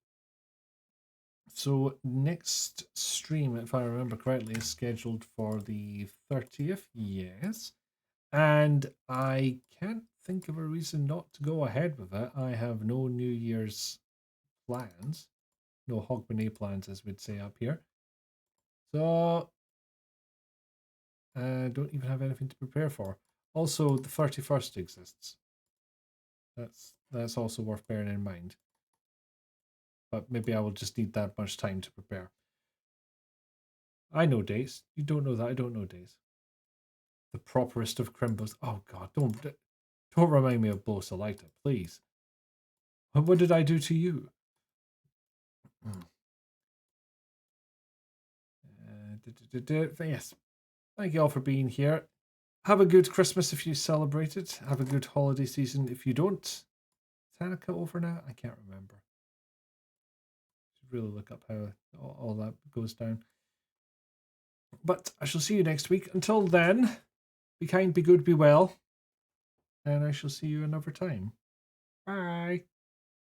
So next stream, if I remember correctly, is scheduled for the 30th. Yes. And I can't think of a reason not to go ahead with it. I have no New Year's plans. No Hogmanay plans, as we'd say up here. So I don't even have anything to prepare for. Also, the 31st exists. That's also worth bearing in mind. But maybe I will just need that much time to prepare. I know days. You don't know that. I don't know days. The properest of crimbos. Oh God, don't remind me of Bo Selecta, please. What did I do to you? Yes. Thank you all for being here. Have a good Christmas if you celebrate it. Have a good holiday season if you don't. Is Hanukkah over now? I can't remember. Should really look up how all that goes down. But I shall see you next week. Until then, be kind, be good, be well. And I shall see you another time. Bye.